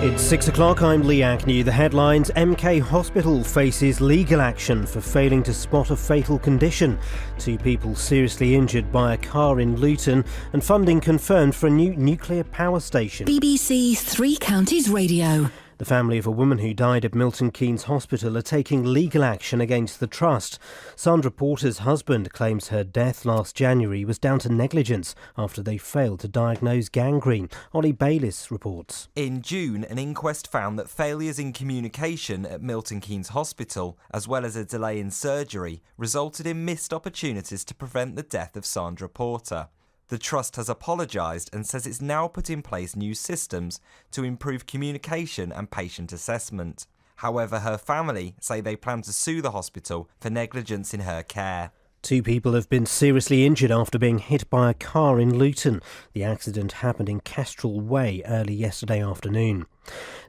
It's 6 o'clock, I'm Lee Agnew. The headlines: MK Hospital faces legal action for failing to spot a fatal condition. 2 people seriously injured by a car in Luton, and funding confirmed for a new nuclear power station. BBC Three Counties Radio. The family of a woman who died at Milton Keynes Hospital are taking legal action against the trust. Sandra Porter's husband claims her death last January was down to negligence after they failed to diagnose gangrene. Ollie Bayliss reports. In June, an inquest found that failures in communication at Milton Keynes Hospital, as well as a delay in surgery, resulted in missed opportunities to prevent the death of Sandra Porter. The Trust has apologised and says it's now put in place new systems to improve communication and patient assessment. However, her family say they plan to sue the hospital for negligence in her care. 2 people have been seriously injured after being hit by a car in Luton. The accident happened in Kestrel Way early yesterday afternoon.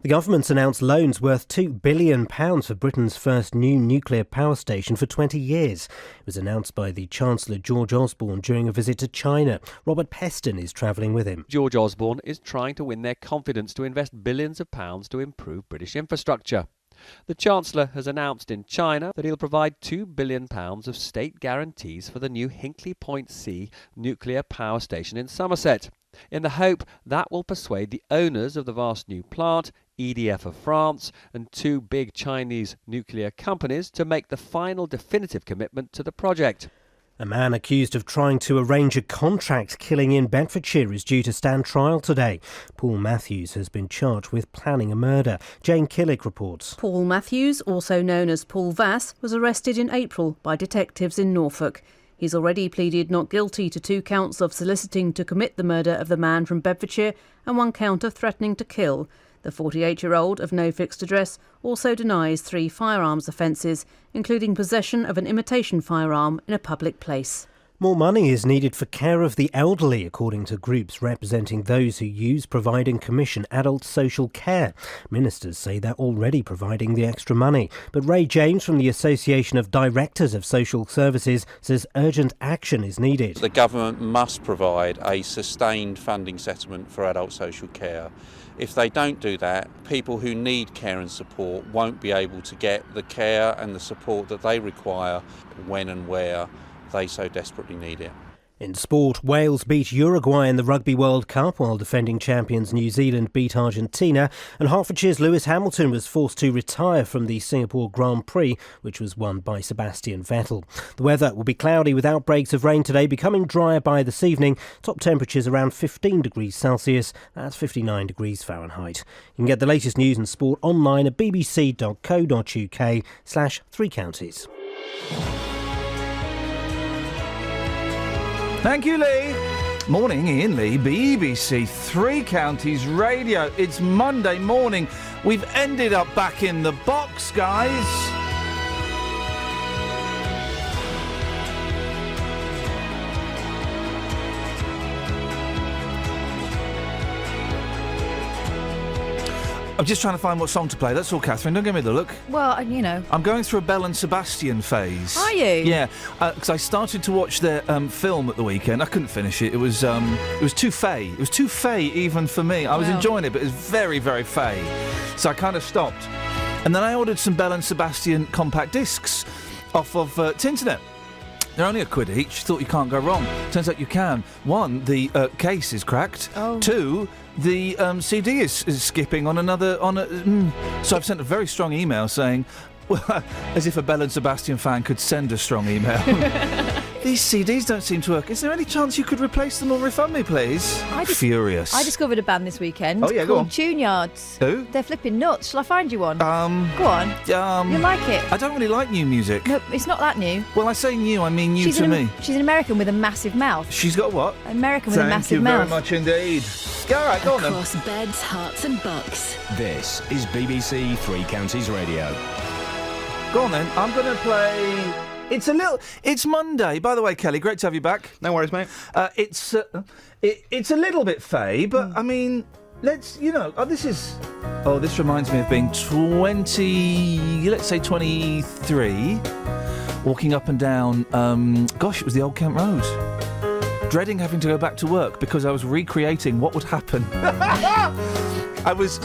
The government's announced loans worth £2 billion for Britain's first new nuclear power station for 20 years. It was announced by the Chancellor George Osborne during a visit to China. Robert Peston is travelling with him. George Osborne is trying to win their confidence to invest billions of pounds to improve British infrastructure. The Chancellor has announced in China that he'll provide £2 billion of state guarantees for the new Hinkley Point C nuclear power station in Somerset, in the hope that will persuade the owners of the vast new plant, EDF of France, and 2 big Chinese nuclear companies to make the final definitive commitment to the project. A man accused of trying to arrange a contract killing in Bedfordshire is due to stand trial today. Paul Matthews has been charged with planning a murder. Jane Killick reports. Paul Matthews, also known as Paul Vass, was arrested in April by detectives in Norfolk. He's already pleaded not guilty to 2 counts of soliciting to commit the murder of the man from Bedfordshire and 1 count of threatening to kill. The 48-year-old of no fixed address also denies 3 firearms offences, including possession of an imitation firearm in a public place. More money is needed for care of the elderly, according to groups representing those who use, provide and commission adult social care. Ministers say they're already providing the extra money. But Ray James from the Association of Directors of Social Services says urgent action is needed. The government must provide a sustained funding settlement for adult social care. If they don't do that, people who need care and support won't be able to get the care and the support that they require when and where they so desperately need it. In sport, Wales beat Uruguay in the Rugby World Cup, while defending champions New Zealand beat Argentina, and Hertfordshire's Lewis Hamilton was forced to retire from the Singapore Grand Prix, which was won by Sebastian Vettel. The weather will be cloudy with outbreaks of rain today, becoming drier by this evening. Top temperatures around 15 degrees Celsius, that's 59 degrees Fahrenheit. You can get the latest news and sport online at bbc.co.uk/3 counties. Thank you, Lee. Morning, Ian Lee, BBC Three Counties Radio. It's Monday morning. We've ended up back in the box, guys. I'm just trying to find what song to play. That's all, Catherine. Don't give me the look. Well, you know. I'm going through a Belle and Sebastian phase. Are you? Yeah, because I started to watch their film at the weekend. I couldn't finish it. It was too fey. It was too fey even for me. I was enjoying it, but it was very, very fey. So I kind of stopped. And then I ordered some Belle and Sebastian compact discs off of Tinternet. They're only £1 each. Thought you can't go wrong. Turns out you can. 1, the case is cracked. Oh. 2, the CD is skipping on another. So I've sent a very strong email saying, well, as if a Belle and Sebastian fan could send a strong email. These CDs don't seem to work. Is there any chance you could replace them or refund me, please? Furious. I discovered a band this weekend. Oh, yeah, go on. Called Tune Yards. Who? They're flipping nuts. Shall I find you one? Go on. You like it? I don't really like new music. No, it's not that new. Well, I say new, I mean new to me. She's an American with a massive mouth. She's got what? American with a massive mouth. Thank you very much indeed. All right, go on then. Across beds, hearts and bucks. This is BBC Three Counties Radio. Go on then. I'm going to play. It's Monday. By the way, Kelly, great to have you back. No worries, mate. It's a little bit fey, but I mean, let's, this reminds me of being 23, walking up and down, it was the Old Kent Road. dreading having to go back to work because I was recreating what would happen. I was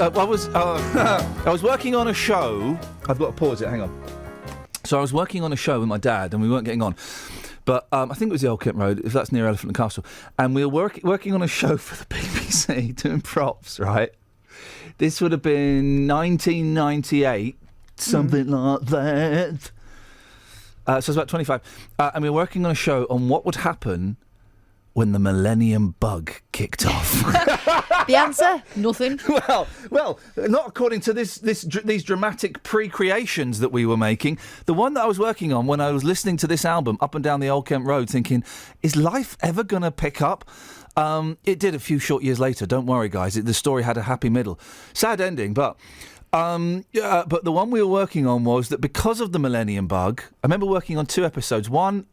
working on a show. I've got to pause it. Hang on. So I was working on a show with my dad, and we weren't getting on. But I think it was the Old Kent Road, if that's near Elephant and Castle. And we were working on a show for the BBC, doing props, right? This would have been 1998, something like that. So it's about 25. And we were working on a show on what would happen when the Millennium Bug kicked off. The answer? Nothing. Well, not according to these dramatic pre-creations that we were making. The one that I was working on when I was listening to this album up and down the Old Kent Road, thinking, is life ever going to pick up? It did a few short years later. Don't worry, guys. The story had a happy middle. Sad ending, but the one we were working on was that because of the Millennium Bug, I remember working on 2 episodes. One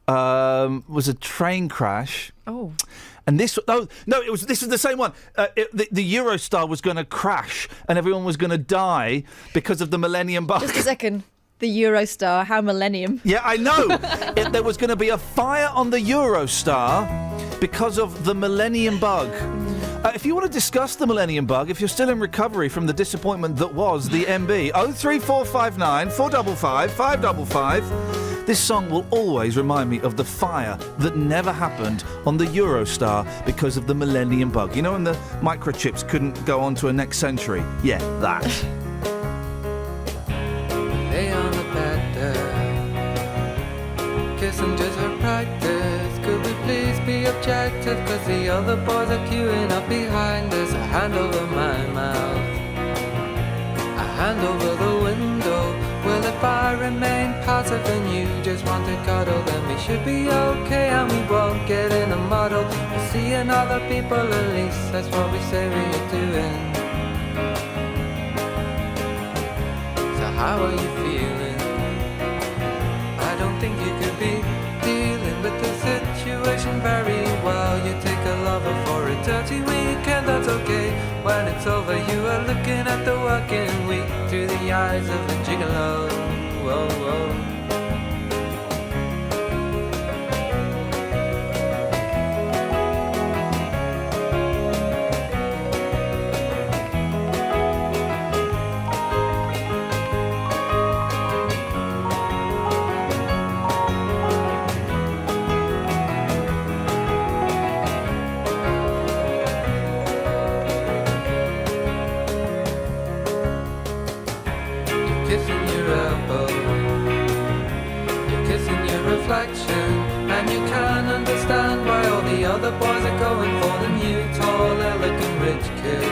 was a train crash. Oh. And this was the same one. The Eurostar was going to crash and everyone was going to die because of the Millennium Bug. Just a second. The Eurostar, how millennium? Yeah, I know. There was going to be a fire on the Eurostar because of the Millennium Bug. If you want to discuss the Millennium Bug, if you're still in recovery from the disappointment that was the MB, 03459 455 555. This song will always remind me of the fire that never happened on the Eurostar because of the Millennium Bug. You know when the microchips couldn't go on to a next century? Yeah, that. Lay on the bed there, kissing just for practice. Could we please be objective? Cause the other boys are queuing up behind us. A hand over my mouth, a hand over the window. Well, if I remain passive and you just want to cuddle, then we should be okay and we won't get in a muddle. We're seeing other people, at least that's what we say we're doing. So how are you feeling? I don't think you could be dealing with the situation very well. You take a lover for a dirty weekend, that's okay. When it's over, you are looking at the working week through the eyes of a gigolo. Whoa, whoa. And you can understand why all the other boys are going for the new, tall, elegant, rich kid.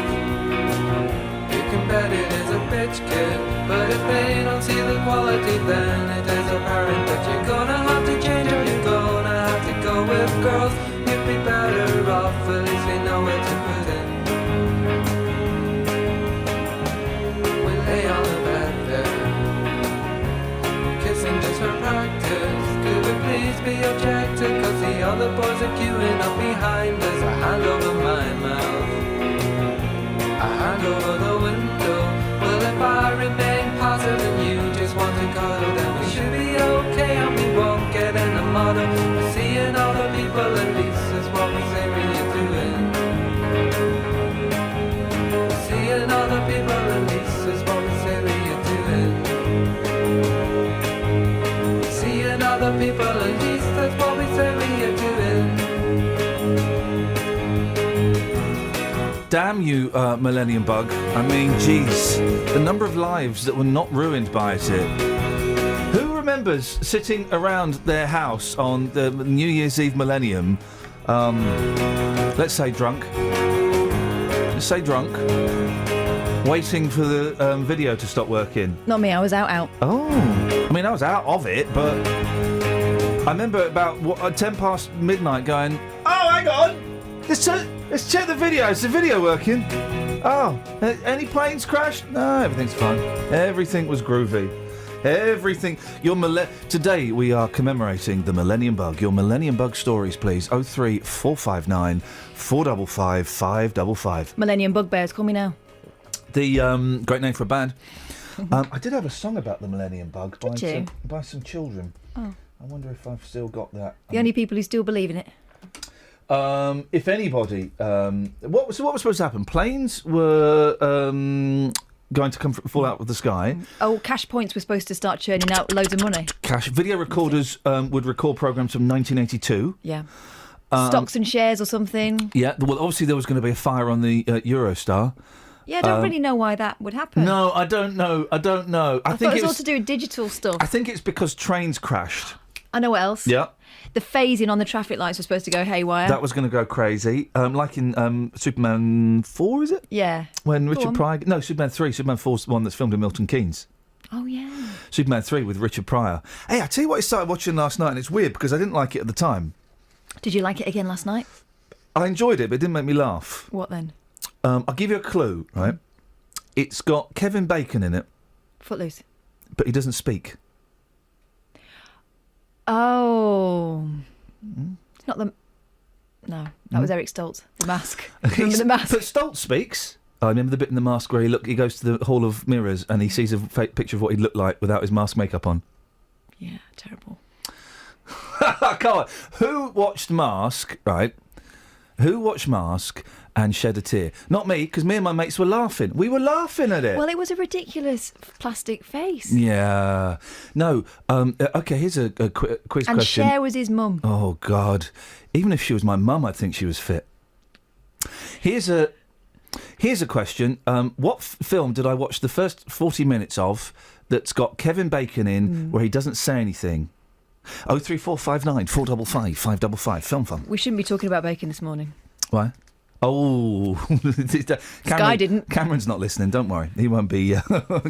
You can bet it is a bitch kid, but if they don't see the quality, then it is apparent that you're gonna have to change or you're gonna have to go with girls. You'd be better off, at least we know where to put in. We lay on the bed there, kissing just for practice. Could we please be objective? Cause the other boys are queuing up behind us. A hand over my mouth, a hand over the window. Well, if I remain passive and you just want to cuddle, then we should be okay and we won't get in a muddle. We're seeing other people, at least that's what we say we're doing. We're seeing other people, at least that's what we say we're doing. Other people, at least that's what we say we are doing. Damn you, Millennium Bug. I mean, jeez. The number of lives that were not ruined by it. Who remembers sitting around their house on the New Year's Eve millennium, let's say drunk, waiting for the video to stop working? Not me, I was out. Oh. I mean, I was out of it, but I remember about 10 past midnight going, oh, hang on, let's check the video. Is the video working? Oh, any planes crashed? No, everything's fine. Everything was groovy. Everything. Today we are commemorating the Millennium Bug. Your Millennium Bug stories, please. 03459 455 555. Millennium Bugbears, call me now. The great name for a band. I did have a song about the Millennium Bug by some children. Oh. I wonder if I've still got that. The only people who still believe in it. if anybody, what was supposed to happen? Planes were going to fall out of the sky. Oh, cash points were supposed to start churning out loads of money. Cash video recorders would record programmes from 1982. Yeah. Stocks and shares or something. Yeah. Well, obviously there was going to be a fire on the Eurostar. Yeah, I don't really know why that would happen. No, I don't know. I think it was all to do with digital stuff. I think it's because trains crashed. I know what else. Yeah. The phasing on the traffic lights was supposed to go haywire. That was going to go crazy. Like in Superman 4, is it? Yeah. When Richard Pryor... No, Superman 3. Superman 4's the one that's filmed in Milton Keynes. Oh, yeah. Superman 3 with Richard Pryor. Hey, I tell you what I started watching last night, and it's weird because I didn't like it at the time. Did you like it again last night? I enjoyed it, but it didn't make me laugh. What then? I'll give you a clue, right? It's got Kevin Bacon in it. Footloose. But he doesn't speak. Oh. It's not the... No, that was Eric Stoltz. The Mask. Remember The Mask? But Stoltz speaks. I remember the bit in The Mask where he goes to the Hall of Mirrors and he sees a fake picture of what he'd look like without his mask makeup on. Yeah, terrible. Come on. Who watched Mask, right? Who watched Mask and shed a tear? Not me, because me and my mates were laughing. We were laughing at it. Well, it was a ridiculous plastic face. Yeah. No. Okay, here's a quiz question. And Cher was his mum. Oh, God. Even if she was my mum, I'd think she was fit. Here's a question. What film did I watch the first 40 minutes of that's got Kevin Bacon in where he doesn't say anything? 03459 455 555. Film fun. We shouldn't be talking about bacon this morning. Why? Oh, Sky didn't. Cameron's not listening. Don't worry, he won't be.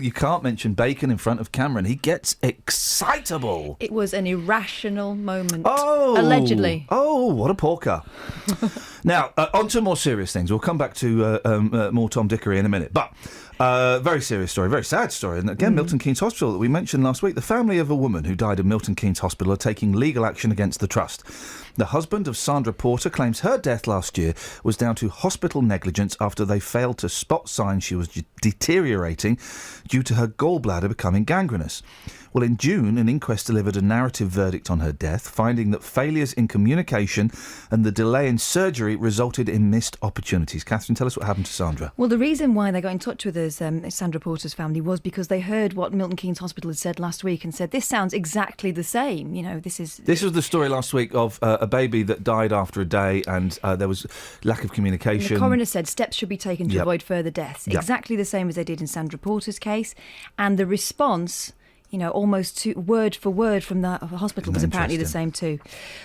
You can't mention bacon in front of Cameron. He gets excitable. It was an irrational moment. Oh, allegedly. Oh, what a porker! Now, on to more serious things. We'll come back to more Tom Dickory in a minute, but. Very serious story, very sad story. And again, Milton Keynes Hospital that we mentioned last week. The family of a woman who died in Milton Keynes Hospital are taking legal action against the trust. The husband of Sandra Porter claims her death last year was down to hospital negligence after they failed to spot signs she was deteriorating due to her gallbladder becoming gangrenous. Well, in June, an inquest delivered a narrative verdict on her death, finding that failures in communication and the delay in surgery resulted in missed opportunities. Catherine, tell us what happened to Sandra. Well, the reason why they got in touch with us, Sandra Porter's family, was because they heard what Milton Keynes Hospital had said last week and said, this sounds exactly the same. You know, this was the story last week of a baby that died after a day and there was lack of communication. And the coroner said steps should be taken to avoid further deaths. Yep. Exactly the same as they did in Sandra Porter's case. And the response... You know, almost word for word from the hospital was apparently the same too.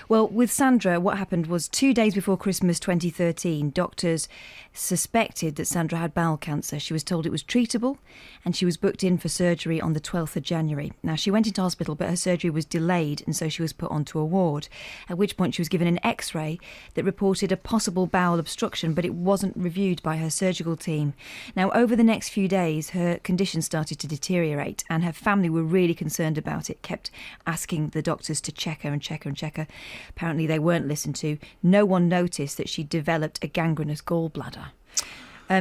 Well, with Sandra, what happened was 2 days before Christmas 2013, doctors suspected that Sandra had bowel cancer. She was told it was treatable and she was booked in for surgery on the 12th of January. Now, she went into hospital, but her surgery was delayed and so she was put onto a ward, at which point she was given an X-ray that reported a possible bowel obstruction, but it wasn't reviewed by her surgical team. Now, over the next few days, her condition started to deteriorate and her family were really concerned about it, kept asking the doctors to check her and check her and check her. Apparently they weren't listened to. No one noticed that she developed a gangrenous gallbladder.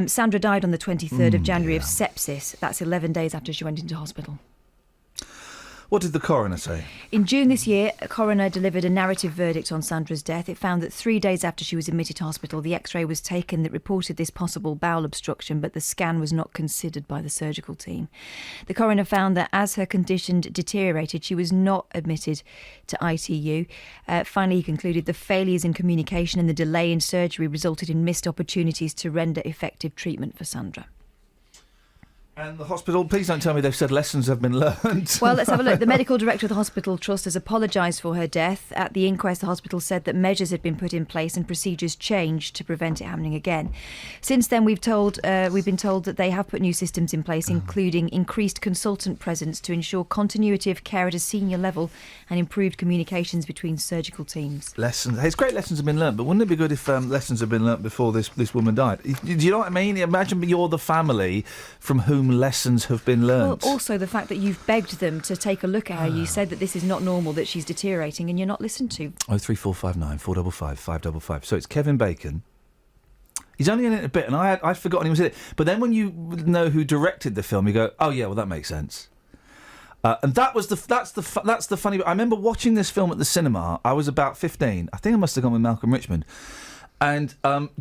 Sandra died on the 23rd of January of sepsis. That's 11 days after she went into hospital. What did the coroner say? In June this year, a coroner delivered a narrative verdict on Sandra's death. It found that 3 days after she was admitted to hospital, the X-ray was taken that reported this possible bowel obstruction, but the scan was not considered by the surgical team. The coroner found that as her condition deteriorated, she was not admitted to ITU. Finally, he concluded the failures in communication and the delay in surgery resulted in missed opportunities to render effective treatment for Sandra. And the hospital, please don't tell me they've said lessons have been learned. Well, let's have a look. The medical director of the hospital trust has apologised for her death. At the inquest, the hospital said that measures had been put in place and procedures changed to prevent it happening again. Since then, we've been told that they have put new systems in place, including increased consultant presence to ensure continuity of care at a senior level and improved communications between surgical teams. Lessons. It's great lessons have been learned, but wouldn't it be good if lessons had been learned before this woman died? Do you know what I mean? Imagine you're the family from whom lessons have been learnt. Well, also the fact that you've begged them to take a look at her. You said that this is not normal, that she's deteriorating, and you're not listened to. 03459 455 555. So it's Kevin Bacon. He's only in it a bit, and I'd forgotten he was in it. But then when you know who directed the film, you go, oh yeah, well that makes sense. And that's the funny bit. I remember watching this film at the cinema. I was about 15. I think I must have gone with Malcolm Richmond. and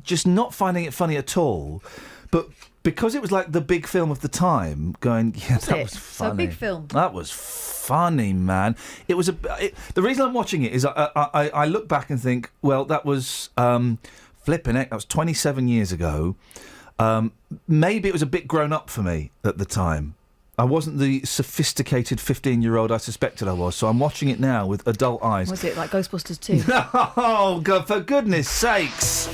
just not finding it funny at all. But because it was like the big film of the time, going, yeah, that was funny. So big film. That was funny, man. It was the reason I'm watching it is I look back and think, well, that was flipping it. That was 27 years ago. Maybe it was a bit grown up for me at the time. I wasn't the sophisticated 15-year-old I suspected I was, so I'm watching it now with adult eyes. Was it like Ghostbusters 2? Oh, God, for goodness sakes.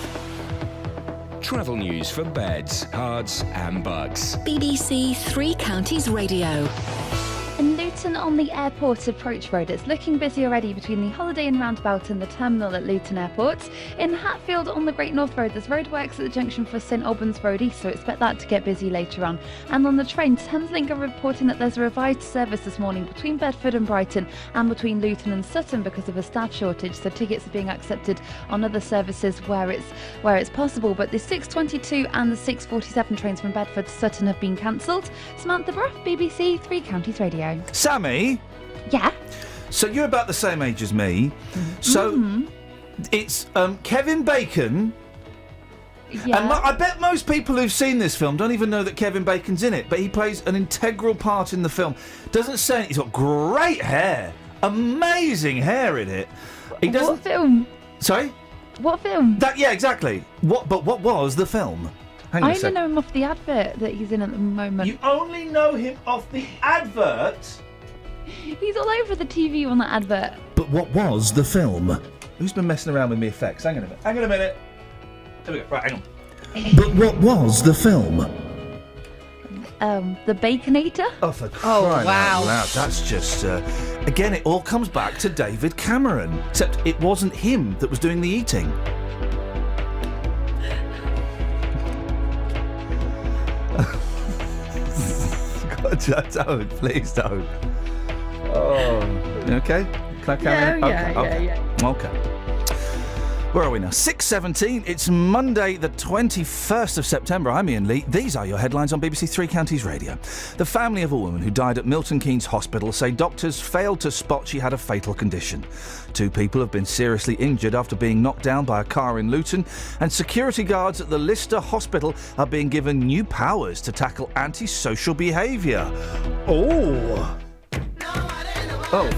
Travel news for beds, cards and bucks. BBC Three Counties Radio. In Luton on the Airport Approach Road, it's looking busy already between the Holiday Inn roundabout and the terminal at Luton Airport. In Hatfield on the Great North Road, there's roadworks at the junction for St Albans Road East, so expect that to get busy later on. And on the train, Thameslink are reporting that there's a revised service this morning between Bedford and Brighton and between Luton and Sutton because of a staff shortage, so tickets are being accepted on other services where it's possible. But the 6:22 and the 6:47 trains from Bedford to Sutton have been cancelled. Samantha Bruff, BBC Three Counties Radio. Sammy? Yeah? So you're about the same age as me. So it's Kevin Bacon. Yeah. And I bet most people who've seen this film don't even know that Kevin Bacon's in it, but he plays an integral part in the film. Doesn't say he's got great hair. Amazing hair in it. He doesn't... What film? Sorry? What film? Yeah, exactly. What was the film? Hang on I a sec. only know him off the advert that he's in at the moment. You only know him off the advert? He's all over the TV on that advert. But what was the film? Who's been messing around with me effects? Hang on a minute. There we go. Right, hang on. But what was the film? The Baconator? Oh, for crying out loud. That's just... again, it all comes back to David Cameron. Except it wasn't him that was doing the eating. Don't, please don't. Oh, you okay? Can I carry on? Yeah. Okay. Where are we now? 6:17. It's Monday, the 21st of September. I'm Iain Lee. These are your headlines on BBC Three Counties Radio. The family of a woman who died at Milton Keynes Hospital say doctors failed to spot she had a fatal condition. 2 people have been seriously injured after being knocked down by a car in Luton, and security guards at the Lister Hospital are being given new powers to tackle antisocial behaviour. Oh. Oh.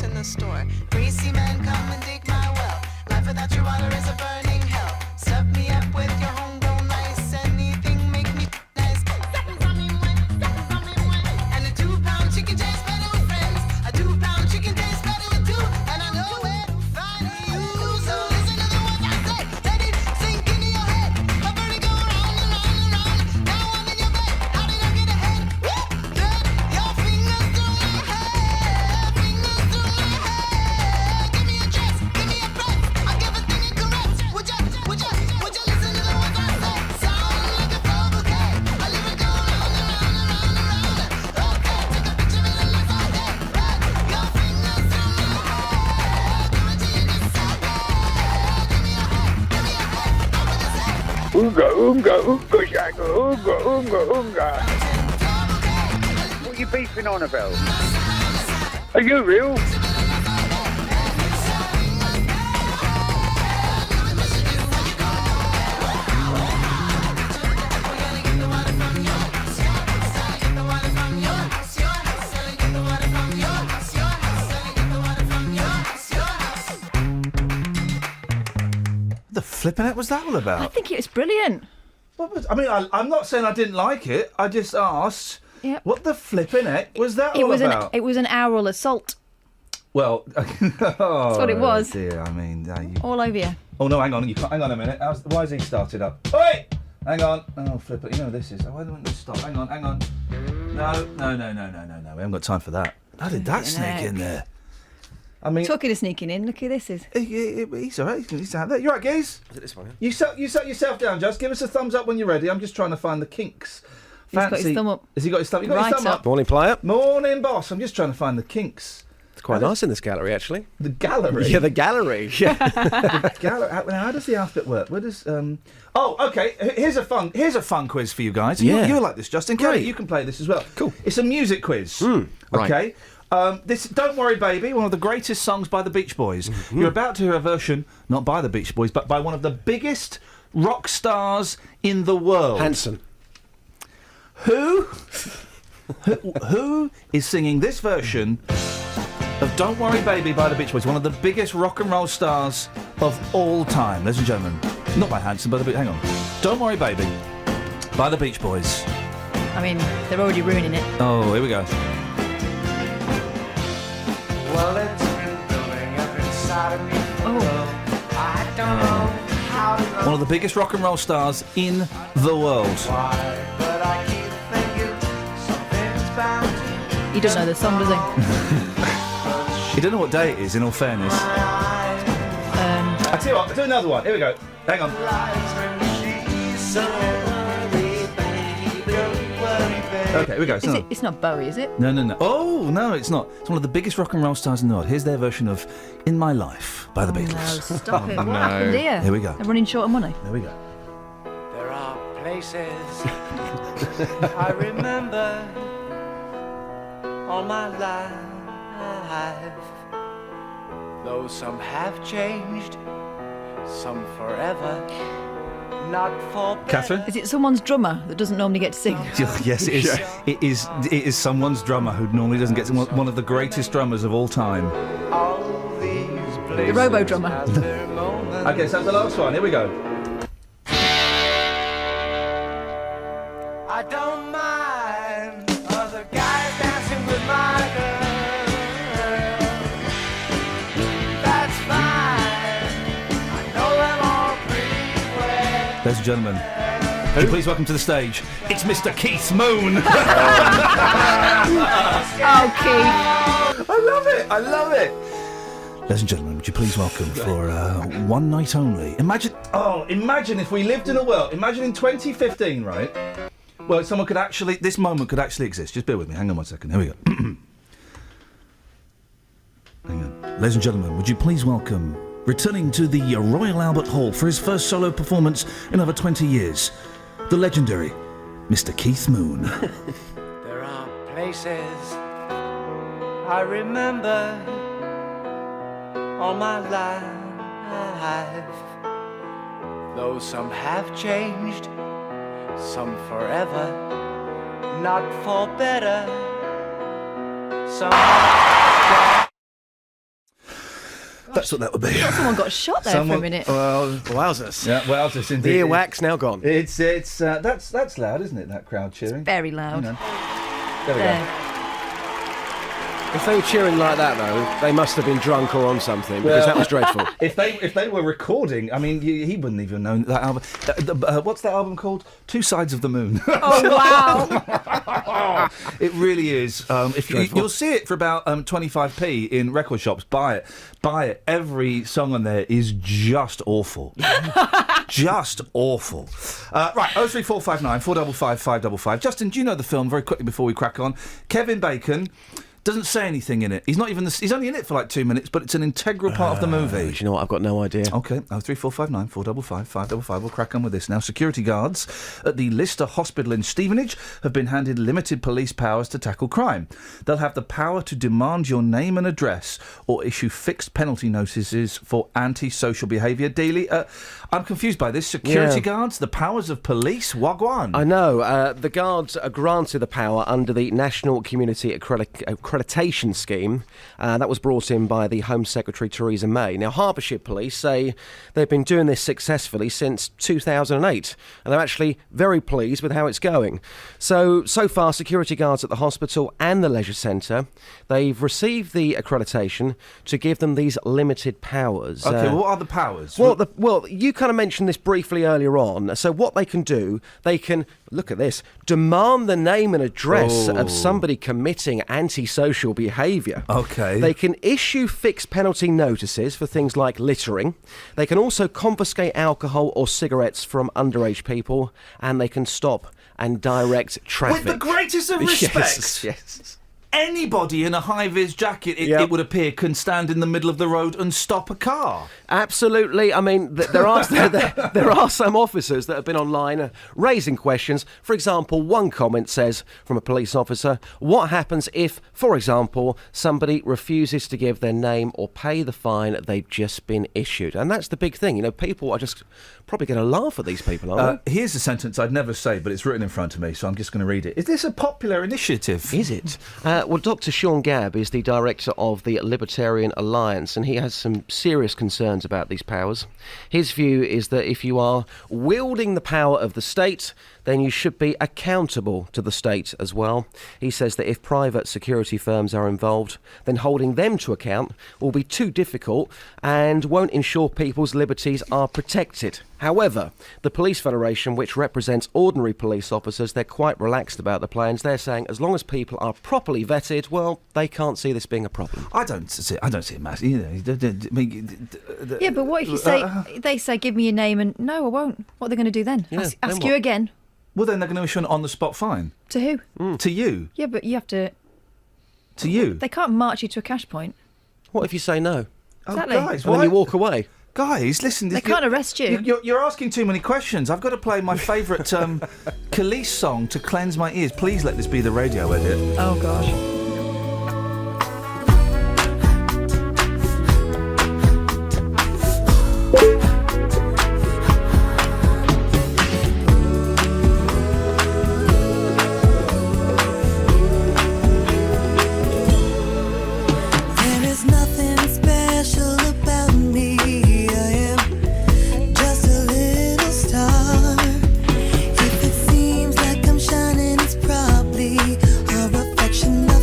In the store. Greasy man, come and dig my well. Life without your water is a burning hell. Stuff me up with your homegrown ice. Anything make me nice. And a 2-pound chicken tastes better with friends. A 2-pound chicken tastes better with 2. And I know where to find you. So listen to the words I say. Let it sink into your head. My birdie go round and round and round. Now I'm in your bed. How did I get ahead? Woo! Thread your fingers through my hair. Give me a dress, give me a breath. I give a thing incorrect. Would you listen to the words Oonga, oonga, oonga, shaka, oonga, oonga, oonga. What are you beefing on about? Are you real? The flipping heck was that all about? I think it's brilliant. I'm not saying I didn't like it. I just asked, Yep. what the flipping heck was that It all was about? it was an aural assault Well, That's what it was. Dear, I mean, all over you. Oh no, hang on, hang on a minute. Why has he started up? Wait, hang on. Oh, flip it. You know what this is. Why don't we stop? Hang on. No. We haven't got time for that. How did that sneak in there? I mean, Talking of sneaking in, look who this is. he's all right. He's out there. You all right, Gaze? Is it this one? Yeah? You set yourself down, Just. Give us a thumbs up when you're ready. I'm just trying to find the kinks. He's got his thumb up. Has he got his thumb? You got Right his thumb up. up. Morning, player. Morning, boss. I'm just trying to find the kinks. It's quite nice in this gallery, actually. The gallery. Yeah, the gallery. Yeah. How does the alphabet work? Where does Oh, okay. Here's a fun quiz for you guys. Yeah. You like this, Justin. Great. Kelly, you can play this as well. Cool. It's a music quiz. right. Okay. This "Don't Worry, Baby," one of the greatest songs by the Beach Boys. Mm-hmm. You're about to hear a version, not by the Beach Boys, but by one of the biggest rock stars in the world. Hanson. Who is singing this version of "Don't Worry, Baby" by the Beach Boys? One of the biggest rock and roll stars of all time, ladies and gentlemen. Not by Hanson, but hang on. "Don't Worry, Baby" by the Beach Boys. I mean, they're already ruining it. Oh, here we go. Well, it's been building up inside of me. Oh. I don't know how to One of the biggest rock and roll stars in the world. why, but I keep thinking something's bound to He doesn't know the song, does he? You don't know what day it is, in all fairness. I tell you what, I'll do another one. Here we go. Hang on. Okay, here we go. It's not Bowie, is it? No. Oh, no, it's not. It's one of the biggest rock and roll stars in the world. Here's their version of "In My Life" by the Beatles. No, stop it. What happened here? Here we go. They're running short of money. There we go. There are places I remember all my life, though some have changed, some forever, not for better. Catherine? Is it someone's drummer that doesn't normally get to sing? Yes, it is. It is someone's drummer who normally doesn't get to, one of the greatest drummers of all time. All these The places robo drummer. have their moments. Okay, so that's the last one. Here we go. I don't mind other guys dancing with my girl. That's fine. I know them all pretty well. Ladies and gentlemen, would you please welcome to the stage, it's Mr. Keith Moon. Oh, Keith. I love it. Ladies and gentlemen, would you please welcome for one night only? Imagine if we lived in a world, imagine in 2015, right? Well, this moment could actually exist. Just bear with me, hang on 1 second, here we go. Hang on. Ladies and gentlemen, would you please welcome, returning to the Royal Albert Hall for his first solo performance in over 20 years, the legendary Mr. Keith Moon. There are places I remember all my life, though some have changed, some forever, not for better. Some That's what that would be. Someone got shot there for a minute. Well, wowzers. Yeah, wowzers indeed. The earwax now gone. It's that's loud, isn't it? That crowd cheering. Very loud. You know. There we There. go. If they were cheering like that, though, they must have been drunk or on something, because that was dreadful. If they were recording, I mean, he wouldn't even know that album. What's that album called? Two Sides of the Moon. Oh, wow. It really is. If you'll see it for about 25p in record shops, buy it. Every song on there is just awful. Just awful. Right, 03459 455 555. Justin, do you know the film, very quickly before we crack on? Kevin Bacon Doesn't say anything in it. He's not even. He's only in it for like 2 minutes, but it's an integral part of the movie. Do you know what? I've got no idea. Okay, 03459 455 555. We'll crack on with this now. Security guards at the Lister Hospital in Stevenage have been handed limited police powers to tackle crime. They'll have the power to demand your name and address or issue fixed penalty notices for antisocial behaviour. Dealey, I'm confused by this. Security guards, the powers of police, wagwan. I know. The guards are granted the power under the National Community Accreditation Scheme. That was brought in by the Home Secretary Theresa May. Now, Hertfordshire Police say they've been doing this successfully since 2008, and they're actually very pleased with how it's going. So far, security guards at the hospital and the leisure centre, they've received the accreditation to give them these limited powers. Okay, what are the powers? Well, you kind of mentioned this briefly earlier on. So what they can do, they can, look at this, demand the name and address of somebody committing antisocial behaviour. Okay. They can issue fixed penalty notices for things like littering. They can also confiscate alcohol or cigarettes from underage people, and they can stop and direct traffic. With the greatest of respects. Yes. Anybody in a high-vis jacket, it would appear, can stand in the middle of the road and stop a car. Absolutely. I mean, there are some officers that have been online raising questions. For example, one comment says from a police officer, what happens if, for example, somebody refuses to give their name or pay the fine they've just been issued? And that's the big thing. You know, people are just probably going to laugh at these people, aren't they? Here's a sentence I'd never say, but it's written in front of me, so I'm just going to read it. Is this a popular initiative? Is it? Well, Dr. Sean Gabb is the director of the Libertarian Alliance, and he has some serious concerns about these powers. His view is that if you are wielding the power of the state, then you should be accountable to the state as well. He says that if private security firms are involved, then holding them to account will be too difficult and won't ensure people's liberties are protected. However, the Police Federation, which represents ordinary police officers, they're quite relaxed about the plans. They're saying as long as people are properly vetted, well, they can't see this being a problem. I don't see it massive. Yeah, but what if you say they say give me your name and no, I won't. What are they going to do then? Yeah, ask you again. Well, then they're going to issue an on-the-spot fine. To who? To you. Yeah, but you have to. To you. They can't march you to a cash point. What if you say no? Exactly. Oh, guys, And then you walk away? Guys, listen. They can't arrest you. You're asking too many questions. I've got to play my favourite Khalees song to cleanse my ears. Please let this be the radio edit. Oh, gosh. If it seems like I'm shining, it's probably a reflection of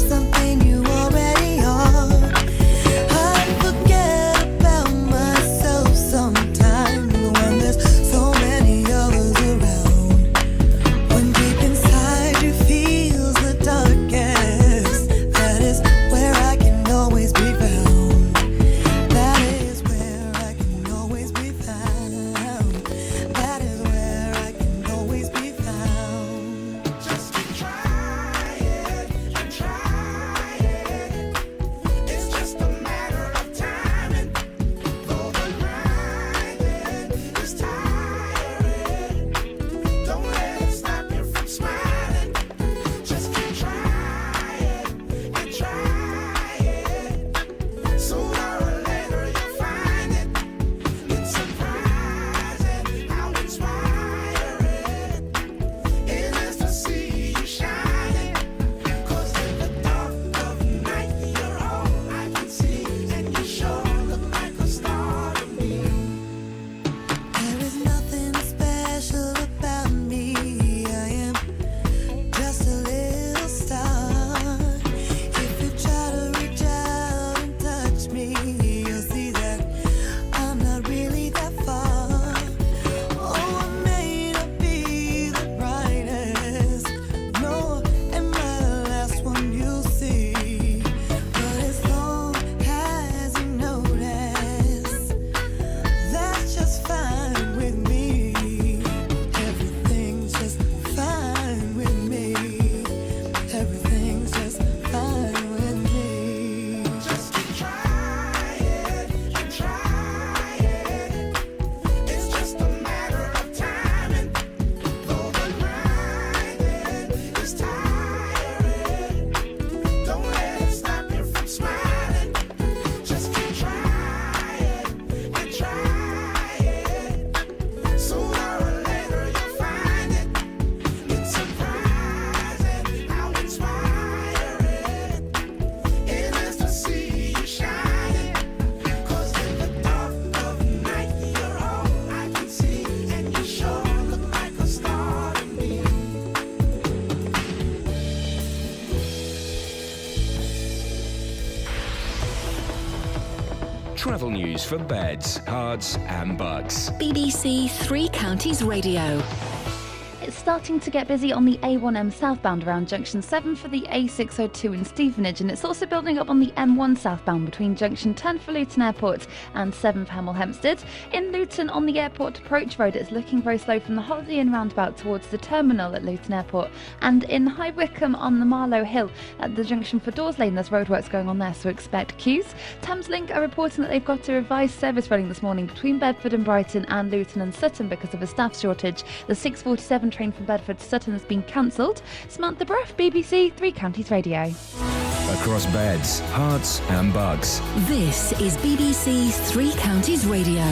Travel news for beds, cards and bugs. BBC Three Counties Radio. It's starting to get busy on the A1M southbound around Junction 7 for the A602 in Stevenage, and it's also building up on the M1 southbound between Junction 10 for Luton Airport and 7 for Hemel Hempstead. In Luton on the Airport Approach Road, it's looking very slow from the Holiday Inn roundabout towards the terminal at Luton Airport, and in High Wycombe on the Marlow Hill at the junction for Dawes Lane, there's roadworks going on there, so expect queues. Thameslink are reporting that they've got a revised service running this morning between Bedford and Brighton and Luton and Sutton because of a staff shortage. The 6:47 train from Bedford to Sutton has been cancelled. Samantha Bruff, BBC Three Counties Radio. Across beds, hearts and bugs. This is BBC Three Counties Radio.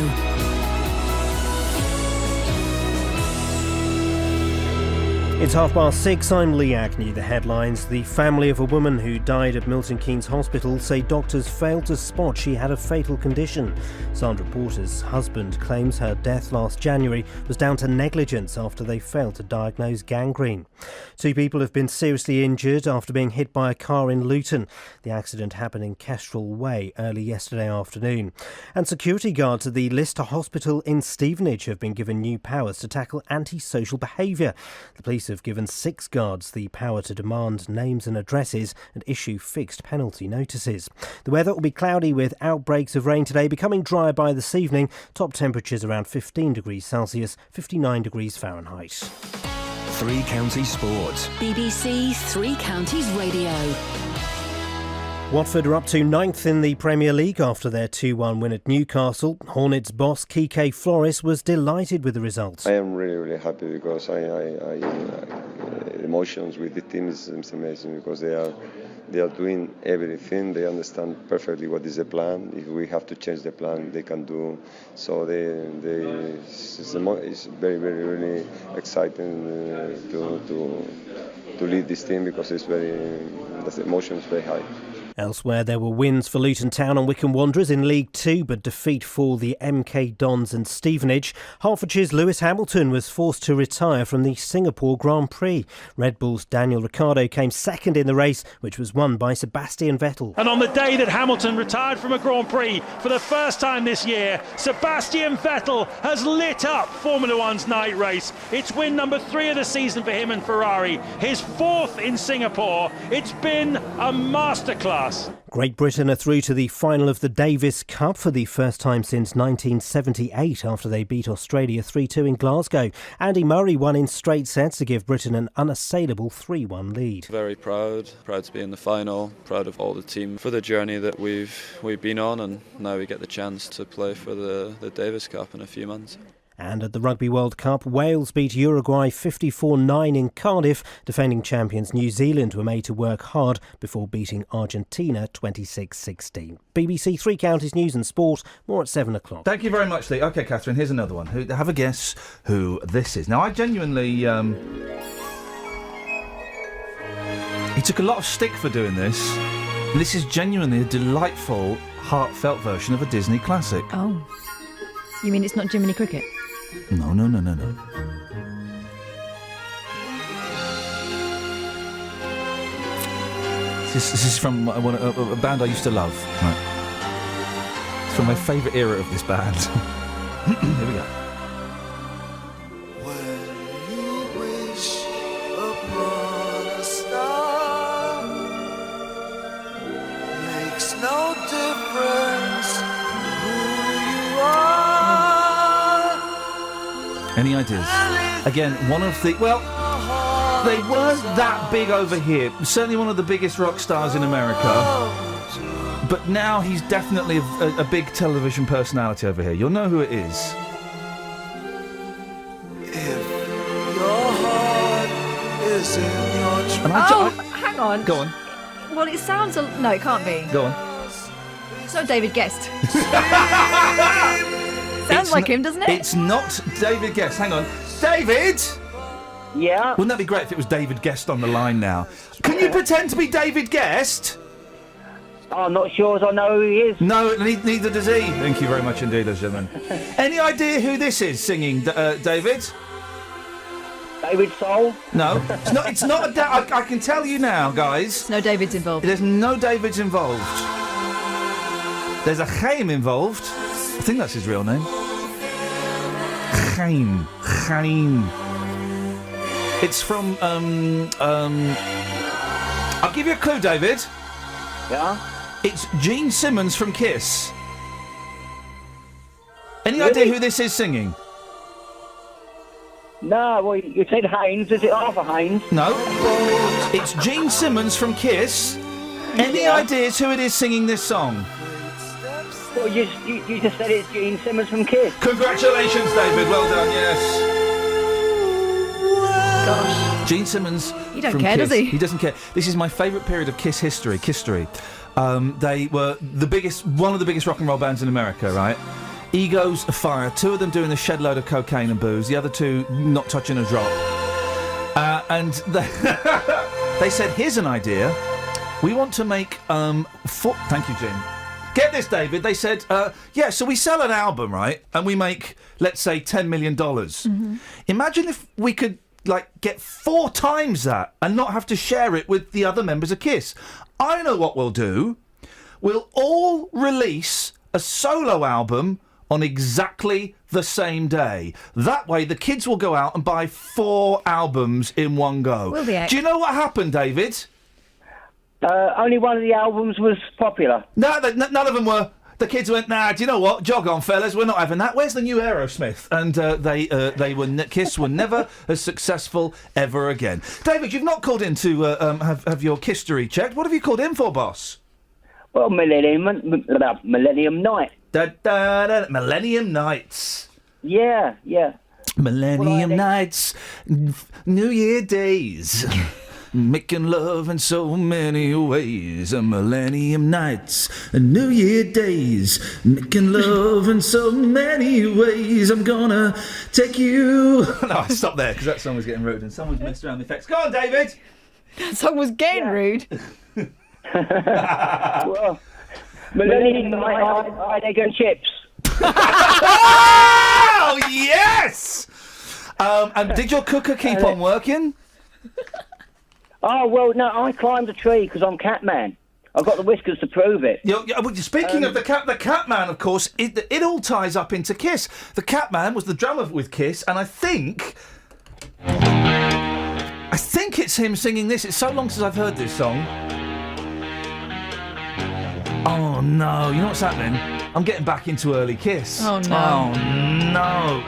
It's 6:30. I'm Lee Agnew. The headlines. The family of a woman who died at Milton Keynes Hospital say doctors failed to spot she had a fatal condition. Sandra Porter's husband claims her death last January was down to negligence after they failed to diagnose gangrene. 2 people have been seriously injured after being hit by a car in Luton. The accident happened in Kestrel Way early yesterday afternoon. And security guards at the Lister Hospital in Stevenage have been given new powers to tackle antisocial behaviour. The police have given 6 guards the power to demand names and addresses and issue fixed penalty notices. The weather will be cloudy with outbreaks of rain today, becoming drier by this evening. Top temperatures around 15 degrees Celsius, 59 degrees Fahrenheit. Three Counties Sport. BBC Three Counties Radio. Watford are up to 9th in the Premier League after their 2-1 win at Newcastle. Hornets boss Kike Flores was delighted with the result. I am really happy because emotions with the team is amazing because they are doing everything. They understand perfectly what is the plan. If we have to change the plan, they can do. So it's very really exciting to lead this team because the emotion is very high. Elsewhere, there were wins for Luton Town and Wycombe Wanderers in League 2, but defeat for the MK Dons and Stevenage. Hertfordshire's Lewis Hamilton was forced to retire from the Singapore Grand Prix. Red Bull's Daniel Ricciardo came second in the race, which was won by Sebastian Vettel. And on the day that Hamilton retired from a Grand Prix for the first time this year, Sebastian Vettel has lit up Formula One's night race. It's win number 3 of the season for him and Ferrari, his 4th in Singapore. It's been a masterclass. Great Britain are through to the final of the Davis Cup for the first time since 1978 after they beat Australia 3-2 in Glasgow. Andy Murray won in straight sets to give Britain an unassailable 3-1 lead. Very proud to be in the final, proud of all the team for the journey that we've been on, and now we get the chance to play for the Davis Cup in a few months. And at the Rugby World Cup, Wales beat Uruguay 54-9 in Cardiff. Defending champions New Zealand were made to work hard before beating Argentina 26-16. BBC Three Counties News and Sport, more at 7 o'clock. Thank you very much, Lee. OK, Catherine, here's another one. Have a guess who this is. Now, I genuinely... He took a lot of stick for doing this. This is genuinely a delightful, heartfelt version of a Disney classic. Oh. You mean it's not Jiminy Cricket? No. This is from a band I used to love. Right. It's from my favourite era of this band. Here we go. When you wish upon a star, makes no difference who you are. Any ideas? Again, one of the... Well, they weren't that big over here. Certainly one of the biggest rock stars in America. But now he's definitely a big television personality over here. You'll know who it is. If your heart is in your hang on. Go on. Well, it sounds... No, it can't be. Go on. It's not David Guest. Sounds like him, doesn't it? It's not David Guest. Hang on. David! Yeah? Wouldn't that be great if it was David Guest on the line now? Can you pretend to be David Guest? I'm not sure as I know who he is. No, neither does he. Thank you very much indeed, ladies and gentlemen. Any idea who this is singing, David? David Soul? No. It's not I can tell you now, guys. No Davids involved. There's no Davids involved. There's a Chaim involved. I think that's his real name. Chaim. It's from, I'll give you a clue, David. Yeah? It's Gene Simmons from Kiss. Any Really? idea who this is singing? No, well, you said Haynes. Is it Arthur Haynes? No. It's Gene Simmons from Kiss. Any ideas who it is singing this song? Well, you just said it's Gene Simmons from Kiss. Congratulations, David. Well done, yes. Gosh. Gene Simmons. He don't from care, Kiss. does he? He doesn't care. This is my favourite period of Kiss history. They were one of the biggest rock and roll bands in America, right? Egos afire. Two of them doing a shed load of cocaine and booze. The other two not touching a drop. And they said, "Here's an idea. We want to make Thank you, Jim. Get this, David. They said, so we sell an album, right? And we make, let's say, $10 million. Mm-hmm. Imagine if we could, get 4 times that and not have to share it with the other members of Kiss. I know what we'll do. We'll all release a solo album on exactly the same day. That way, the kids will go out and buy 4 albums in one go. Will they? Do you know what happened, David? Only one of the albums was popular. No, none of them were. The kids went, nah, do you know what? Jog on, fellas, we're not having that. Where's the new Aerosmith? And Kiss were never as successful ever again. David, you've not called in to have your history checked. What have you called in for, boss? Well, Millennium Night. Millennium Nights. Yeah. Millennium Nights, New Year days. Making love in so many ways. A Millennium Nights, a New Year days. Making love in so many ways. I'm gonna take you. No, I stopped there because that song was getting rude and someone's messed around the effects. Go on, David. That song was getting rude. Well, Millennium Night, hide egg and chips. Oh, yes! And did your cooker keep on working? Oh, well, no, I climbed a tree because I'm Catman. I've got the whiskers to prove it. Speaking of the Catman, of course, it all ties up into Kiss. The Catman was the drummer with Kiss, and I think it's him singing this. It's so long since I've heard this song. Oh, no. You know what's happening? I'm getting back into early Kiss. Oh, no. Oh, no.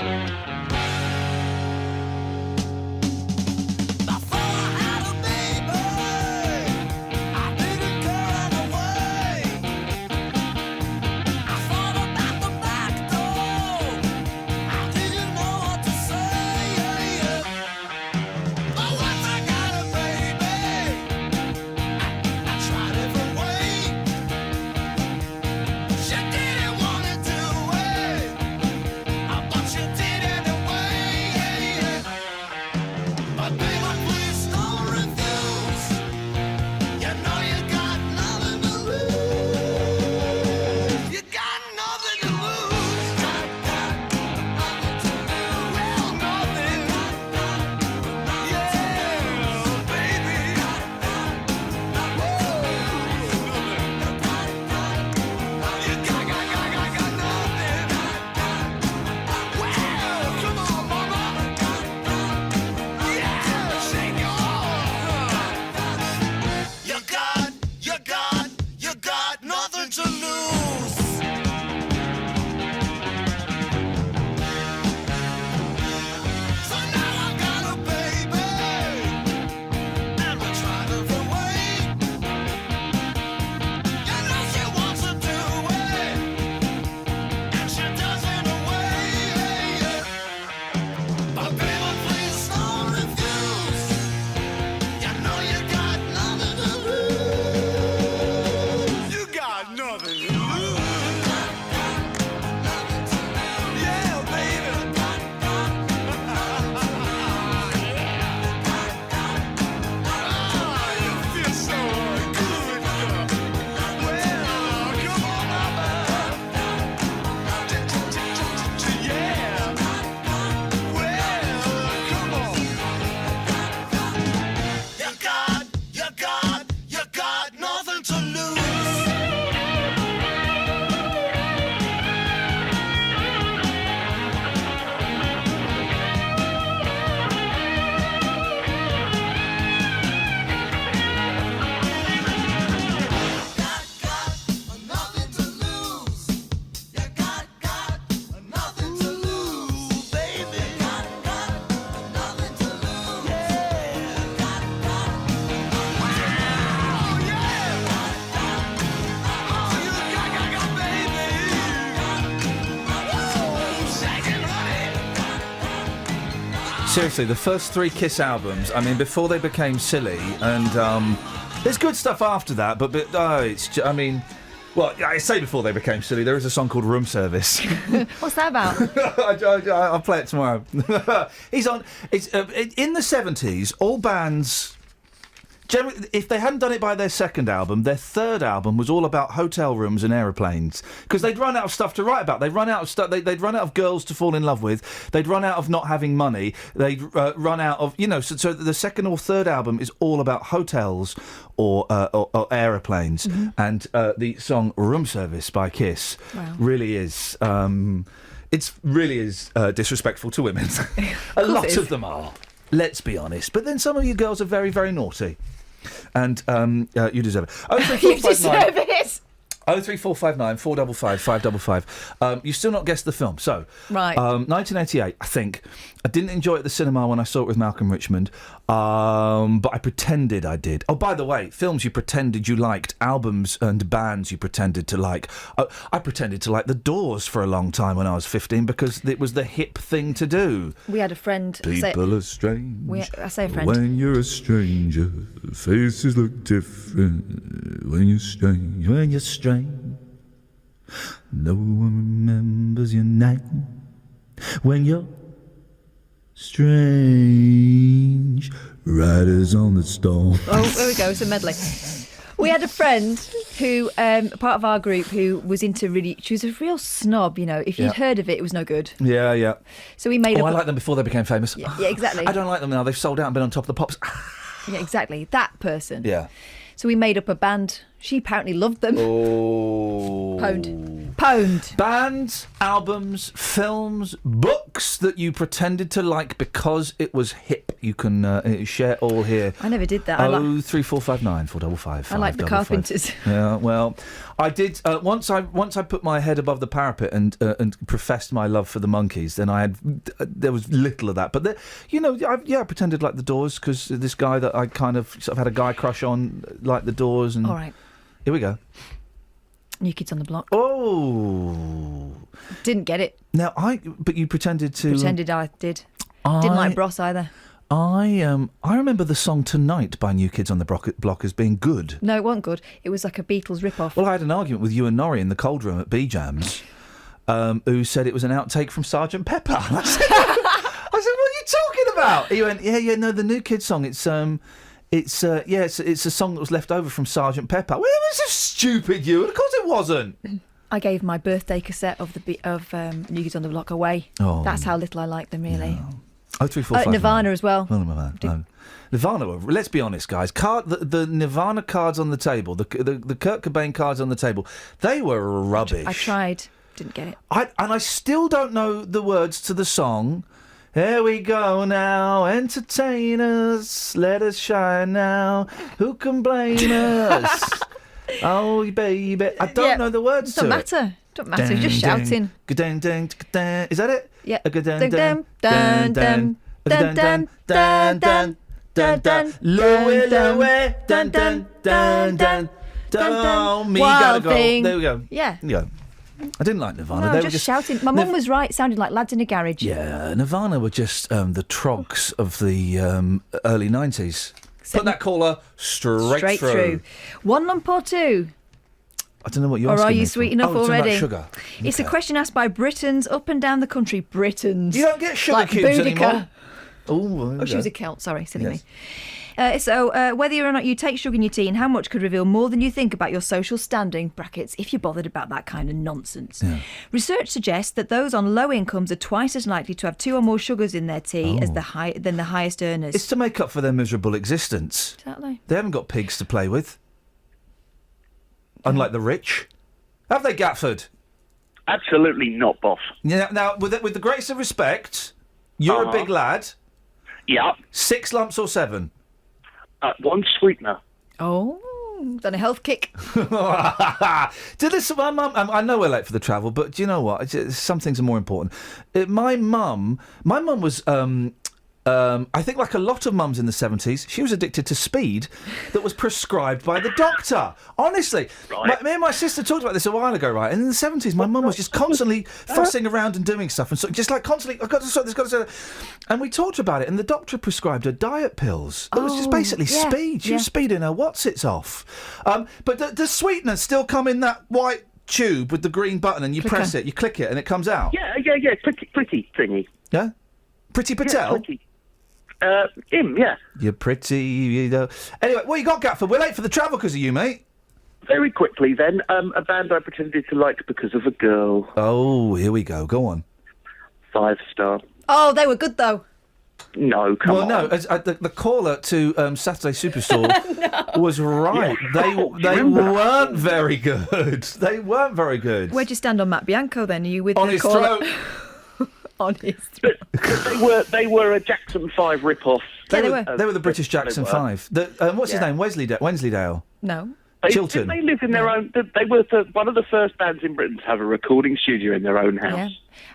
She didn't wanna do it, but she did anyway. Seriously, the first 3 Kiss albums, I mean, before they became silly, and there's good stuff after that, but I mean, well, I say before they became silly, there is a song called Room Service. What's that about? I'll play it tomorrow. He's on. It's in the 70s. All bands. Generally, if they hadn't done it by their second album, their third album was all about hotel rooms and aeroplanes, because they'd run out of stuff to write about. They'd run out of stuff. They'd run out of girls to fall in love with. They'd run out of not having money. They'd run out of So the second or third album is all about hotels or aeroplanes. Mm-hmm. And the song "Room Service" by Kiss really is. It really is disrespectful to women. A lot of them are. Let's be honest. But then some of you girls are very, very naughty. And you deserve it. You deserve it! 03459 455 555. You've still not guessed the film. So, Right. 1988, I think. I didn't enjoy it at the cinema when I saw it with Malcolm Richmond, but I pretended I did. Oh, by the way, films you pretended you liked, albums and bands you pretended to like. I pretended to like The Doors for a long time when I was 15 because it was the hip thing to do. We had a friend. People are strange. I say a friend. When you're a stranger, faces look different. When you're strange, no one remembers your name. When you're strange, riders on the storm. Oh, there we go. It's a medley. We had a friend who, part of our group, who was into she was a real snob, you know. If you'd heard of it, it was no good. Yeah, yeah. So we made I liked them before they became famous. Yeah, exactly. I don't like them now. They've sold out and been on top of the pops. Yeah, exactly. That person. Yeah. So we made up a band. She apparently loved them. Oh. Pwned. Bands, albums, films, books that you pretended to like because it was hip. You can share all here. I never did that. 03459 455. I like the Carpenters. Yeah, well, I did once I put my head above the parapet and professed my love for the Monkees. Then I had there was little of that, but I pretended like the Doors because this guy that I kind of sort of had a guy crush on liked the Doors. And all right, here we go. New Kids on the Block. Oh, didn't get it. Now but you pretended to. Pretended I did. Didn't like Bros either. I remember the song Tonight by New Kids on the Block as being good. No, it wasn't good. It was like a Beatles rip-off. Well, I had an argument with you and Norrie in the cold room at B-Jams, who said it was an outtake from Sgt. Pepper. I said, what are you talking about? He went, yeah, no, the New Kids song, it's a song that was left over from Sgt. Pepper. Well, it was so stupid, you. Of course it wasn't. I gave my birthday cassette of New Kids on the Block away. Oh. That's how little I like them, really. Yeah. 03459. Nirvana as well. Oh, Nirvana, let's be honest, guys. The Nirvana cards on the table, the Kurt Cobain cards on the table, they were rubbish. I tried, didn't get it. I still don't know the words to the song. Here we go now, entertain us, let us shine now. Who can blame us? Oh, baby, I don't know the words to it. Don't matter. You're just shouting. Is that it? Yeah. Louie, dun dun dun dun. Oh, me gotta go. There we go. Yeah. I didn't like Nirvana. No, They just were just shouting. My mum was right. It sounded like lads in a garage. Yeah, Nirvana were just the trogs of the early 90s. Put that caller straight through. One lump or two? I don't know what you're asking. Or are you me sweet for. enough already? About sugar. It's a question asked by Britons up and down the country. Britons. You don't get sugar like cubes Boudica. anymore. Oh, she was a Celt. Sorry, silly me. So whether or not you take sugar in your tea and how much could reveal more than you think about your social standing, brackets, if you're bothered about that kind of nonsense. Yeah. Research suggests that those on low incomes are twice as likely to have 2 or more sugars in their tea than the highest earners. It's to make up for their miserable existence. Exactly. They haven't got pigs to play with. Unlike the rich. Have they, Gatford? Absolutely not, boss. Yeah. Now, with the greatest of respect, you're a big lad. Yeah. 6 lumps or 7? 1 sweetener. Oh, done a health kick. Listen, my mum. I know we're late for the travel, but do you know what? Some things are more important. My mum was I think like a lot of mums in the 70s, she was addicted to speed that was prescribed by the doctor. Honestly. Me and my sister talked about this a while ago, right? And in the 70s, my mum was just constantly fussing around and doing stuff. And so just like constantly, I've got to sort this, got to sort that. And we talked about it, and the doctor prescribed her diet pills. It was just basically speed. She was speeding her what's-its off. But does sweetness still come in that white tube with the green button, and you press it, you click it, and it comes out? Yeah, pretty thingy. Yeah? Pretty Patel? Yeah, pretty. Him, yeah. You're pretty, you know. Anyway, what you got, Gatford? We're late for the travel because of you, mate. Very quickly, then, a band I pretended to like because of a girl. Oh, here we go. Go on. 5 star. Oh, they were good, though. No, come on. Well, no, the caller to Saturday Superstore was right. Yeah. They weren't very good. They weren't very good. Where'd you stand on Matt Bianco, then? Are you with On the his caller? throat. On his throat. They were a Jackson 5 rip-off. They were the British Jackson 5. What's his name? Wensleydale? No. Chilton. They lived in their own... They were one of the first bands in Britain to have a recording studio in their own house. Yeah.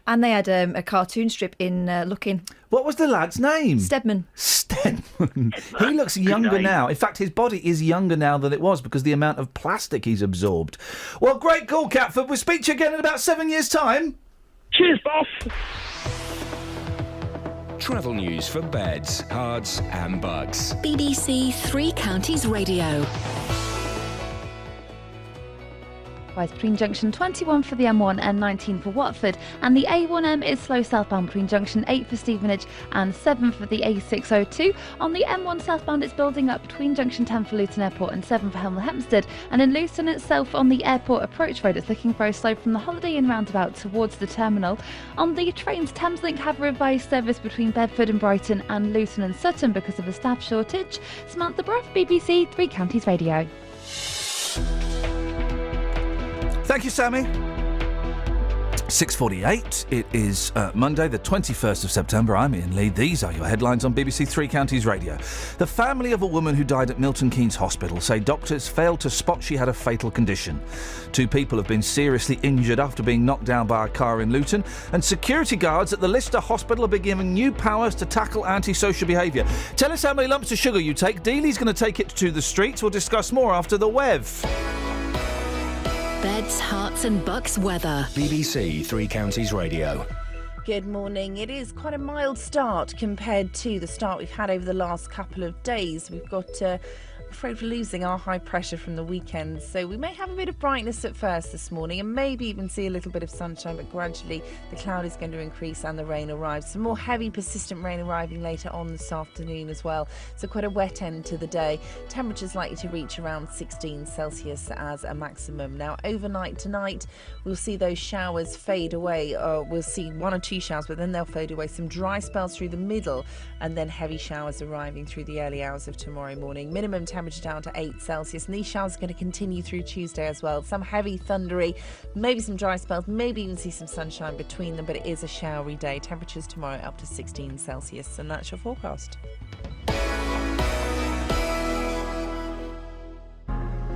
And they had a cartoon strip in Looking. What was the lad's name? Stedman. Stedman. He looks younger now. In fact, his body is younger now than it was because the amount of plastic he's absorbed. Well, great call, Catford. We'll speak to you again in about 7 years' time. Cheers, boss. Travel news for beds, cards and bugs. BBC Three Counties Radio. Between junction 21 for the M1 and 19 for Watford, and the A1M is slow southbound between junction 8 for Stevenage and 7 for the A602. On the M1 southbound, it's building up between junction 10 for Luton Airport and 7 for Hemel Hempstead, and in Luton itself on the airport approach road, it's looking very slow from the Holiday Inn roundabout towards the terminal. On the trains, Thameslink have a revised service between Bedford and Brighton and Luton and Sutton because of a staff shortage. Samantha Bruff, BBC Three Counties Radio. Thank you, Sammy. 6:48. It is Monday, the 21st of September. I'm Iain Lee. These are your headlines on BBC Three Counties Radio. The family of a woman who died at Milton Keynes Hospital say doctors failed to spot she had a fatal condition. 2 people have been seriously injured after being knocked down by a car in Luton, and security guards at the Lister Hospital are being given new powers to tackle antisocial behaviour. Tell us how many lumps of sugar you take. Dealey's going to take it to the streets. We'll discuss more after the WEV. Beds, Hearts and Bucks weather. BBC Three Counties Radio. Good morning. It is quite a mild start compared to the start we've had over the last couple of days. We've got, I'm afraid we're losing our high pressure from the weekend, so we may have a bit of brightness at first this morning and maybe even see a little bit of sunshine, but gradually the cloud is going to increase and the rain arrives. Some more heavy persistent rain arriving later on this afternoon as well, so quite a wet end to the day. Temperatures likely to reach around 16 Celsius as a maximum. Now overnight tonight we'll see those showers fade away. We'll see 1 or 2 showers, but then they'll fade away. Some dry spells through the middle and then heavy showers arriving through the early hours of tomorrow morning. Minimum temperature down to 8 Celsius, and these showers are going to continue through Tuesday as well. Some heavy, thundery, maybe some dry spells, maybe even see some sunshine between them, but it is a showery day. Temperatures tomorrow up to 16 Celsius, and that's your forecast.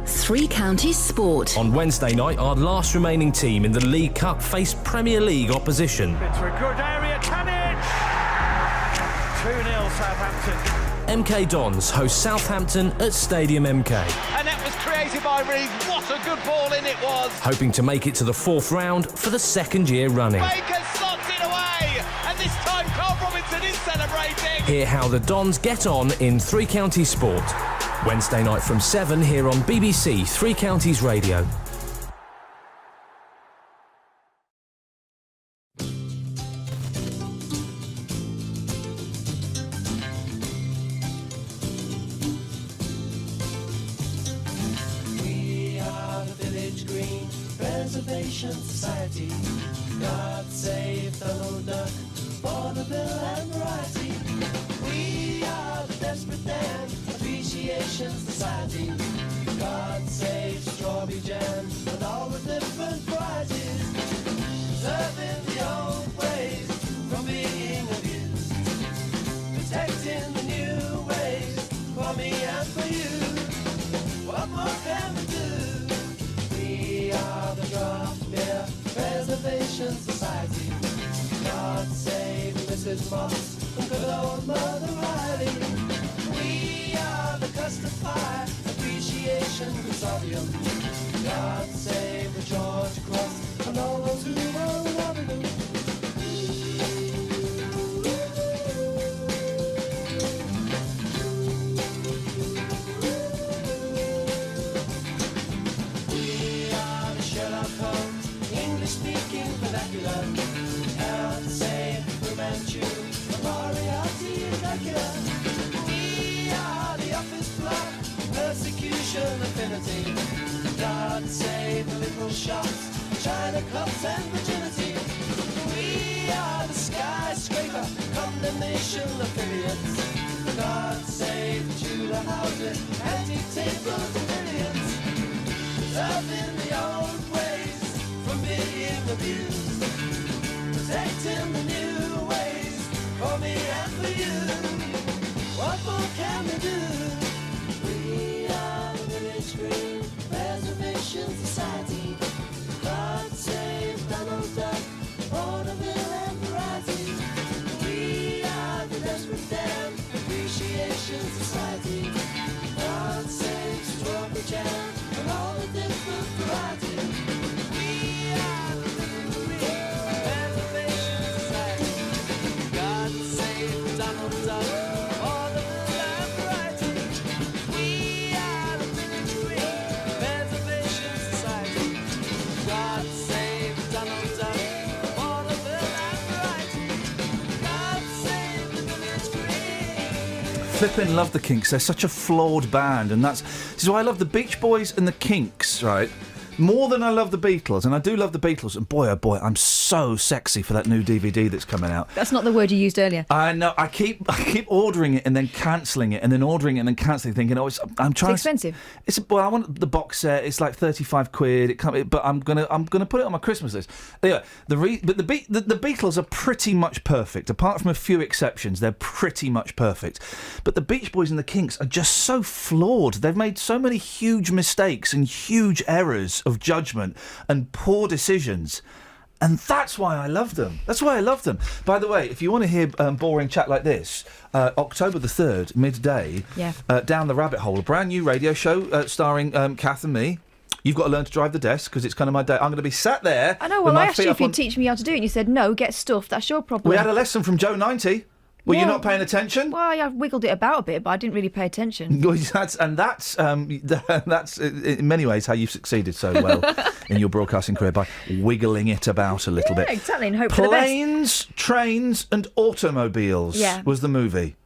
Three Counties Sport. On Wednesday night, our last remaining team in the League Cup faced Premier League opposition. Into a good area, Tadic! 2-0 Southampton. MK Dons host Southampton at Stadium MK. And that was created by Reeves. What a good ball in it was. Hoping to make it to the 4th round for the 2nd year running. Baker slots it away. And this time Carl Robinson is celebrating. Hear how the Dons get on in Three Counties Sport. Wednesday night from 7 here on BBC Three Counties Radio. Society. God save the old duck, vaudeville and variety. We are the Desperate Dan Appreciation Society. God save strawberry jam and all the different varieties. Preserving the old ways from being abused. Protecting the new ways for me and for you. What more can we do? We are the Draft Beer Preservation Society. God save Mrs. Moss good old Mother Riley. We are the custard pie appreciation consortium. God save the George Cross and all those who are loving them. We are the Sherlock Holmes, English-speaking vernacular. God save Fu Manchu, Moriarty and Dracula. We are the office block, persecution affinity. God save the little shops, China clubs and virginity. We are the skyscraper, condemnation affiliates. God save the Tudor houses, antique tables and billiards. Preserving the old ways from being abused. Protecting the new ways for me and for you. What more can we do? We are the Village Green Preservation Society. God save Donald Duck, Vaudeville and Variety. We are the Desperate Dam Appreciation Society. God save Strawberry Jam and all the different varieties. We are the Village Green Preservation Society. God save Donald Duck, Vaudeville and Variety. We are the Village Green Preservation Society. God save Donald Duck, Vaudeville and Variety. God save the Village Green. Flippin' love the Kinks. They're such a flawed band, and this is why I love the Beach Boys and the Kinks, right? More than I love the Beatles, and I do love the Beatles, and boy, oh boy, I'm so sexy for that new DVD that's coming out. That's not the word you used earlier. I know. I keep ordering it and then cancelling it, and then ordering it and then cancelling, thinking, oh, I'm trying. It's expensive. Well, I want the box set. It's like £35. But I'm gonna put it on my Christmas list. Anyway, the Beatles are pretty much perfect, apart from a few exceptions. They're pretty much perfect. But the Beach Boys and the Kinks are just so flawed. They've made so many huge mistakes and huge errors of judgment and poor decisions. And that's why I love them. That's why I love them. By the way, if you want to hear boring chat like this, October the 3rd, midday, Down the Rabbit Hole, a brand new radio show starring Kath and me. You've got to learn to drive the desk because it's kind of my day. I'm going to be sat there. I know, well, I asked you if you'd teach me how to do it, and you said, no, get stuffed, that's your problem. We had a lesson from Joe 90. Were you not paying attention? Well, I wiggled it about a bit, but I didn't really pay attention. That's in many ways how you've succeeded so well in your broadcasting career, by wiggling it about a little bit. Exactly, and hope for the best. Planes, Trains and Automobiles was the movie.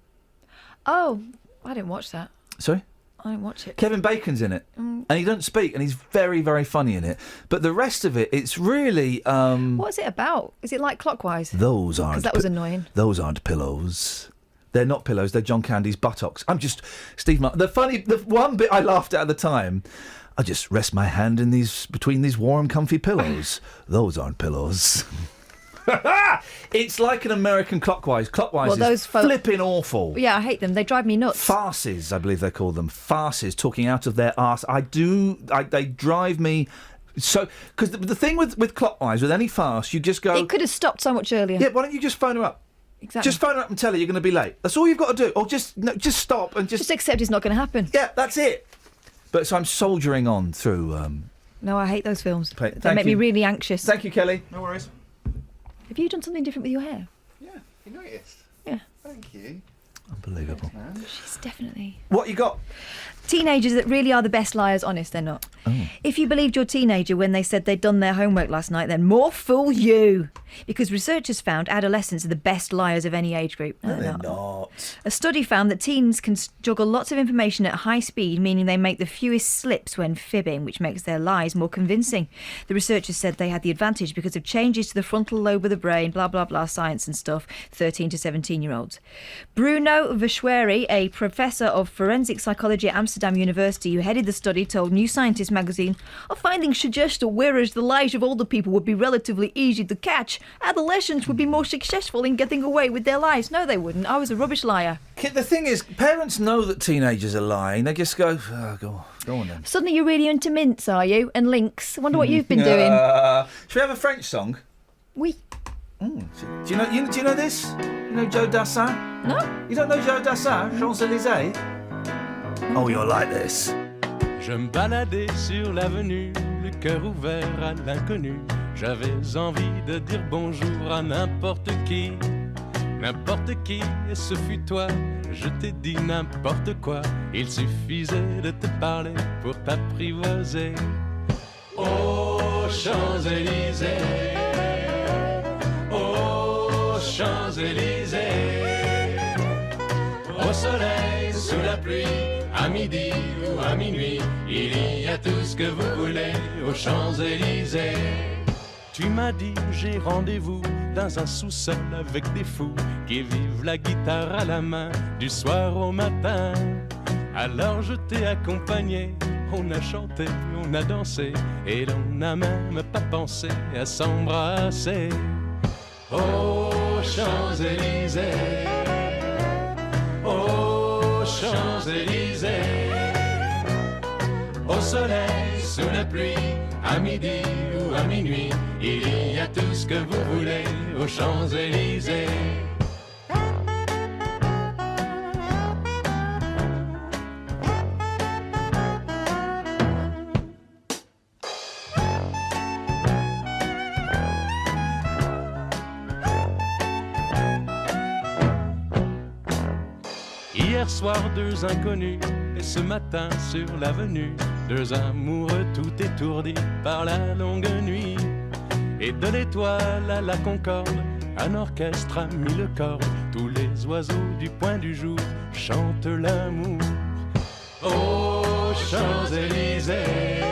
Oh, I didn't watch that. Sorry? I didn't watch it. Kevin Bacon's in it, and he doesn't speak, and he's very, very funny in it. But the rest of it, it's really... What's it about? Is it like Clockwise? Those aren't... Because that was annoying. Those aren't pillows. They're not pillows, they're John Candy's buttocks. I'm just... Steve Martin... The one bit I laughed at the time, I just rest my hand in between these warm, comfy pillows. Those aren't pillows. It's like an American Clockwise. Clockwise is flipping awful. Yeah, I hate them. They drive me nuts. Farces, I believe they call them. Farces, talking out of their arse. They drive me... So, because the thing with Clockwise, with any farce, you just go... It could have stopped so much earlier. Yeah, why don't you just phone her up? Exactly. Just phone her up and tell her you're going to be late. That's all you've got to do. Or just stop and just... Just accept it's not going to happen. Yeah, that's it. But so I'm soldiering on through... No, I hate those films. They Thank make me you. really anxious. Thank you, Kelly. No worries. Have you done something different with your hair? Yeah, you noticed? Yeah. Thank you. Unbelievable. She's definitely... What you got? Teenagers that really are the best liars, honest, they're not. Oh. If you believed your teenager when they said they'd done their homework last night, then more fool you. Because researchers found adolescents are the best liars of any age group. No, they're not. A study found that teens can juggle lots of information at high speed, meaning they make the fewest slips when fibbing, which makes their lies more convincing. The researchers said they had the advantage because of changes to the frontal lobe of the brain, blah, blah, blah, science and stuff, 13 to 17-year-olds. Bruno Verschweri, a professor of forensic psychology at Amsterdam University who headed the study, told New Scientist magazine, "Our findings suggest that whereas the lies of older people would be relatively easy to catch, adolescents would be more successful in getting away with their lies." No, they wouldn't. I was a rubbish liar. The thing is, parents know that teenagers are lying. They just go, go on then. Suddenly you're really into mints, are you? And links. I wonder what you've been doing. Should we have a French song? Oui. Do you know this? You know Joe Dassin? No. You don't know Joe Dassin, Champs-Élysées? Oh, you'll like this. Je me baladais sur l'avenue, le cœur ouvert à l'inconnu. J'avais envie de dire bonjour à n'importe qui, et ce fut toi. Je t'ai dit n'importe quoi, il suffisait de te parler pour t'apprivoiser. Aux Champs-Élysées, aux Champs-Élysées, au soleil, sous la pluie, à midi ou à minuit, il y a tout ce que vous voulez aux Champs-Élysées. Tu m'as dit j'ai rendez-vous dans un sous-sol avec des fous qui vivent la guitare à la main du soir au matin. Alors je t'ai accompagné, on a chanté, on a dansé et l'on n'a même pas pensé à s'embrasser. Aux Champs-Élysées, aux Champs-Élysées, au soleil, sous la pluie, à midi ou à minuit, il y a tout ce que vous voulez aux Champs-Élysées. Hier soir, deux inconnus, et ce matin sur l'avenue, deux amoureux tout étourdis par la longue nuit. Et de l'étoile à la concorde, un orchestre a mis le cordes, tous les oiseaux du point du jour chantent l'amour. Aux Champs-Élysées,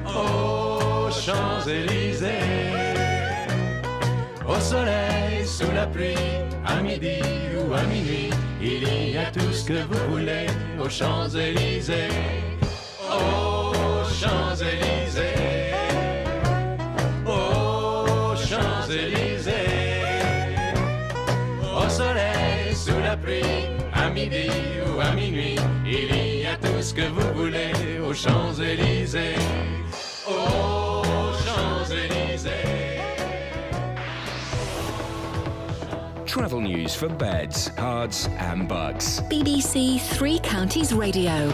aux Champs-Élysées, au soleil, sous la pluie, à midi ou à minuit, il y a tout ce que vous voulez aux Champs-Élysées. Aux Champs-Élysées, aux Champs-Élysées, au soleil, sous la pluie, à midi ou à minuit, il y a tout ce que vous voulez aux Champs-Élysées. Aux Champs-Élysées. Travel news for beds, cards, and bugs. BBC Three Counties Radio.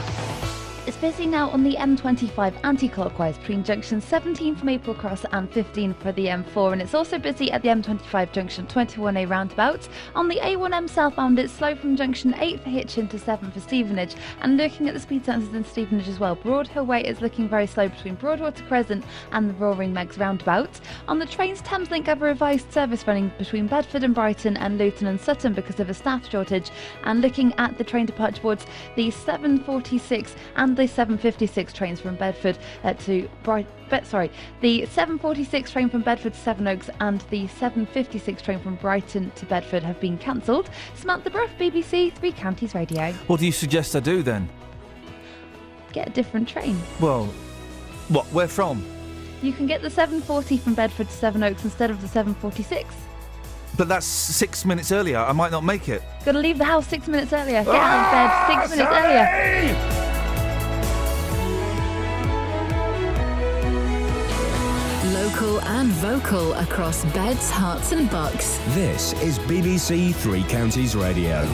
It's busy now on the M25 anti-clockwise between junctions 17 from Maple Cross and 15 for the M4, and it's also busy at the M25 junction 21A roundabout. On the A1M southbound, it's slow from junction 8 for Hitchin to 7 for Stevenage, and looking at the speed sensors in Stevenage as well, Broad Hill Way is looking very slow between Broadwater Crescent and the Roaring Megs roundabout. On the trains, Thameslink have a revised service running between Bedford and Brighton and Luton and Sutton because of a staff shortage, and looking at the train departure boards, the 746 and the 756 trains from Bedford to the 746 train from Bedford to Sevenoaks and the 756 train from Brighton to Bedford have been cancelled. Samantha Bruff, BBC Three Counties Radio. What do you suggest I do then? Get a different train. Well, what? Where from? You can get the 740 from Bedford to Sevenoaks instead of the 746. But that's 6 minutes earlier. I might not make it. Gotta leave the house 6 minutes earlier. Get out of bed 6 minutes earlier. Local and vocal across beds, hearts and bucks. This is BBC Three Counties Radio.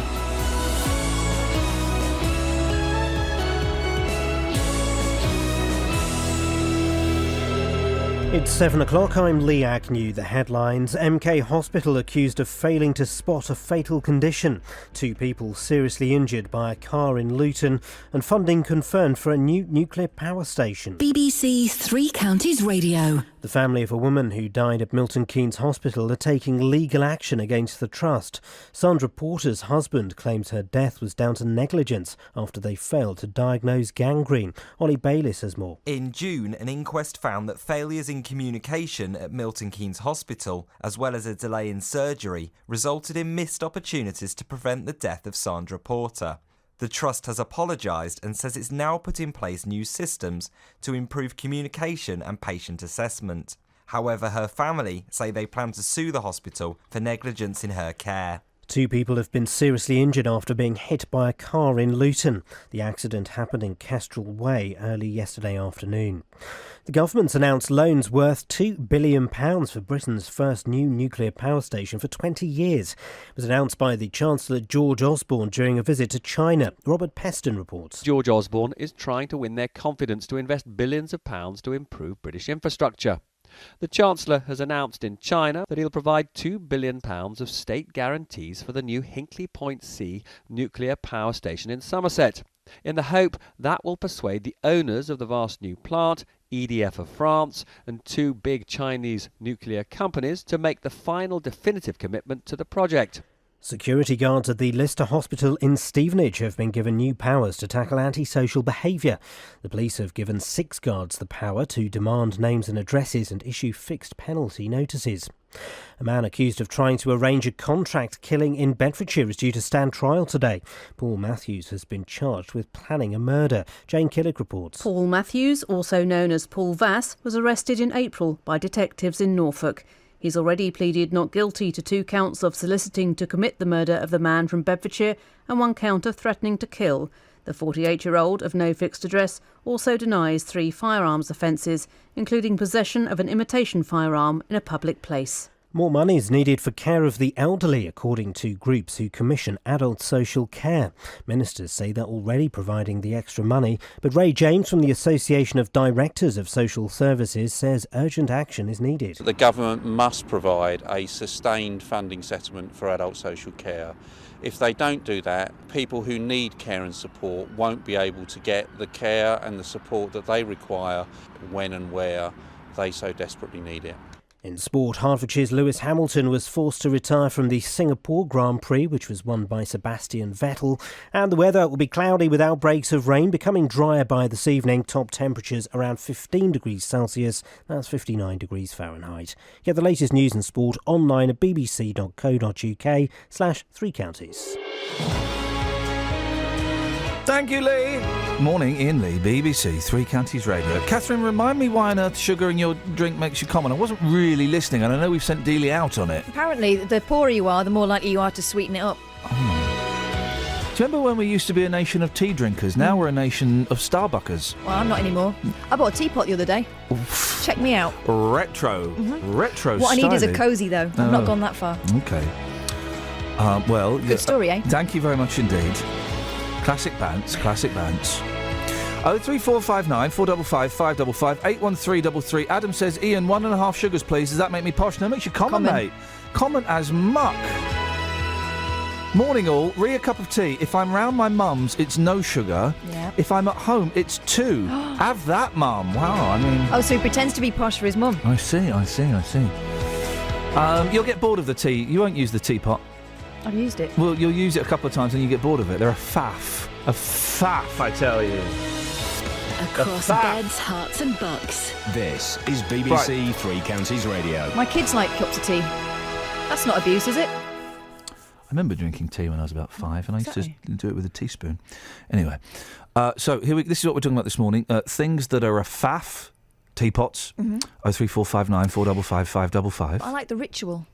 It's 7 o'clock. I'm Lee Agnew. The headlines. MK Hospital accused of failing to spot a fatal condition. 2 people seriously injured by a car in Luton, and funding confirmed for a new nuclear power station. BBC Three Counties Radio. The family of a woman who died at Milton Keynes Hospital are taking legal action against the trust. Sandra Porter's husband claims her death was down to negligence after they failed to diagnose gangrene. Ollie Bayliss has more. In June, an inquest found that failures in communication at Milton Keynes Hospital, as well as a delay in surgery, resulted in missed opportunities to prevent the death of Sandra Porter. The Trust has apologised and says it's now put in place new systems to improve communication and patient assessment. However, her family say they plan to sue the hospital for negligence in her care. Two people have been seriously injured after being hit by a car in Luton. The accident happened in Kestrel Way early yesterday afternoon. The government's announced loans worth £2 billion for Britain's first new nuclear power station for 20 years. It was announced by the Chancellor George Osborne during a visit to China. Robert Peston reports. George Osborne is trying to win their confidence to invest billions of pounds to improve British infrastructure. The Chancellor has announced in China that he'll provide £2 billion of state guarantees for the new Hinkley Point C nuclear power station in Somerset, in the hope that will persuade the owners of the vast new plant, EDF of France, and two big Chinese nuclear companies to make the final definitive commitment to the project. Security guards at the Lister Hospital in Stevenage have been given new powers to tackle antisocial behaviour. The police have given 6 guards the power to demand names and addresses and issue fixed penalty notices. A man accused of trying to arrange a contract killing in Bedfordshire is due to stand trial today. Paul Matthews has been charged with planning a murder. Jane Killick reports. Paul Matthews, also known as Paul Vass, was arrested in April by detectives in Norfolk. He's already pleaded not guilty to 2 counts of soliciting to commit the murder of the man from Bedfordshire and 1 count of threatening to kill. The 48-year-old of no fixed address also denies 3 firearms offences, including possession of an imitation firearm in a public place. More money is needed for care of the elderly, according to groups who commission adult social care. Ministers say they're already providing the extra money, but Ray James from the Association of Directors of Social Services says urgent action is needed. The government must provide a sustained funding settlement for adult social care. If they don't do that, people who need care and support won't be able to get the care and the support that they require when and where they so desperately need it. In sport, Hertfordshire's Lewis Hamilton was forced to retire from the Singapore Grand Prix, which was won by Sebastian Vettel. And the weather will be cloudy with outbreaks of rain, becoming drier by this evening. Top temperatures around 15 degrees Celsius, that's 59 degrees Fahrenheit. Get the latest news and sport online at bbc.co.uk/3 counties. Thank you, Lee. Morning, Iain Lee, BBC Three Counties Radio. Catherine, remind me why on earth sugar in your drink makes you common. I wasn't really listening, and I know we've sent Dealey out on it. Apparently, the poorer you are, the more likely you are to sweeten it up. Do you remember when we used to be a nation of tea drinkers? Now we're a nation of Starbuckers. Well, I'm not anymore. I bought a teapot the other day. Check me out. Retro. Retro What I need is a styling. cosy, though. I've not gone that far. OK. Well... Good story, eh? Thank you very much indeed. Classic Bants, classic Bants. 03459 455 555 81333. Adam says, Iain, 1.5 sugars, please. Does that make me posh? No, it makes you common, mate. Common as muck. Morning all. Re a cup of tea. If I'm round my mum's, it's no sugar. Yeah. If I'm at home, it's 2. Have that, mum. Wow, I mean... Oh, so he pretends to be posh for his mum. I see. You'll get bored of the tea. You won't use the teapot. I've used it. Well, you'll use it a couple of times and you get bored of it. They're a faff. A faff, I tell you. Across beds, hearts and bucks. This is BBC Three Counties Radio. My kids like cups of tea. That's not abuse, is it? I remember drinking tea when I was about 5 and I used to do it with a teaspoon. Anyway, so this is what we're talking about this morning. Things that are a faff. Teapots. 03459 455 555. I like the ritual.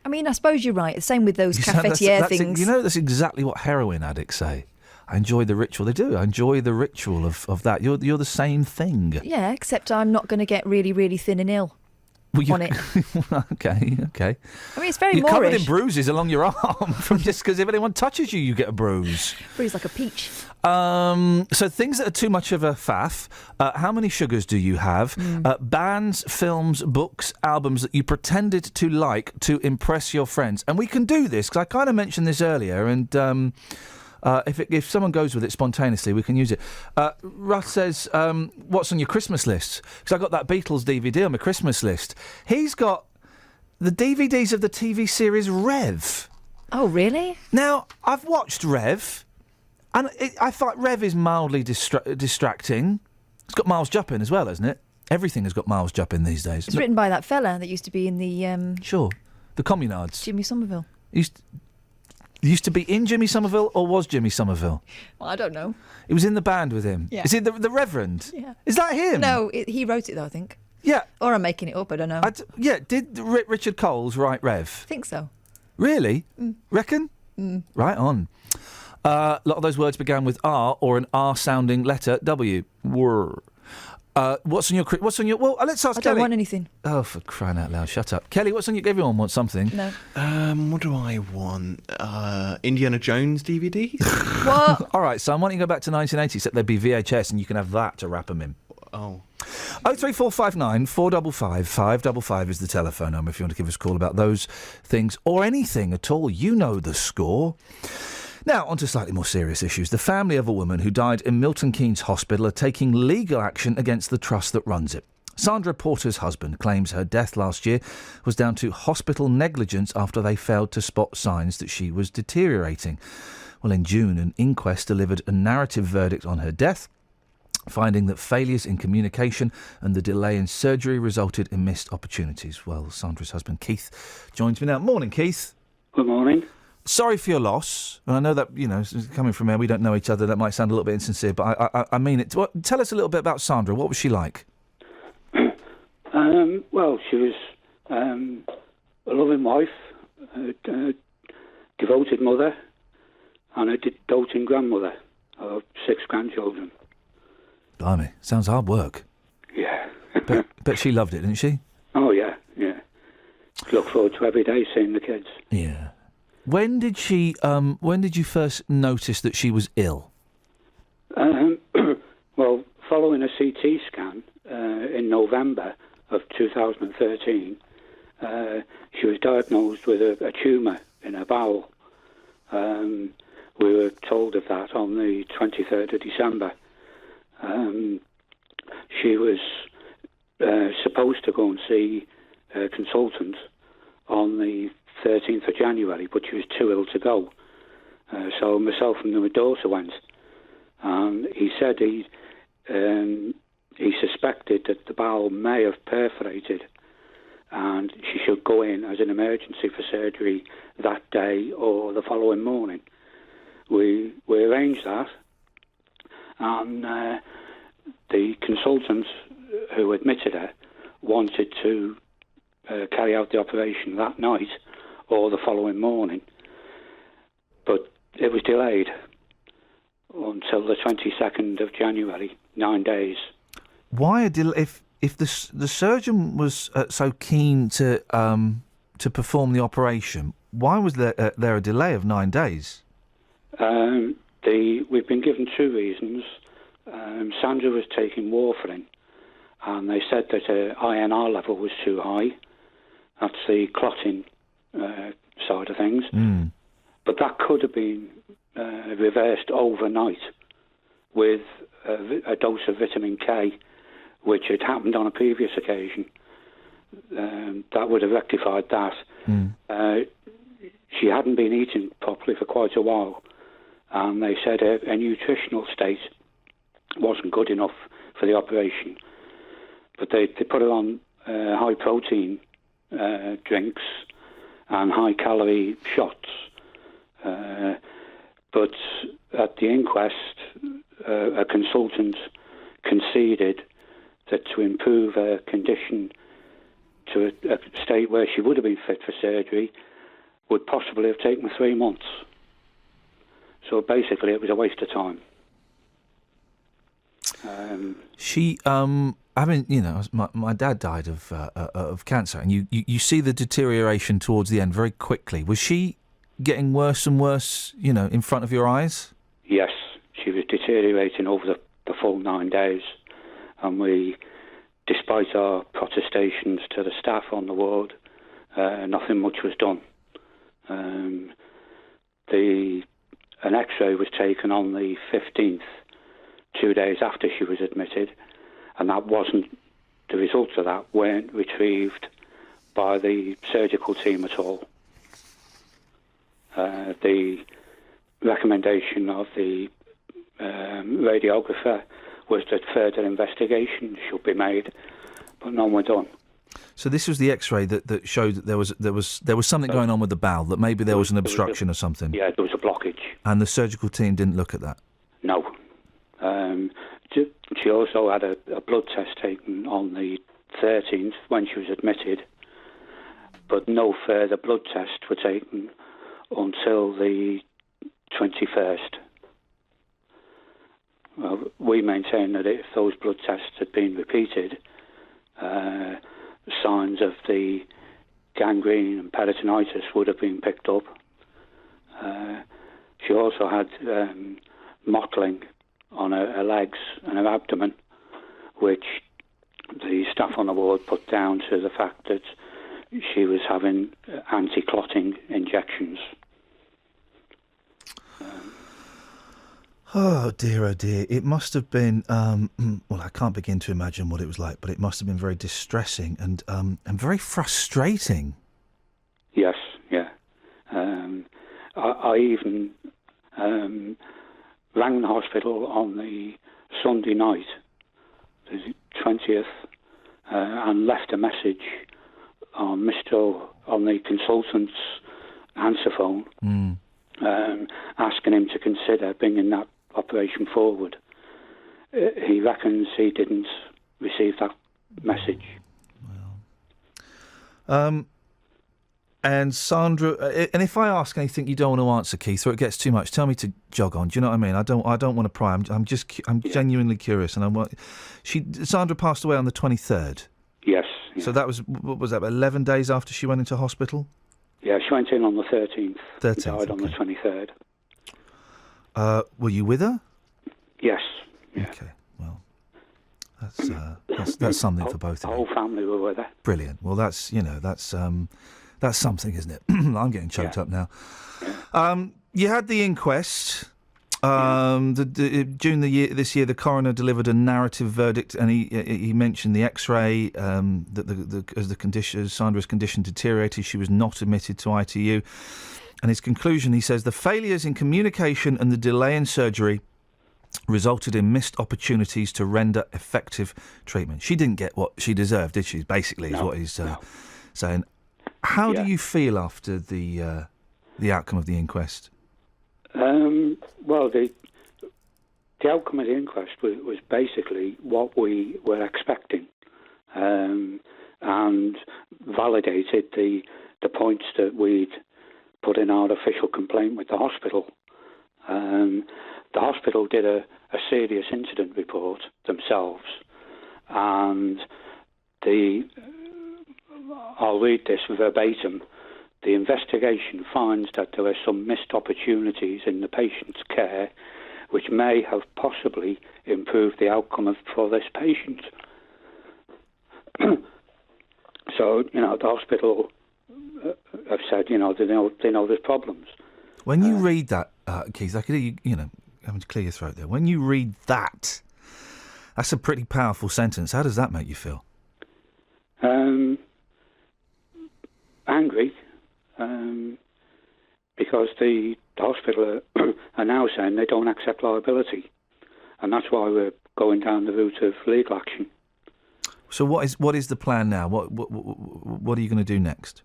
I mean, I suppose you're right. Same with those cafetiere things. You know, that's exactly what heroin addicts say. I enjoy the ritual. They do. I enjoy the ritual of that. You're the same thing. Yeah, except I'm not going to get really, really thin and ill on it. Okay. I mean, it's very You're covered in Moorish. bruises along your arm from just because if anyone touches you, you get a bruise. Bruise like a peach. So things that are too much of a faff. How many sugars do you have? Bands, films, books, albums that you pretended to like to impress your friends. And we can do this, because I kind of mentioned this earlier, and if someone goes with it spontaneously, we can use it. Russ says, what's on your Christmas list? Because I got that Beatles DVD on my Christmas list. He's got the DVDs of the TV series Rev. Oh, really? Now, I've watched Rev. And I thought Rev is mildly distracting. It's got Miles Juppin as well, hasn't it? Everything has got Miles Juppin these days. It's written by that fella that used to be in the... Sure. The Communards. Jimmy Somerville. Used to be in Jimmy Somerville, or was Jimmy Somerville? Well, I don't know. He was in the band with him. Yeah. Is he the Reverend? Yeah. Is that him? No, he wrote it, though, I think. Yeah. Or I'm making it up, I don't know. Did Richard Coles write Rev? I think so. Really? Reckon? Right on. A lot of those words began with R or an R-sounding letter W. Whir. What's on your? Well, let's ask I Kelly. don't want anything. Oh, for crying out loud! Shut up, Kelly. What's on your? Everyone wants something. No. What do I want? Indiana Jones DVD? What? All right, son. Why don't you go back to 1980? Except there'd be VHS, and you can have that to wrap them in. Oh. 03459 455 555 is the telephone number if you want to give us a call about those things or anything at all. You know the score. Now, on to slightly more serious issues. The family of a woman who died in Milton Keynes Hospital are taking legal action against the trust that runs it. Sandra Porter's husband claims her death last year was down to hospital negligence after they failed to spot signs that she was deteriorating. Well, in June, an inquest delivered a narrative verdict on her death, finding that failures in communication and the delay in surgery resulted in missed opportunities. Well, Sandra's husband, Keith, joins me now. Morning, Keith. Good morning. Sorry for your loss. And I know that, coming from here, we don't know each other. That might sound a little bit insincere, but I mean it. Tell us a little bit about Sandra. What was she like? Well, she was a loving wife, a devoted mother, and a doting grandmother of 6 grandchildren. Blimey, sounds hard work. Yeah. Bet she loved it, didn't she? Oh, yeah. Look forward to every day seeing the kids. Yeah. When did you first notice that she was ill? Well, following a CT scan in November of 2013, she was diagnosed with a tumour in her bowel. We were told of that on the 23rd of December. She was supposed to go and see a consultant on the 13th of January, but she was too ill to go. So myself and my daughter went. And he said he suspected that the bowel may have perforated and she should go in as an emergency for surgery that day or the following morning. We arranged that, and the consultant who admitted her wanted to carry out the operation that night or the following morning, but it was delayed until the 22nd of January, 9 days. Why a delay? If the surgeon was so keen to perform the operation, why was there a delay of 9 days? We've been given 2 reasons. Sandra was taking warfarin, and they said that her INR level was too high. That's the clotting side of things. But that could have been reversed overnight with a dose of vitamin K, which had happened on a previous occasion. That would have rectified that. She hadn't been eating properly for quite a while, and they said her nutritional state wasn't good enough for the operation. But they put her on high protein drinks and high calorie shots. But at the inquest, a consultant conceded that to improve her condition to a state where she would have been fit for surgery would possibly have taken 3 months. So basically it was a waste of time. She, my dad died of cancer, and you see the deterioration towards the end very quickly. Was she getting worse and worse, in front of your eyes? Yes, she was deteriorating over the full 9 days, and we, despite our protestations to the staff on the ward, nothing much was done. An X-ray was taken on the 15th, 2 days after she was admitted, and the results of that weren't retrieved by the surgical team at all. The recommendation of the radiographer was that further investigation should be made, but none were done. So this was the X-ray that showed that there was something going on with the bowel, that maybe there was an obstruction or something. Yeah, there was a blockage. And the surgical team didn't look at that? No. She also had a blood test taken on the 13th when she was admitted, but no further blood tests were taken until the 21st. Well, we maintain that if those blood tests had been repeated, signs of the gangrene and peritonitis would have been picked up. She also had mottling on her legs and her abdomen, which the staff on the ward put down to the fact that she was having anti-clotting injections. Oh dear, it must have been, well, I can't begin to imagine what it was like, but it must have been very distressing and very frustrating. Yes, yeah. I even rang the hospital on the Sunday night, the 20th, and left a message on the consultant's answer phone, asking him to consider bringing that operation forward. He reckons he didn't receive that message. And Sandra, and if I ask anything you don't want to answer, Keith, or it gets too much, tell me to jog on. Do you know what I mean? I don't want to pry. I'm genuinely curious, and Sandra passed away on the 23rd. Yes. Yeah. So that was, what was that? 11 days after she went into hospital. Yeah, she went in on the 13th. 13th, died on the 23rd. Were you with her? Yes. Yeah. Okay. Well, that's something for both of you. The whole family were with her. Brilliant. Well, that's something, isn't it? I'm getting choked up now. You had the inquest. June this year, the coroner delivered a narrative verdict, and he mentioned the X-ray that as Sandra's condition deteriorated, she was not admitted to ITU. And his conclusion, he says, the failures in communication and the delay in surgery resulted in missed opportunities to render effective treatment. She didn't get what she deserved, did she? Basically, is what he's saying. How do you feel after the outcome of the inquest? Well, the outcome of the inquest was basically what we were expecting, and validated the points that we'd put in our official complaint with the hospital. The hospital did a serious incident report themselves, and I'll read this verbatim. The investigation finds that there are some missed opportunities in the patient's care which may have possibly improved the outcome for this patient. So, the hospital have said, they know there's problems. When you read that, Keith, I could hear you, having to clear your throat there. When you read that, that's a pretty powerful sentence. How does that make you feel? Angry, because the hospital are now saying they don't accept liability, and that's why we're going down the route of legal action. So what is the plan now? What are you going to do next?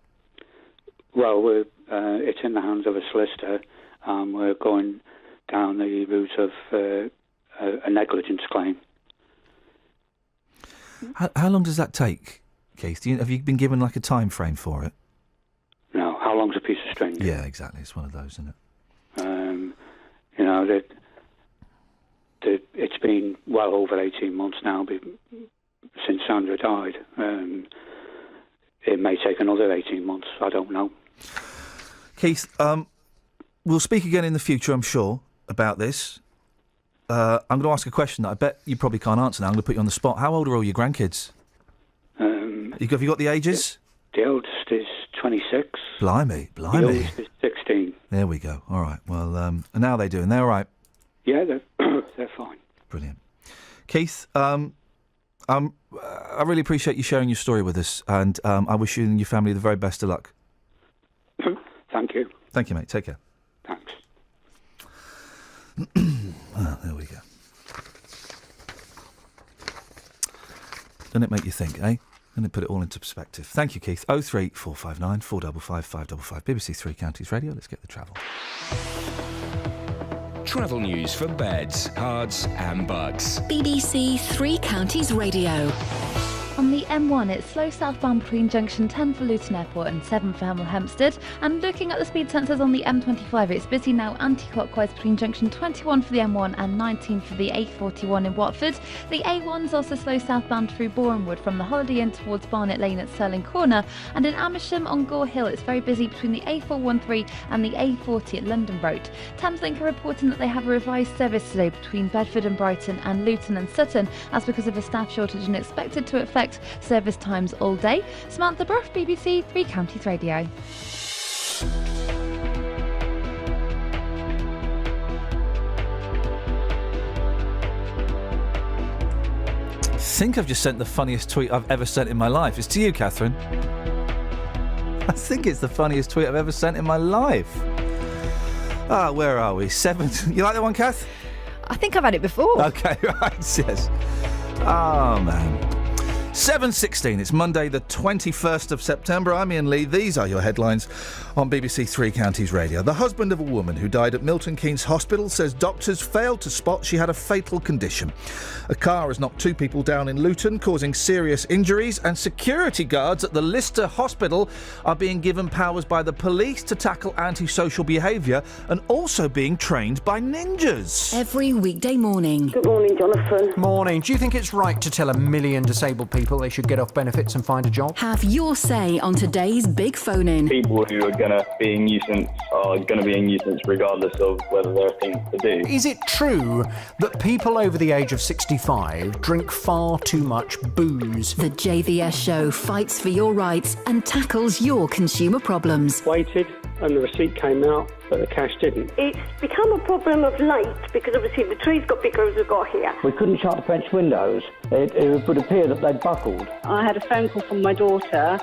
Well, it's in the hands of a solicitor, and we're going down the route of a negligence claim. How long does that take, Keith? Have you been given like a time frame for it? No, how long's a piece of string? Yeah, exactly. It's one of those, isn't it? It's been well over 18 months now since Sandra died. It may take another 18 months. I don't know. Keith, we'll speak again in the future, I'm sure, about this. I'm going to ask a question that I bet you probably can't answer now. I'm going to put you on the spot. How old are all your grandkids? Have you got the ages? The eldest is 26. Blimey. The oldest is 16. There we go. All right. Well, and how are they doing? They're all right? Yeah, they're fine. Brilliant. Keith, I really appreciate you sharing your story with us, and I wish you and your family the very best of luck. Thank you. Thank you, mate. Take care. Thanks. Well, there we go. Doesn't it make you think, eh? Doesn't it put it all into perspective? Thank you, Keith. 03459 455 555. BBC Three Counties Radio. Let's get the travel. Travel news for beds, cards and bugs. BBC Three Counties Radio. On the the M1, it's slow southbound between junction 10 for Luton Airport and 7 for Hemel Hempstead. And looking at the speed sensors on the M25, it's busy now anti-clockwise between junction 21 for the M1 and 19 for the A41 in Watford. The A1's also slow southbound through Borehamwood from the Holiday Inn towards Barnet Lane at Stirling Corner. And in Amersham on Gore Hill, it's very busy between the A413 and the A40 at London Road. Thameslink are reporting that they have a revised service today between Bedford and Brighton and Luton and Sutton. That's because of a staff shortage and expected to affect service times all day. Samantha Bruff, BBC Three Counties Radio. I think I've just sent the funniest tweet I've ever sent in my life. It's to you, Catherine. I think it's the funniest tweet I've ever sent in my life. Ah, where are we? 7. You like that one, Kath? I think I've had it before. Okay, right, yes. Oh, man. 7:16. It's Monday, the 21st of September. I'm Iain Lee. These are your headlines on BBC Three Counties Radio. The husband of a woman who died at Milton Keynes Hospital says doctors failed to spot she had a fatal condition. A car has knocked 2 people down in Luton, causing serious injuries, and security guards at the Lister Hospital are being given powers by the police to tackle antisocial behaviour and also being trained by ninjas. Every weekday morning. Good morning, Jonathan. Morning. Do you think it's right to tell 1 million disabled people they should get off benefits and find a job? Have your say on today's big phone-in. People who are going to be a nuisance are going to be a nuisance regardless of whether there are things to do. Is it true that people over the age of 65 drink far too much booze? The JVS show fights for your rights and tackles your consumer problems. Waited and the receipt came out, but the cash didn't. It's become a problem of late because obviously the trees got bigger as we've got here. We couldn't shut the French windows. It would appear that they'd buckled. I had a phone call from my daughter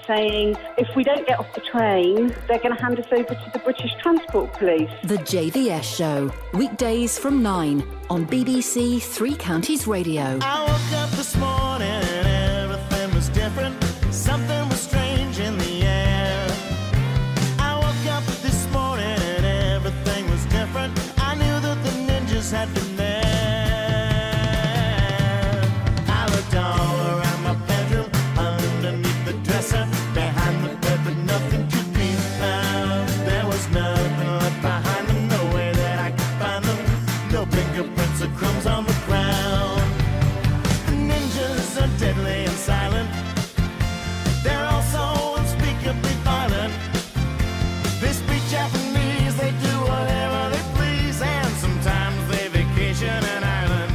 saying if we don't get off the train, they're going to hand us over to the British Transport Police. The JVS show, weekdays from 9 on BBC Three Counties Radio. I woke up this morning and everything was different. Something was strange in the air. I woke up this morning and everything was different. I knew that the ninjas had been there. I looked all around my bedroom, underneath the dresser, behind the bed, but nothing could be found. There was nothing left behind them, no way that I could find them. No fingerprints or crumbs on the ground. The ninjas are deadly and silent. They're also unspeakably violent. They speak Japanese, they do whatever they please, and sometimes they vacation an island.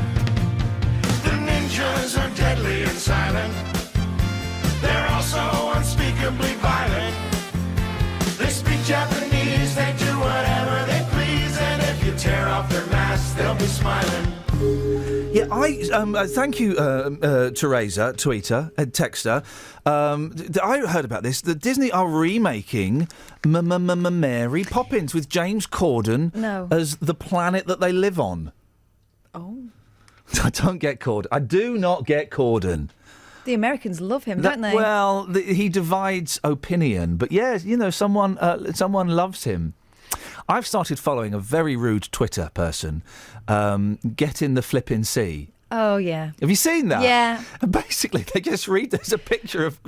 The ninjas are deadly and silent. They're also unspeakably violent. They speak Japanese, they do whatever they please, and if you tear off their masks, they'll be smiling. Yeah, thank you, Teresa, tweeter, texter. I heard about this. The Disney are remaking Mary Poppins with James Corden as the planet that they live on. Oh. I don't get Corden. I do not get Corden. The Americans love him, don't they? Well, he divides opinion, but yes, you know, someone loves him. I've started following a very rude Twitter person, Get in the Flippin' Sea. Oh, yeah. Have you seen that? Yeah. And basically, they just read, there's a picture of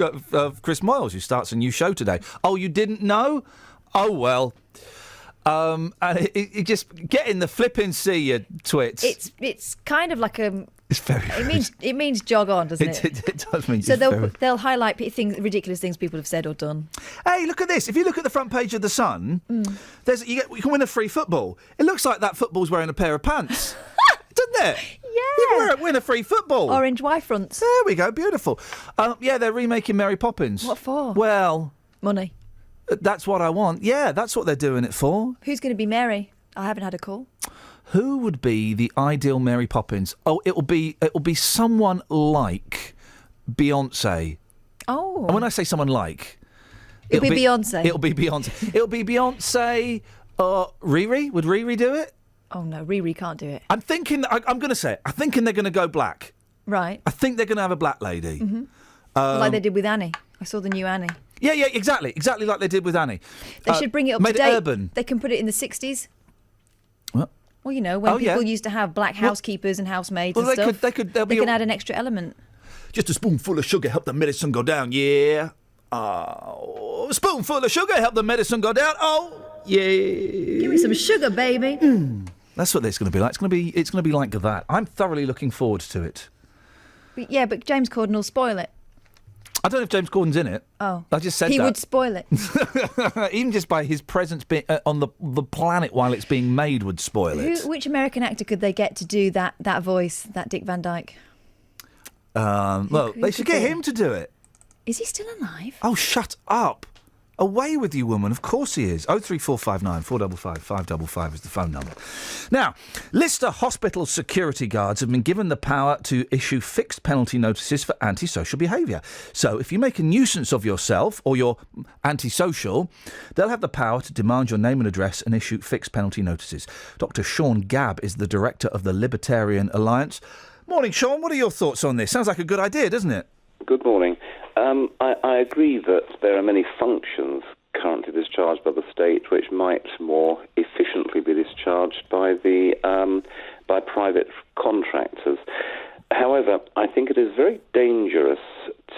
Chris Moyles, who starts a new show today. Oh, you didn't know? Oh, well. And it just, get in the flipping sea, you twits. It's kind of like a... It's very It means jog on, doesn't it? It does mean. So they'll highlight ridiculous things people have said or done. Hey, look at this! If you look at the front page of the Sun, you can win a free football. It looks like that football's wearing a pair of pants, doesn't it? Yeah. You win a free football. Orange Y fronts. There we go. Beautiful. Yeah, they're remaking Mary Poppins. What for? Well, money. That's what I want. Yeah, that's what they're doing it for. Who's going to be Mary? I haven't had a call. Who would be the ideal Mary Poppins? Oh, it'll be someone like Beyonce. Oh. And when I say someone like, it'll be Beyonce. It'll be Beyonce. It'll be Beyonce. Riri? Would Riri do it? Oh no, Riri can't do it. I'm thinking. I'm going to say it. I'm thinking they're going to go black. Right. I think they're going to have a black lady. Mm-hmm. Like they did with Annie. I saw the new Annie. Yeah, exactly like they did with Annie. They should bring it up to date. Urban. They can put it in the 60s. What? Well, you know, when people used to have black housekeepers and housemaids and stuff. They can add an extra element. Just a spoonful of sugar, help the medicine go down, yeah. Oh, a spoonful of sugar, help the medicine go down, oh, yeah. Give me some sugar, baby. That's what it's going to be like. It's going to be like that. I'm thoroughly looking forward to it. But James Corden will spoil it. I don't know if James Corden's in it. Oh. I just said he that. would spoil it. Even just by his presence on the planet while it's being made would spoil it. Which American actor could they get to do that voice, that Dick Van Dyke? Well, they should get him to do it. Is he still alive? Oh, shut up. Away with you, woman. Of course he is. 03459 455 555 is the phone number. Now, Lister Hospital security guards have been given the power to issue fixed penalty notices for antisocial behaviour. So, if you make a nuisance of yourself or you're antisocial, they'll have the power to demand your name and address and issue fixed penalty notices. Dr. Sean Gabb is the director of the Libertarian Alliance. Morning, Sean. What are your thoughts on this? Sounds like a good idea, doesn't it? Good morning. I agree that there are many functions currently discharged by the state which might more efficiently be discharged by by private contractors. However, I think it is very dangerous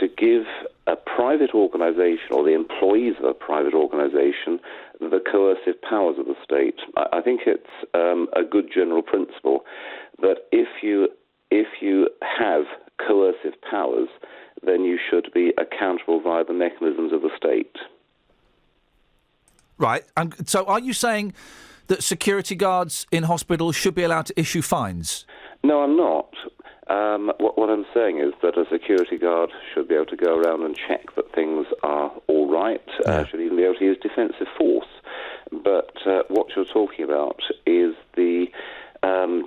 to give a private organisation or the employees of a private organisation the coercive powers of the state. I think it's a good general principle that if you have coercive powers, then you should be accountable via the mechanisms of the state. Right. So are you saying that security guards in hospitals should be allowed to issue fines? No, I'm not. What I'm saying is that a security guard should be able to go around and check that things are all right, should even be able to use defensive force. But what you're talking about is the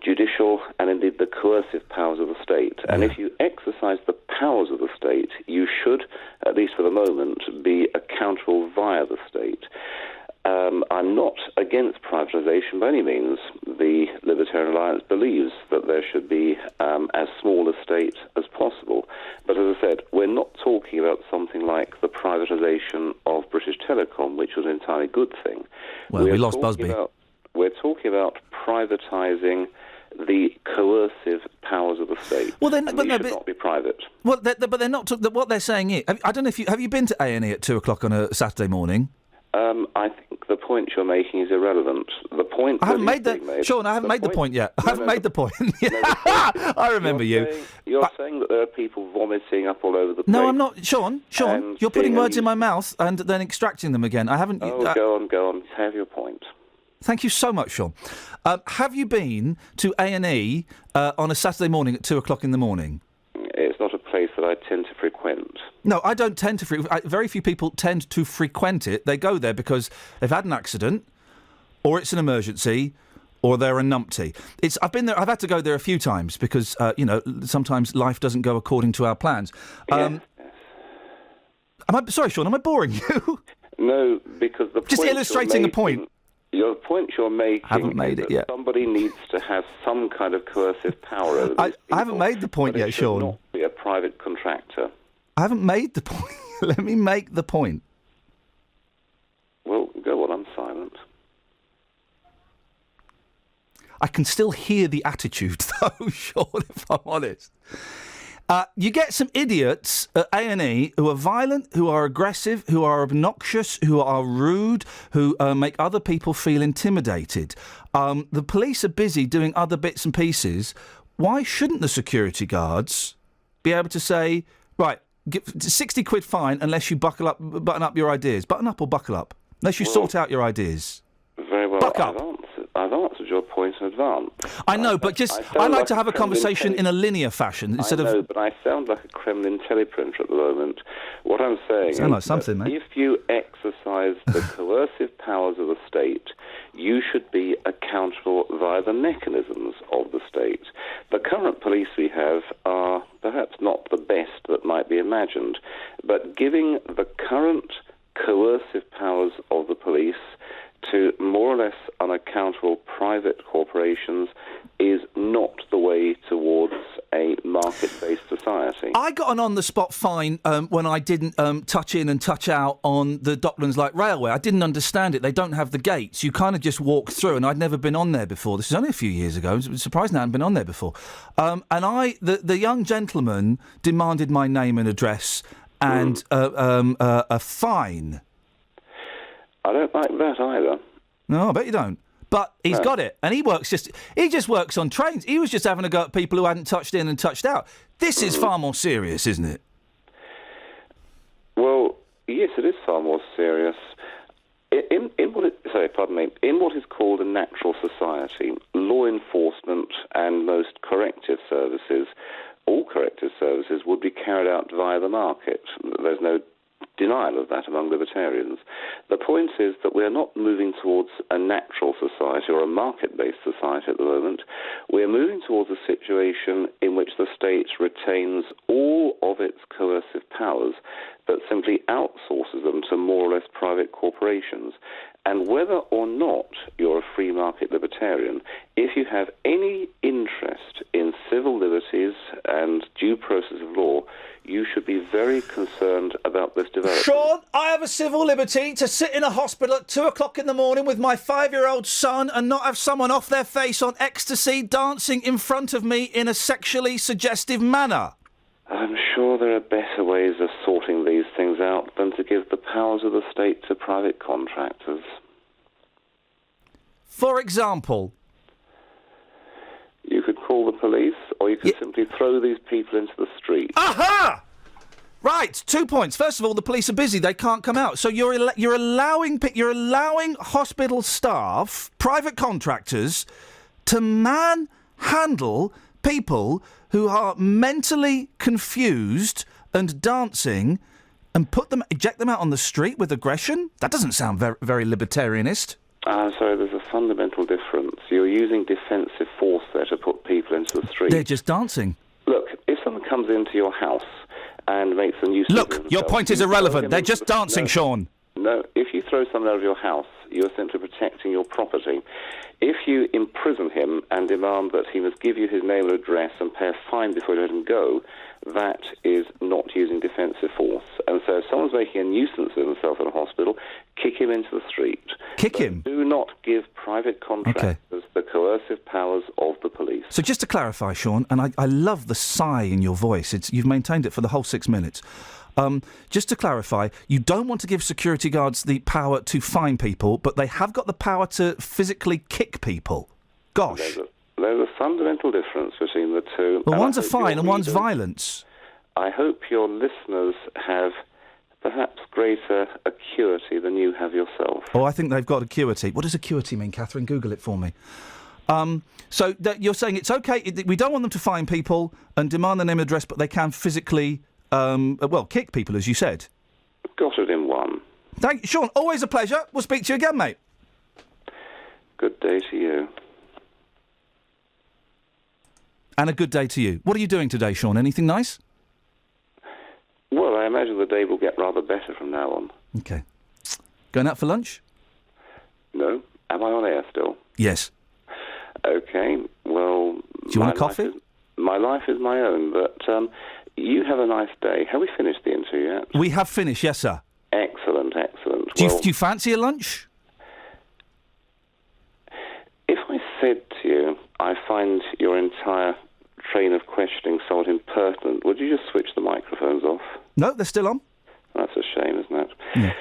judicial and indeed the coercive powers of the state. And if you exercise the powers of the state, you should, at least for the moment, be accountable via the state. I'm not against privatisation by any means. The Libertarian Alliance believes that there should be as small a state as possible. But as I said, we're not talking about something like the privatisation of British Telecom, which was an entirely good thing. Well, we lost Busby. We're talking about privatising the coercive powers of the state. Well, then, should not be private. Well, but they're not. What they're saying is, I don't know if have you been to A&E at 2:00 on a Saturday morning? I think the point you're making is irrelevant. The point I haven't made that. Sean, I haven't made the point yet. I haven't made the point. I remember you. You're saying that there are people vomiting up all over the place. No, I'm not. Sean, you're putting words in my mouth and then extracting them again. I haven't. Oh, go on. Have your point. Thank you so much, Sean. Have you been to A&E on a Saturday morning at 2:00 in the morning? It's not a place that I tend to frequent. No, I don't tend to frequent. Very few people tend to frequent it. They go there because they've had an accident, or it's an emergency, or they're a numpty. I've been there. I've had to go there a few times because sometimes life doesn't go according to our plans. Sorry, Sean. Am I boring you? No, because the just illustrating a point. The point you're making haven't made it yet. Somebody needs to have some kind of coercive power over these I haven't made the point yet, Sean. It should not be a private contractor. I haven't made the point. Let me make the point. Well, go on, I'm silent. I can still hear the attitude, though, Sean, if I'm honest. You get some idiots at A&E who are violent, who are aggressive, who are obnoxious, who are rude, who make other people feel intimidated. The police are busy doing other bits and pieces. Why shouldn't the security guards be able to say, right, give 60 quid fine unless you button up your ideas? Button up or buckle up? Unless you sort out your ideas. Very well. Buck up. I've answered your point in advance. I know, but I like to have a conversation in a linear fashion instead I know, but I sound like a Kremlin teleprompter at the moment. What I'm saying is like something, mate. If you exercise the coercive powers of the state, you should be accountable via the mechanisms of the state. The current police we have are perhaps not the best that might be imagined, but giving the current coercive powers of the police to more or less unaccountable private corporations is not the way towards a market-based society. I got an on-the-spot fine when I didn't touch in and touch out on the Docklands Light Railway. I didn't understand it. They don't have the gates. You kind of just walk through, and I'd never been on there before. This is only a few years ago. I was surprised I hadn't been on there before. And the young gentleman demanded my name and address and a fine. I don't like that either. No, I bet you don't. But he's got it, and he just works on trains. He was just having a go at people who hadn't touched in and touched out. This is far more serious, isn't it? Well, yes, it is far more serious. In what is called a natural society, law enforcement and most corrective services, all corrective services, would be carried out via the market. There's no denial of that among libertarians. The point is that we're not moving towards a natural society or a market-based society at the moment. We're moving towards a situation in which the state retains all of its coercive powers but simply outsources them to more or less private corporations. And whether or not you're a free market libertarian, if you have any interest in civil liberties and due process of law, you should be very concerned about this development. Sean, I have a civil liberty to sit in a hospital at 2 o'clock in the morning with my 5-year-old son and not have someone off their face on ecstasy dancing in front of me in a sexually suggestive manner. I'm sure there are better ways of sorting these things out than to give the powers of the state to private contractors. For example? You could call the police, or you could simply throw these people into the street. Aha! Right, 2 points. First of all, the police are busy; they can't come out. So you're allowing hospital staff, private contractors, to manhandle people who are mentally confused and dancing, and eject them out on the street with aggression. That doesn't sound very libertarianist. Sorry, there's a fundamental difference. You're using defensive force there to put people into the street. They're just dancing. Look, if someone comes into your house and makes a nuisance... Look, your point is irrelevant. They're just dancing, Sean. No, if you throw someone out of your house, you're simply protecting your property. If you imprison him and demand that he must give you his name and address and pay a fine before you let him go, that is not using defensive force. And so if someone's making a nuisance of himself in a hospital, kick him into the street. Kick him? Do not give private contractors the coercive powers of the police. So just to clarify, Sean, and I love the sigh in your voice. You've maintained it for the whole 6 minutes. Just to clarify, you don't want to give security guards the power to fine people, but they have got the power to physically kick people. Gosh. There's a fundamental difference between the two. Well, one's a fine and one's violence. I hope your listeners have perhaps greater acuity than you have yourself. Oh, I think they've got acuity. What does acuity mean, Catherine? Google it for me. So you're saying it's okay, we don't want them to fine people and demand their name and address, but they can physically... kick people, as you said. Got it in one. Thank you, Sean. Always a pleasure. We'll speak to you again, mate. Good day to you. And a good day to you. What are you doing today, Sean? Anything nice? Well, I imagine the day will get rather better from now on. Okay. Going out for lunch? No. Am I on air still? Yes. Okay. Well... Do you want a coffee? My life is my own, but... you have a nice day. Have we finished the interview yet? We have finished, yes, sir. Excellent. Do you fancy a lunch? If I said to you, I find your entire train of questioning somewhat impertinent, would you just switch the microphones off? No, they're still on. That's a shame, isn't it? Yeah.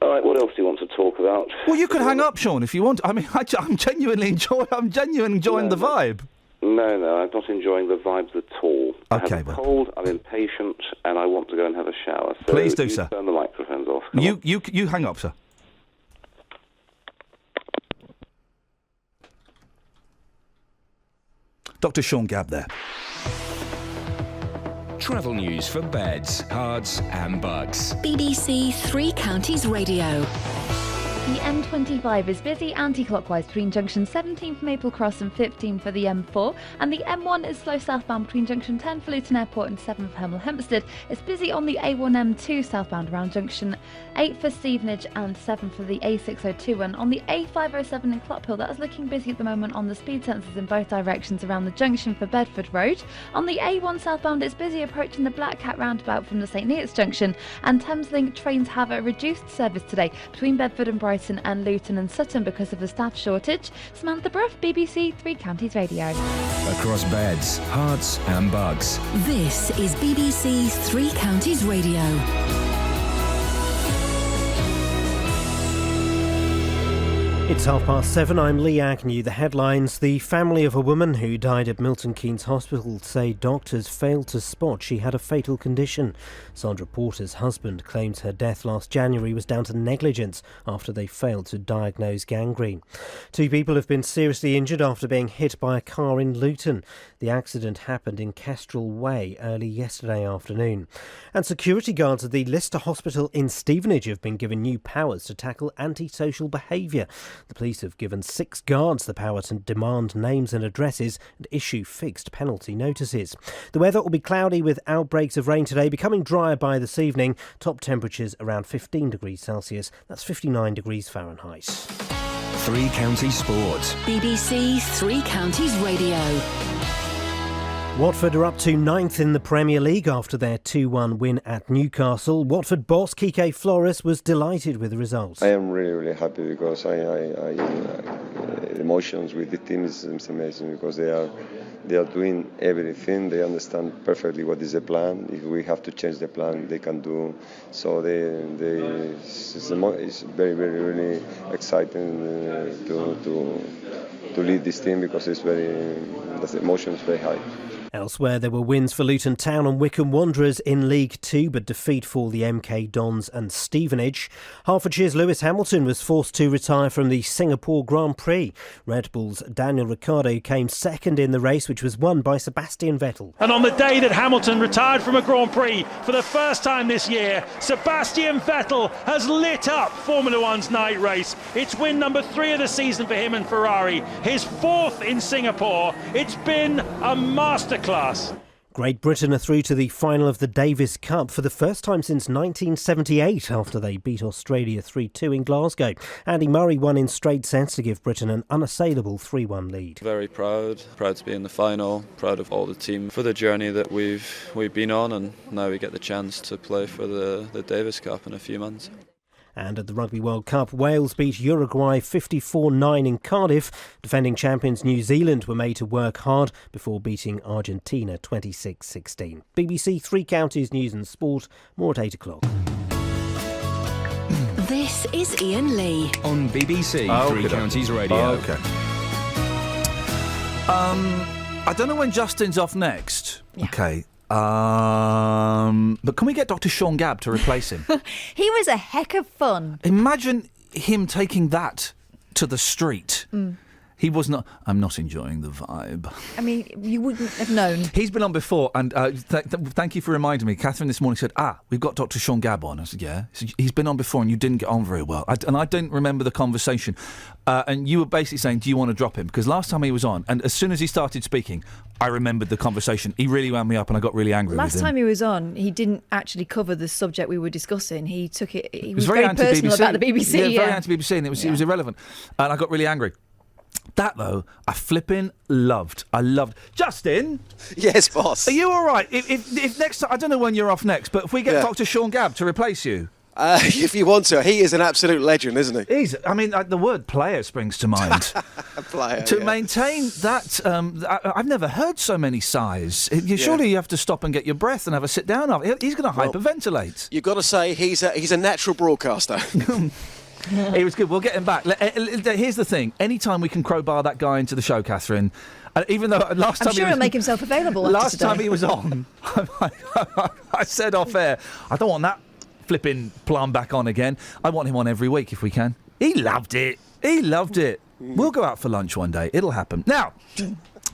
All right, what else do you want to talk about? Well, you could hang up, Sean, if you want. I mean, I'm genuinely enjoying the vibe. No, I'm not enjoying the vibes at all. Okay, I have a cold, I'm impatient, and I want to go and have a shower. So please do, sir. Turn the microphones off. You hang up, sir. Dr. Sean Gabb there. Travel news for beds, cards and bugs. BBC Three Counties Radio. The M25 is busy anti-clockwise between junction 17 for Maple Cross and 15 for the M4, and the M1 is slow southbound between junction 10 for Luton Airport and 7 for Hemel Hempstead. It's busy on the A1M2 southbound around junction 8 for Stevenage and 7 for the A602, and on the A507 in Clophill, that is looking busy at the moment on the speed sensors in both directions around the junction for Bedford Road. On the A1 southbound, it's busy approaching the Black Cat roundabout from the St Neots junction, and Thameslink trains have a reduced service today between Bedford and Brighton and Luton and Sutton because of the staff shortage. Samantha Bruff, BBC Three Counties Radio. Across beds, hearts and bugs. This is BBC Three Counties Radio. It's 7:30. I'm Lee Agnew. The headlines. The family of a woman who died at Milton Keynes Hospital say doctors failed to spot she had a fatal condition. Sandra Porter's husband claims her death last January was down to negligence after they failed to diagnose gangrene. 2 people have been seriously injured after being hit by a car in Luton. The accident happened in Kestrel Way early yesterday afternoon. And security guards at the Lister Hospital in Stevenage have been given new powers to tackle antisocial behaviour. The police have given 6 guards the power to demand names and addresses and issue fixed penalty notices. The weather will be cloudy with outbreaks of rain today, becoming drier by this evening. Top temperatures around 15 degrees Celsius. That's 59 degrees Fahrenheit. Three Counties Sports. BBC Three Counties Radio. Watford are up to 9th in the Premier League after their 2-1 win at Newcastle. Watford boss Kike Flores was delighted with the result. I am really happy because the emotions with the team is amazing because they are doing everything. They understand perfectly what is the plan. If we have to change the plan, they can do. So it's very, very, really exciting to lead this team because the emotion is very high. Elsewhere, there were wins for Luton Town and Wycombe Wanderers in League Two, but defeat for the MK Dons and Stevenage. Hertfordshire's Lewis Hamilton was forced to retire from the Singapore Grand Prix. Red Bull's Daniel Ricciardo came second in the race, which was won by Sebastian Vettel. And on the day that Hamilton retired from a Grand Prix for the first time this year, Sebastian Vettel has lit up Formula One's night race. It's win number 3 of the season for him and Ferrari, his 4th in Singapore. It's been a masterclass. Great Britain are through to the final of the Davis Cup for the first time since 1978 after they beat Australia 3-2 in Glasgow. Andy Murray won in straight sets to give Britain an unassailable 3-1 lead. Very proud to be in the final, proud of all the team for the journey that we've been on, and now we get the chance to play for the Davis Cup in a few months. And at the Rugby World Cup, Wales beat Uruguay 54-9 in Cardiff. Defending champions New Zealand were made to work hard before beating Argentina 26-16. BBC Three Counties News and Sport, more at 8 o'clock. This is Iain Lee. On BBC Three Counties Radio. Okay. I don't know when Justin's off next. Yeah. Okay. But can we get Dr. Sean Gabb to replace him? He was a heck of fun. Imagine him taking that to the street. He was not... I'm not enjoying the vibe. I mean, you wouldn't have known. He's been on before, and thank you for reminding me. Catherine this morning said, we've got Dr. Sean Gabb on. I said, yeah. He's been on before and you didn't get on very well. And I didn't remember the conversation. And you were basically saying, do you want to drop him? Because last time he was on, and as soon as he started speaking, I remembered the conversation. He really wound me up and I got really angry with him. Last time he was on, he didn't actually cover the subject we were discussing. He took it... He was very personal about the BBC. Yeah, very anti-BBC, and it was irrelevant. And I got really angry. That, though, I flipping loved. I loved. Justin? Yes, boss. Are you all right? If next time, I don't know when you're off next, but if we get Dr. Sean Gabb to replace you. If you want to. He is an absolute legend, isn't he? I mean, the word player springs to mind. Player, to maintain that, I've never heard so many sighs. Surely you have to stop and get your breath and have a sit down. He's going to hyperventilate. You've got to say he's a natural broadcaster. He was good. We'll get him back. Here's the thing. Anytime we can crowbar that guy into the show, Catherine, even though last time I'm sure he'll make himself available last after today. time he was on, I said off air, I don't want that flipping plum back on again. I want him on every week if we can. He loved it. He loved it. We'll go out for lunch one day. It'll happen. Now,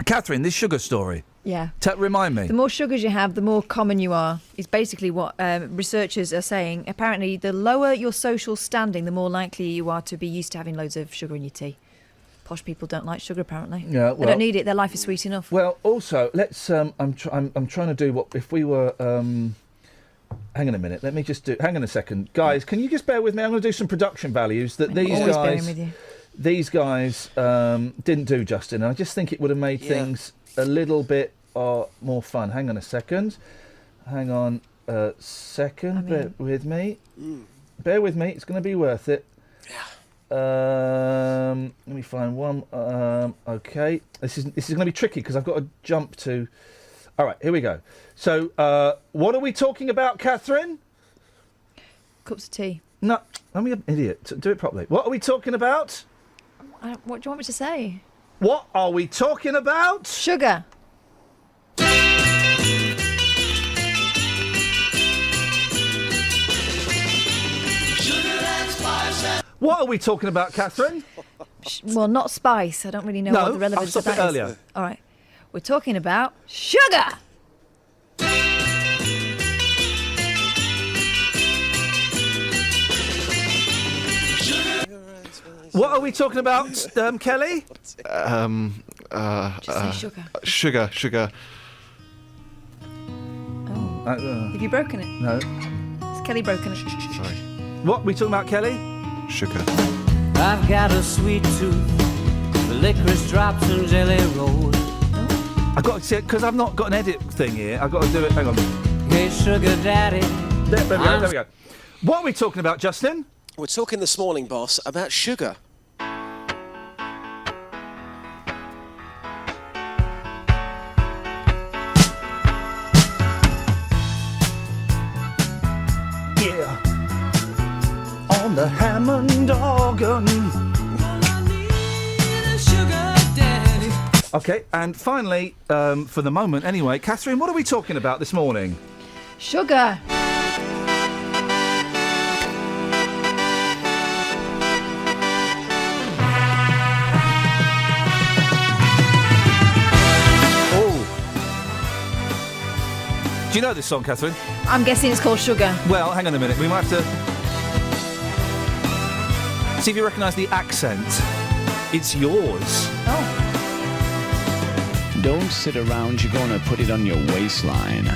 Catherine, this sugar story. Yeah. Remind me. The more sugars you have, the more common you are, is basically what researchers are saying. Apparently, the lower your social standing, the more likely you are to be used to having loads of sugar in your tea. Posh people don't like sugar, apparently. Yeah, they don't need it. Their life is sweet enough. Well, also, let's. I'm trying to do what if we were. Hang on a minute. Let me just do. Hang on a second, guys. Can you just bear with me? I'm going to do some production values that these Always guys. bearing with you. These guys didn't do, Justin. I just think it would have made things a little bit more fun. Hang on a second. Hang on a second. Bear with me. Bear with me. It's going to be worth it. Let me find one. Okay. This is going to be tricky because I've got to jump to. All right. Here we go. So, what are we talking about, Catherine? Cups of tea. No, I'm an idiot. Do it properly. What are we talking about? What do you want me to say? What are we talking about? Sugar. What are we talking about, Catherine? Well, not spice. I don't really know what the relevance of that is. Earlier. All right. We're talking about sugar. What are we talking about, Kelly? Just say sugar. Sugar. Have you broken it? No. Has Kelly broken it? Sorry. What are we talking about, Kelly? Sugar. I've got a sweet tooth for licorice drops and jelly rolls. I've got to see it because I've not got an edit thing here. I've got to do it. Hang on. Hey, sugar daddy. There we go. What are we talking about, Justin? We're talking this morning, boss, about sugar. Yeah. On the Hammond organ. Okay, and finally, for the moment anyway, Catherine, what are we talking about this morning? Sugar. Do you know this song, Catherine? I'm guessing it's called Sugar. Well, hang on a minute. We might have to see if you recognise the accent. It's yours. Oh. Don't sit around, you're gonna put it on your waistline.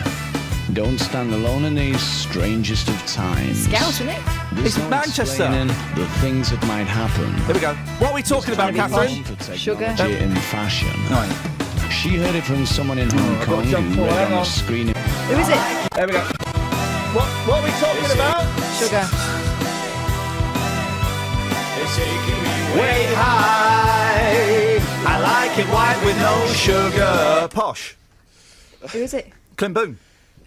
Don't stand alone in these strangest of times. Scout, isn't it? There's no Manchester. explaining the things that might happen. Here we go. What are we talking about, Catherine? Sugar. In fashion. Right. She heard it from someone in Hong Kong who read on a screen. Who is it? There we go. What are we talking about? Sugar. Way high. I like it white with no sugar. Posh. Who is it? Clint Boone.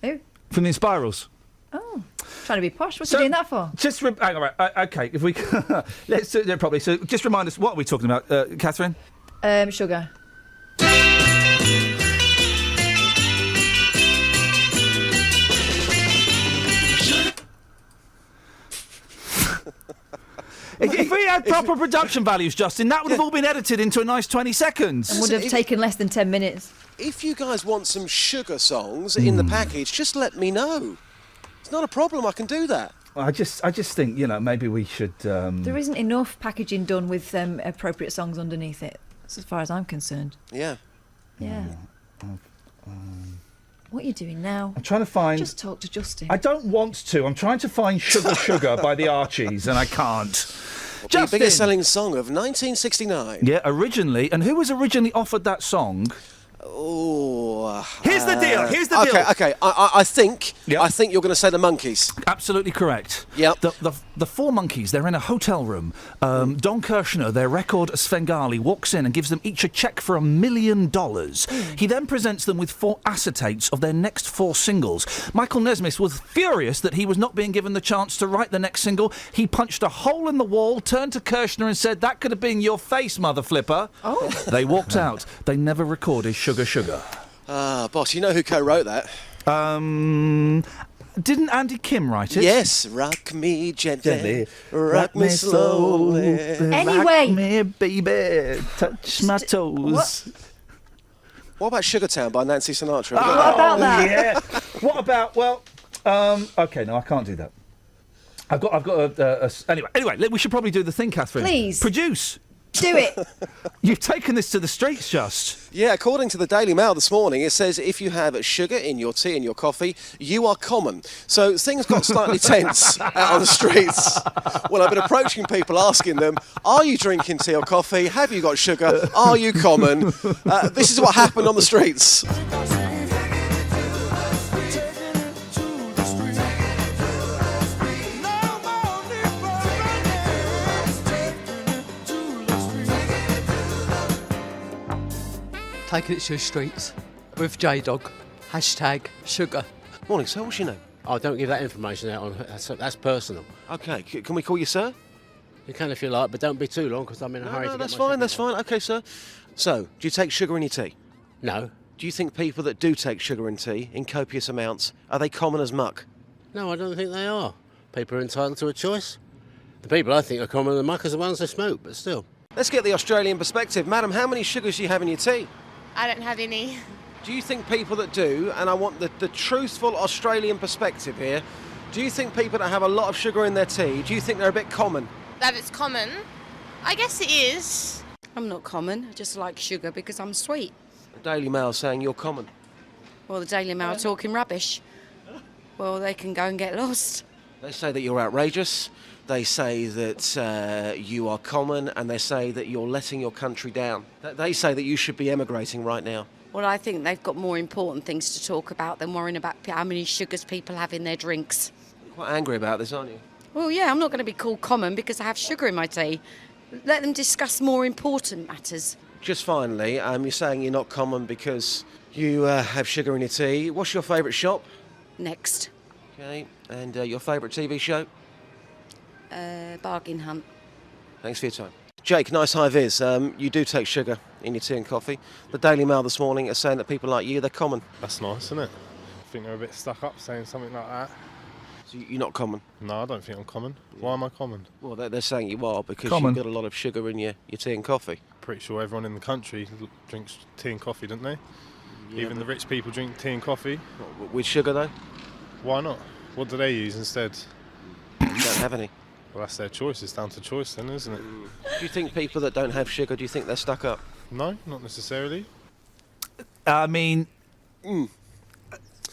Who? From the Inspirals. Oh. Trying to be posh. What's he doing that for? Just hang on, right. Okay, if we let's do it properly. So just remind us, what are we talking about, Catherine? Sugar. If we had proper production values, Justin, that would have all been edited into a nice 20 seconds. And would have taken less than 10 minutes. If you guys want some sugar songs in the package, just let me know. It's not a problem. I can do that. I just think, maybe we should. There isn't enough packaging done with appropriate songs underneath it, as far as I'm concerned. Yeah. Yeah. What are you doing now? I'm trying to find. Just talk to Justin. I don't want to. I'm trying to find Sugar by the Archies, and I can't. The biggest selling song of 1969. Yeah, originally. And who was originally offered that song? Oh. Here's the deal. Okay. I think you're going to say the Monkees. Absolutely correct. Yep. The four Monkees, they're in a hotel room. Don Kirshner, their record Svengali, walks in and gives them each a cheque for $1 million. He then presents them with 4 acetates of their next 4 singles. Michael Nesmith was furious that he was not being given the chance to write the next single. He punched a hole in the wall, turned to Kirshner and said, "That could have been your face, mother flipper." Oh. They walked out. They never recorded Sugar. Boss, you know who co-wrote that? Didn't Andy Kim write it? Yes, rock me gently, rock me slowly. Anyway. Rock me, baby, touch my toes. What? What about Sugar Town by Nancy Sinatra? What about that? Yeah. What about? Well, okay, no, I can't do that. I've got anyway. We should probably do the thing, Catherine. Please. Produce. Do it. You've taken this to the streets, Just. Yeah, according to the Daily Mail this morning, it says if you have sugar in your tea and your coffee, you are common. So things got slightly tense out on the streets. Well, I've been approaching people asking them, are you drinking tea or coffee? Have you got sugar? Are you common? This is what happened on the streets. Taking it to the streets with J-Dog. #sugar. Morning, sir. What's your name? Oh, don't give that information out on. That's personal. Okay, can we call you sir? You can if you like, but don't be too long because I'm in a hurry. No, that's fine. That's fine. Okay, sir. So, do you take sugar in your tea? No. Do you think people that do take sugar in tea in copious amounts are they common as muck? No, I don't think they are. People are entitled to a choice. The people I think are common as muck are the ones that smoke, but still. Let's get the Australian perspective. Madam, how many sugars do you have in your tea? I don't have any. Do you think people that do, and I want the truthful Australian perspective here, do you think people that have a lot of sugar in their tea, do you think they're a bit common? That it's common? I guess it is. I'm not common, I just like sugar because I'm sweet. The Daily Mail saying you're common. Well, the Daily Mail are talking rubbish. Well, they can go and get lost. They say that you're outrageous. They say that you are common, and they say that you're letting your country down. They say that you should be emigrating right now. Well, I think they've got more important things to talk about than worrying about how many sugars people have in their drinks. You're quite angry about this, aren't you? Well, yeah, I'm not going to be called common because I have sugar in my tea. Let them discuss more important matters. Just finally, you're saying you're not common because you have sugar in your tea. What's your favourite shop? Next. Okay, and your favourite TV show? Bargain hunt. Thanks for your time. Jake, nice high vis. You do take sugar in your tea and coffee. The Daily Mail this morning is saying that people like you, they're common. That's nice, isn't it? I think they're a bit stuck up saying something like that. So you're not common? No, I don't think I'm common. Why am I common? Well, they're saying you are because Common. you've got a lot of sugar in your tea and coffee. Pretty sure everyone in the country drinks tea and coffee, don't they? Yeah, Even the rich people drink tea and coffee. With sugar, though? Why not? What do they use instead? You don't have any. Well, that's their choice. It's down to choice then, isn't it? Do you think people that don't have sugar, do you think they're stuck up? No, not necessarily. I mean, you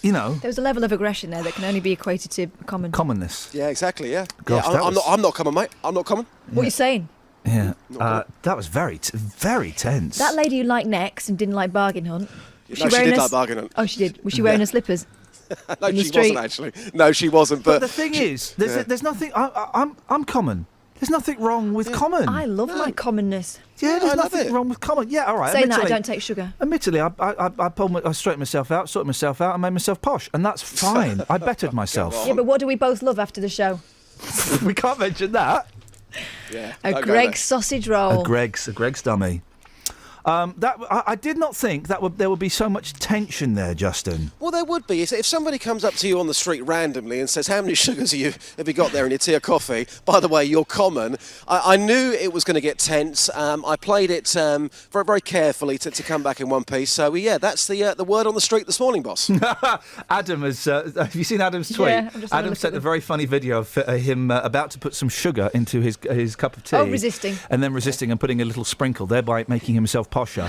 know, There was a level of aggression there that can only be equated to common. commonness. Yeah, exactly, yeah. Gosh, that was- I'm not common, mate. I'm not common. What are you saying? Yeah, that was very tense. That lady who liked Next and didn't like Bargain Hunt. Was No, she wearing did her like Bargain Hunt. Oh, she did. Was she wearing her slippers? No, in the she street? wasn't actually. No, she wasn't. But the thing is, there's nothing. I'm common. There's nothing wrong with common. I love my commonness. Yeah, there's nothing wrong with common. Yeah, all right. Saying that, I admittedly- don't take sugar. Admittedly, I straightened myself out, sorted myself out, and made myself posh, and that's fine. I bettered myself. Yeah, but what do we both love after the show? We can't mention that. Yeah. A Greg's sausage roll. A Greg's dummy. I did not think there would be so much tension there, Justin. Well, there would be. If somebody comes up to you on the street randomly and says, how many sugars have you got there in your tea or coffee? By the way, you're common. I knew it was going to get tense. I played it very, very carefully to come back in one piece. So, yeah, that's the word on the street this morning, boss. Adam has... have you seen Adam's tweet? Yeah, I'm just having a Adam look sent at a very funny video of him about to put some sugar into his cup of tea. Oh, resisting. And then resisting and putting a little sprinkle, thereby making himself posher.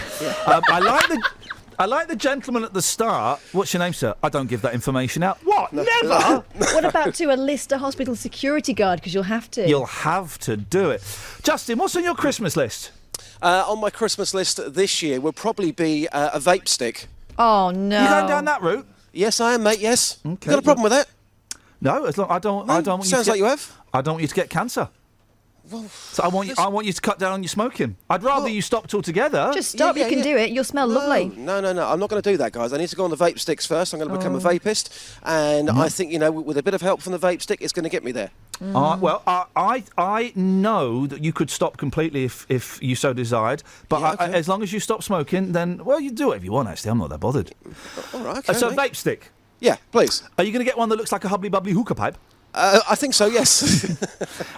I like the gentleman at the start. What's your name, sir? I don't give that information out. What? Never? What about to a Lister hospital security guard? Because you'll have to. You'll have to do it. Justin, what's on your Christmas list? On my Christmas list this year will probably be a vape stick. Oh, no. You going down that route? Yes, I am, mate, yes. Okay. Got a problem with that? No, as long I don't want you sounds to like you have. I don't want you to get cancer. So I want you to cut down on your smoking. I'd rather you stopped altogether. Just stop, you can do it. You'll smell lovely. No. I'm not going to do that, guys. I need to go on the vape sticks first. I'm going to become a vapist. And I think, with a bit of help from the vape stick, it's going to get me there. Well, I know that you could stop completely if you so desired. But as long as you stop smoking, then, well, you do whatever you want, actually. I'm not that bothered. All right, okay, So, mate. vape stick. Yeah, please. Are you going to get one that looks like a hubbly-bubbly hookah pipe? I think so, yes.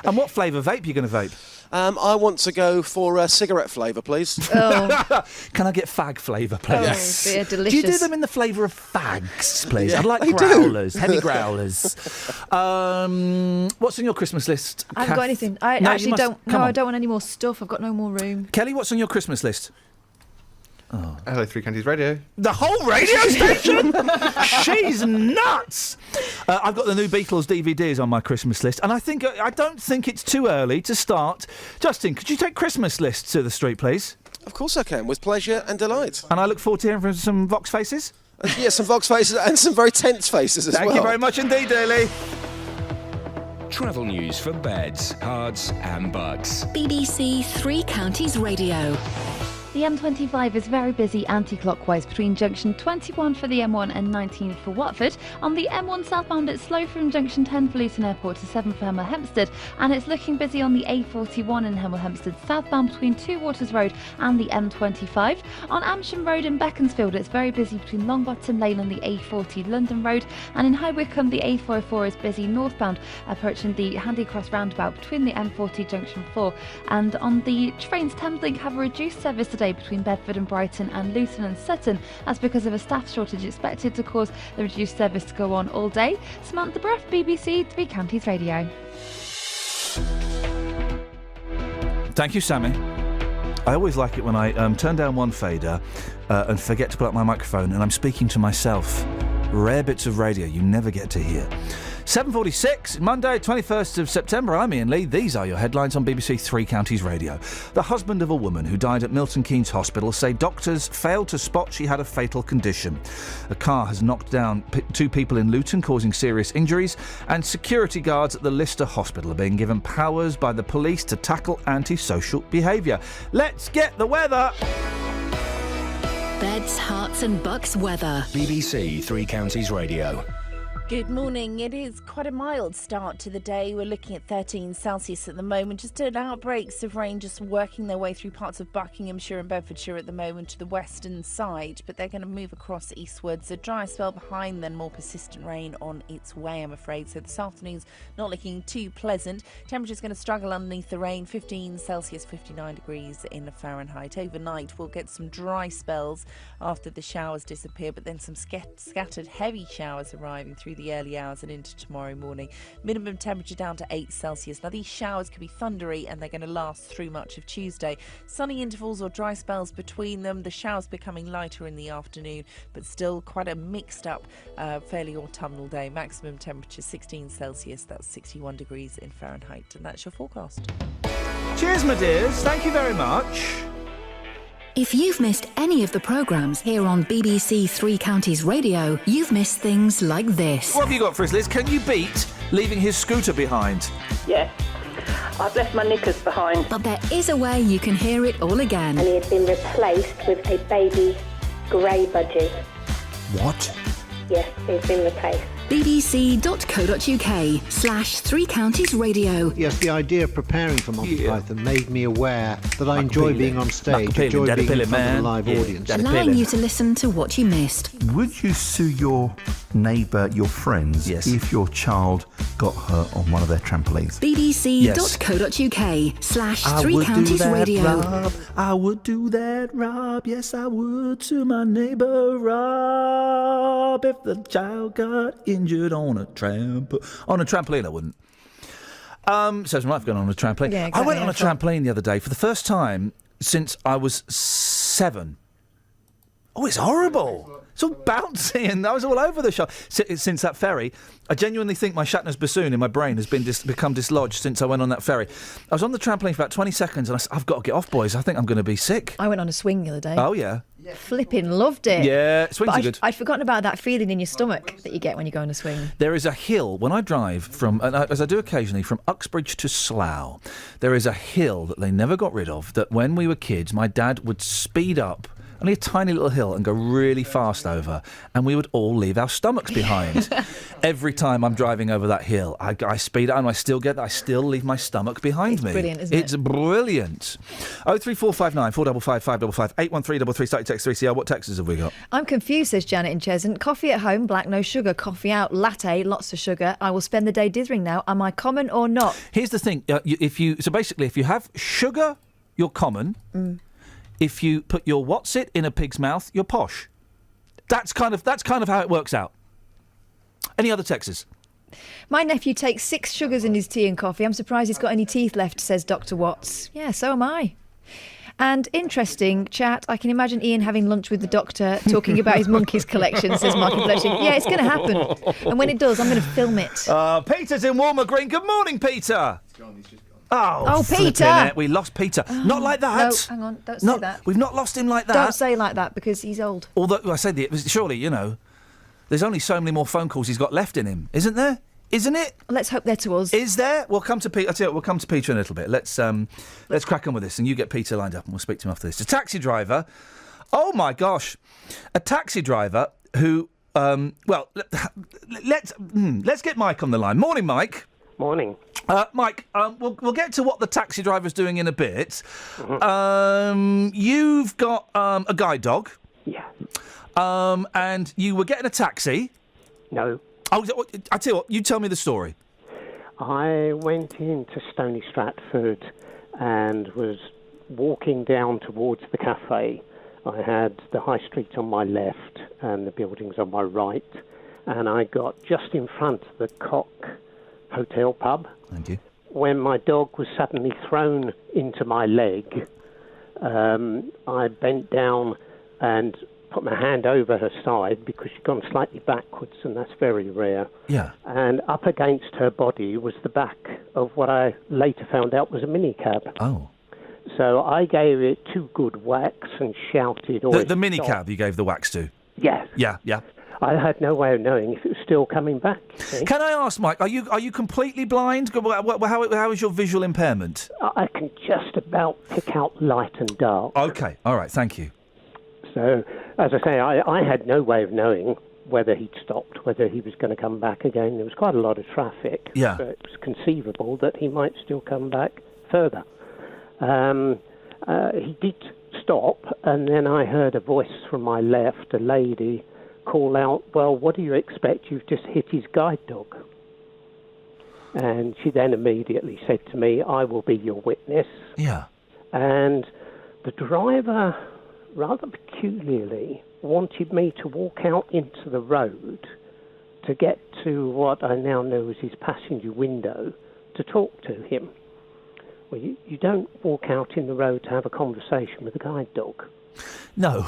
And what flavour vape are you going to vape? I want to go for a cigarette flavour, please. Oh. Can I get fag flavour, please? Yes. They're delicious. Do you do them in the flavour of fags, please? Yeah, I'd like they do. growlers, heavy growlers. What's on your Christmas list? I haven't got anything. I No, you actually must- don't. come No, on. I don't want any more stuff. I've got no more room. Kelly, what's on your Christmas list? Hello, Three Counties Radio. The whole radio station? She's nuts! I've got the new Beatles DVDs on my Christmas list, and I don't think it's too early to start. Justin, could you take Christmas lists to the street, please? Of course I can, with pleasure and delight. And I look forward to hearing from some Vox faces. Yeah, some Vox faces and some very tense faces as well. Thank you very much indeed, Daly. Travel news for beds, cards and bugs. BBC Three Counties Radio. The M25 is very busy anti-clockwise between junction 21 for the M1 and 19 for Watford. On the M1 southbound, it's slow from junction 10 for Luton Airport to 7 for Hemel Hempstead, and it's looking busy on the A41 in Hemel Hempstead southbound between Two Waters Road and the M25. On Amersham Road in Beaconsfield, it's very busy between Longbottom Lane and the A40 London Road, and in High Wycombe, the A404 is busy northbound approaching the Handy Cross roundabout between the M40 junction 4. And on the trains, Thameslink have a reduced service today between Bedford and Brighton and Luton and Sutton. That's because of a staff shortage expected to cause the reduced service to go on all day. Samantha Bruff, BBC Three Counties Radio. Thank you, Sammy. I always like it when I turn down one fader and forget to put up my microphone and I'm speaking to myself. Rare bits of radio you never get to hear. 7:46, Monday, 21st of September. I'm Iain Lee. These are your headlines on BBC Three Counties Radio. The husband of a woman who died at Milton Keynes Hospital say doctors failed to spot she had a fatal condition. A car has knocked down two people in Luton, causing serious injuries, and security guards at the Lister Hospital are being given powers by the police to tackle antisocial behaviour. Let's get the weather! Beds, hearts and bucks weather. BBC Three Counties Radio. Good morning. It is quite a mild start to the day. We're looking at 13 Celsius at the moment. Just outbreaks of rain just working their way through parts of Buckinghamshire and Bedfordshire at the moment to the western side, but they're going to move across eastwards. A dry spell behind, then more persistent rain on its way, I'm afraid. So this afternoon's not looking too pleasant. Temperature's going to struggle underneath the rain. 15 Celsius, 59 degrees in Fahrenheit. Overnight, we'll get some dry spells after the showers disappear, but then some scattered heavy showers arriving through the early hours and into tomorrow morning. Minimum temperature down to 8 Celsius. Now these showers could be thundery and they're going to last through much of Tuesday. Sunny intervals or dry spells between them. The showers becoming lighter in the afternoon, but still quite a mixed up, fairly autumnal day. Maximum temperature 16 Celsius. That's 61 degrees in Fahrenheit. And that's your forecast. Cheers, my dears. Thank you very much. If you've missed any of the programmes here on BBC Three Counties Radio, you've missed things like this. What have you got for us, Liz? Can you beat leaving his scooter behind? Yes. I've left my knickers behind. But there is a way you can hear it all again. And he had been replaced with a baby grey budgie. What? Yes, he's been replaced. bbc.co.uk/Three Counties Radio. Yes, the idea of preparing for Monty Python made me aware that I enjoy being on stage, enjoy being in front of a live audience. Allowing you to listen to what you missed. Would you sue your neighbour, your friends, if your child got hurt on one of their trampolines? bbc.co.uk/Three Counties Radio. Rob. I would do that, Rob. Yes, I would to my neighbour, Rob. If the child got injured on a trampoline, I wouldn't. So it's right for going on a trampoline. Yeah, exactly, I went on a trampoline the other day for the first time since I was 7. Oh, it's horrible. It's all bouncy and I was all over the shop. Since that ferry, I genuinely think my Shatner's bassoon in my brain has become dislodged since I went on that ferry. I was on the trampoline for about 20 seconds and I said, I've got to get off, boys. I think I'm going to be sick. I went on a swing the other day. Oh, yeah. Flipping loved it. Yeah, swings But are good. I'd forgotten about that feeling in your stomach that you get when you go on a swing. There is a hill, when I drive from, as I do occasionally, from Uxbridge to Slough, there is a hill that they never got rid of, that when we were kids, my dad would speed up only a tiny little hill, and go really fast over, and we would all leave our stomachs behind. Every time I'm driving over that hill, I speed up and I still leave my stomach behind me. It's brilliant, isn't it? It's brilliant. 03459 455 555 81333. Start your text 3CR. What texts have we got? I'm confused, says Janet in Cheshunt. Coffee at home, black, no sugar. Coffee out, latte, lots of sugar. I will spend the day dithering now. Am I common or not? Here's the thing. If you have sugar, you're common. If you put your what's-it in a pig's mouth, you're posh. That's kind of how it works out. Any other texts? My nephew takes 6 sugars in his tea and coffee. I'm surprised he's got any teeth left, says Dr. Watts. Yeah, so am I. And interesting chat. I can imagine Iain having lunch with the doctor, talking about his monkeys collection, says Marky Fletching. Yeah, it's going to happen. And when it does, I'm going to film it. Peter's in Walmer Green. Good morning, Peter. Oh, Peter! It. We lost Peter. Not like that. No, hang on. Don't say that. We've not lost him like that. Don't say like that, because he's old. Although, I say, surely, there's only so many more phone calls he's got left in him, isn't there? Isn't it? Let's hope they're to us. Is there? We'll come to Peter. I'll tell you what, we'll come to Peter in a little bit. Let's crack on with this, and you get Peter lined up, and we'll speak to him after this. A taxi driver. Oh my gosh, a taxi driver who. Let's get Mike on the line. Morning, Mike. Morning. Mike, we'll get to what the taxi driver's doing in a bit. Mm-hmm. You've got a guide dog. Yeah. And you were getting a taxi. No. Oh, I tell you what, you tell me the story. I went into Stony Stratford and was walking down towards the cafe. I had the high street on my left and the buildings on my right, and I got just in front of the Cock Hotel pub. Thank you. When my dog was suddenly thrown into my leg, I bent down and put my hand over her side because she'd gone slightly backwards, and that's very rare. Yeah. And up against her body was the back of what I later found out was a minicab. Oh. So I gave it 2 good whacks and shouted... The minicab you gave the whacks to? Yes. Yeah. I had no way of knowing if it was still coming back. Can I ask, Mike, are you completely blind? How is your visual impairment? I can just about pick out light and dark. Okay, all right, thank you. So, as I say, I had no way of knowing whether he'd stopped, whether he was going to come back again. There was quite a lot of traffic. Yeah. So it was conceivable that he might still come back further. He did stop, and then I heard a voice from my left, a lady, call out, "Well, what do you expect? You've just hit his guide dog." And she then immediately said to me, "I will be your witness." Yeah. And the driver, rather peculiarly, wanted me to walk out into the road to get to what I now know as his passenger window to talk to him. Well, you don't walk out in the road to have a conversation with a guide dog. No.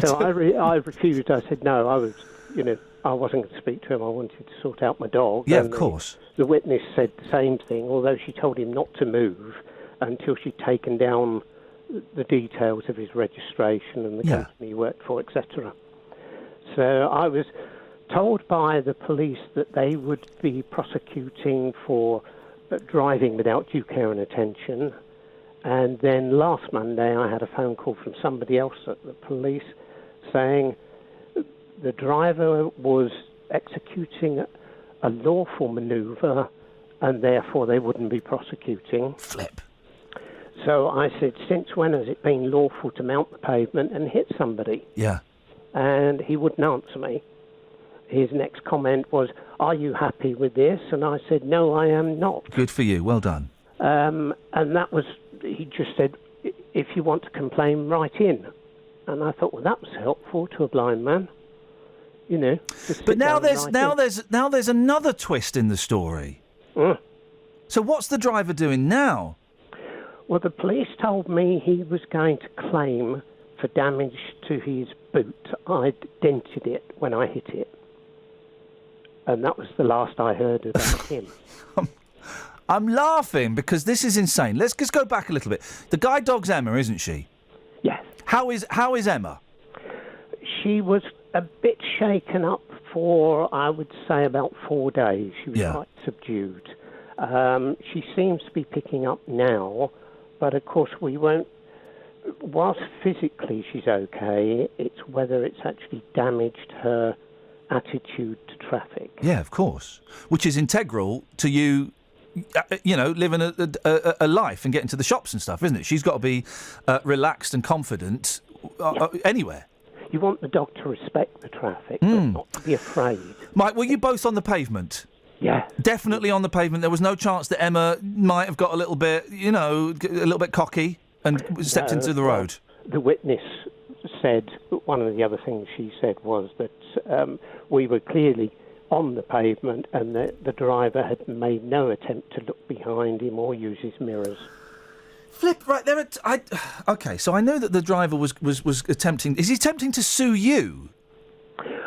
So I refused. I said no. I wasn't going to speak to him. I wanted to sort out my dog. Yeah, and of course. The witness said the same thing, although she told him not to move until she'd taken down the details of his registration and the company he worked for, etc. So I was told by the police that they would be prosecuting for driving without due care and attention. And then last Monday I had a phone call from somebody else at the police saying the driver was executing a lawful manoeuvre and therefore they wouldn't be prosecuting. Flip. So I said, since when has it been lawful to mount the pavement and hit somebody? Yeah. And he wouldn't answer me. His next comment was, "Are you happy with this?" And I said, "No, I am not." Good for you. Well done. And that was, he just said, "If you want to complain, write in." And I thought, well, that was helpful to a blind man, But now there's another twist in the story. So what's the driver doing now? Well, the police told me he was going to claim for damage to his boot. I'd dented it when I hit it. And that was the last I heard about him. I'm laughing because this is insane. Let's just go back a little bit. The guide dog's Emma, isn't she? Yes. How is Emma? She was a bit shaken up for, I would say, about 4 days. She was quite subdued. She seems to be picking up now, but of course we won't whilst physically she's okay, it's whether it's actually damaged her attitude to traffic. Yeah, of course. Which is integral to you, living a life and getting to the shops and stuff, isn't it? She's got to be relaxed and confident anywhere. You want the dog to respect the traffic, but not to be afraid. Mike, were you both on the pavement? Yeah. Definitely on the pavement. There was no chance that Emma might have got a little bit, a little bit cocky and stepped into the road. The witness said, one of the other things she said was that we were clearly on the pavement and the driver had made no attempt to look behind him or use his mirrors. Flip, right there. Okay, so I know that the driver was attempting. Is he attempting to sue you?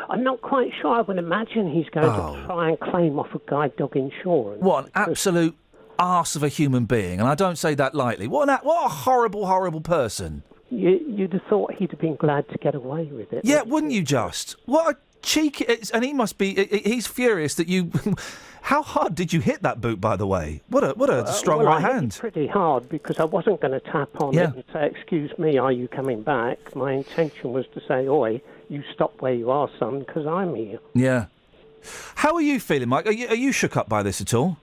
I'm not quite sure. I would imagine he's going to try and claim off a guide dog insurance. What an absolute arse of a human being, and I don't say that lightly. What a horrible, horrible person. You'd have thought he'd have been glad to get away with it. Yeah, wouldn't you just? What a cheeky... And he must be... He's furious that you... How hard did you hit that boot, by the way? What a strong right hand. I hit it pretty hard because I wasn't going to tap on it and say, excuse me, are you coming back? My intention was to say, oi, you stop where you are, son, because I'm here. Yeah. How are you feeling, Mike? Are you shook up by this at all?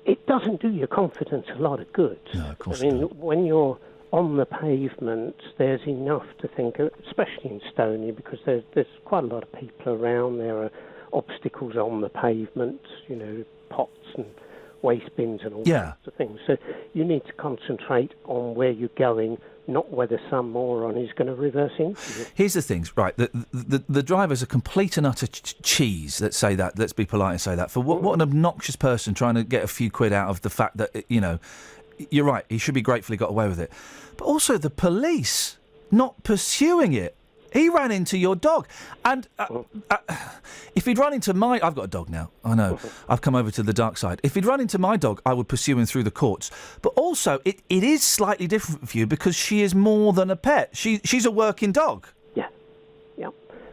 It doesn't do your confidence a lot of good. No, of course not. When you're on the pavement, there's enough to think of, especially in Stony, because there's quite a lot of people around. There are obstacles on the pavement, pots and waste bins and all sorts of things. So you need to concentrate on where you're going, not whether some moron is going to reverse into you. Here's the things, right? The driver's a complete and utter cheese. Let's say that. Let's be polite and say that. For what an obnoxious person trying to get a few quid out of the fact that you're right. He should be grateful he got away with it. But also the police not pursuing it. He ran into your dog. And if he'd run into my... I've got a dog now. I know. I've come over to the dark side. If he'd run into my dog, I would pursue him through the courts. But also, it is slightly different for you because she is more than a pet. She's a working dog. Yeah.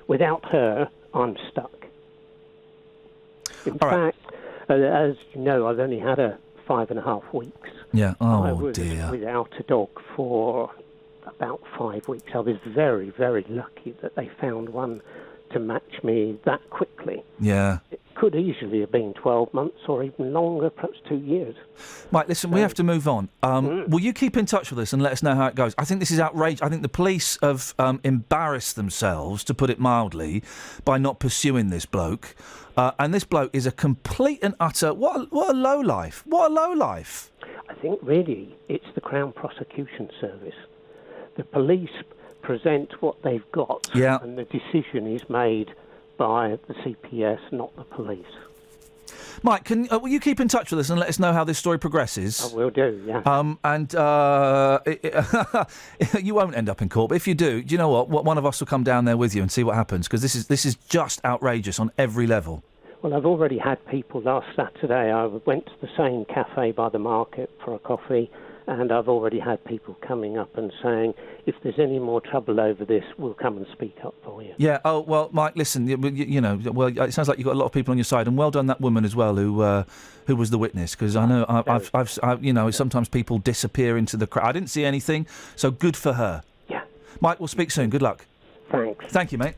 Without her, I'm stuck. In fact, as you know, I've only had her 5.5 weeks. Yeah. I was without a dog for about 5 weeks. I was very, very lucky that they found one to match me that quickly. Yeah. It could easily have been 12 months or even longer, perhaps 2 years. Mike, listen, we have to move on. Will you keep in touch with us and let us know how it goes? I think this is outrageous. I think the police have embarrassed themselves, to put it mildly, by not pursuing this bloke. And this bloke is a complete and utter... What a lowlife. What a lowlife. I think, really, it's the Crown Prosecution Service. The police present what they've got, and the decision is made by the CPS, not the police. Mike, will you keep in touch with us and let us know how this story progresses? I will do, yeah. And you won't end up in court, but if you do you know what? One of us will come down there with you and see what happens, because this is just outrageous on every level. Well, I've already had people last Saturday. I went to the same cafe by the market for a coffee, and I've already had people coming up and saying, if there's any more trouble over this, we'll come and speak up for you. Yeah, oh, well, Mike, listen, it sounds like you've got a lot of people on your side, and well done that woman as well who was the witness, because I know I've sometimes people disappear into the crowd. I didn't see anything, so good for her. Yeah. Mike, we'll speak soon. Good luck. Thanks. Thank you, mate.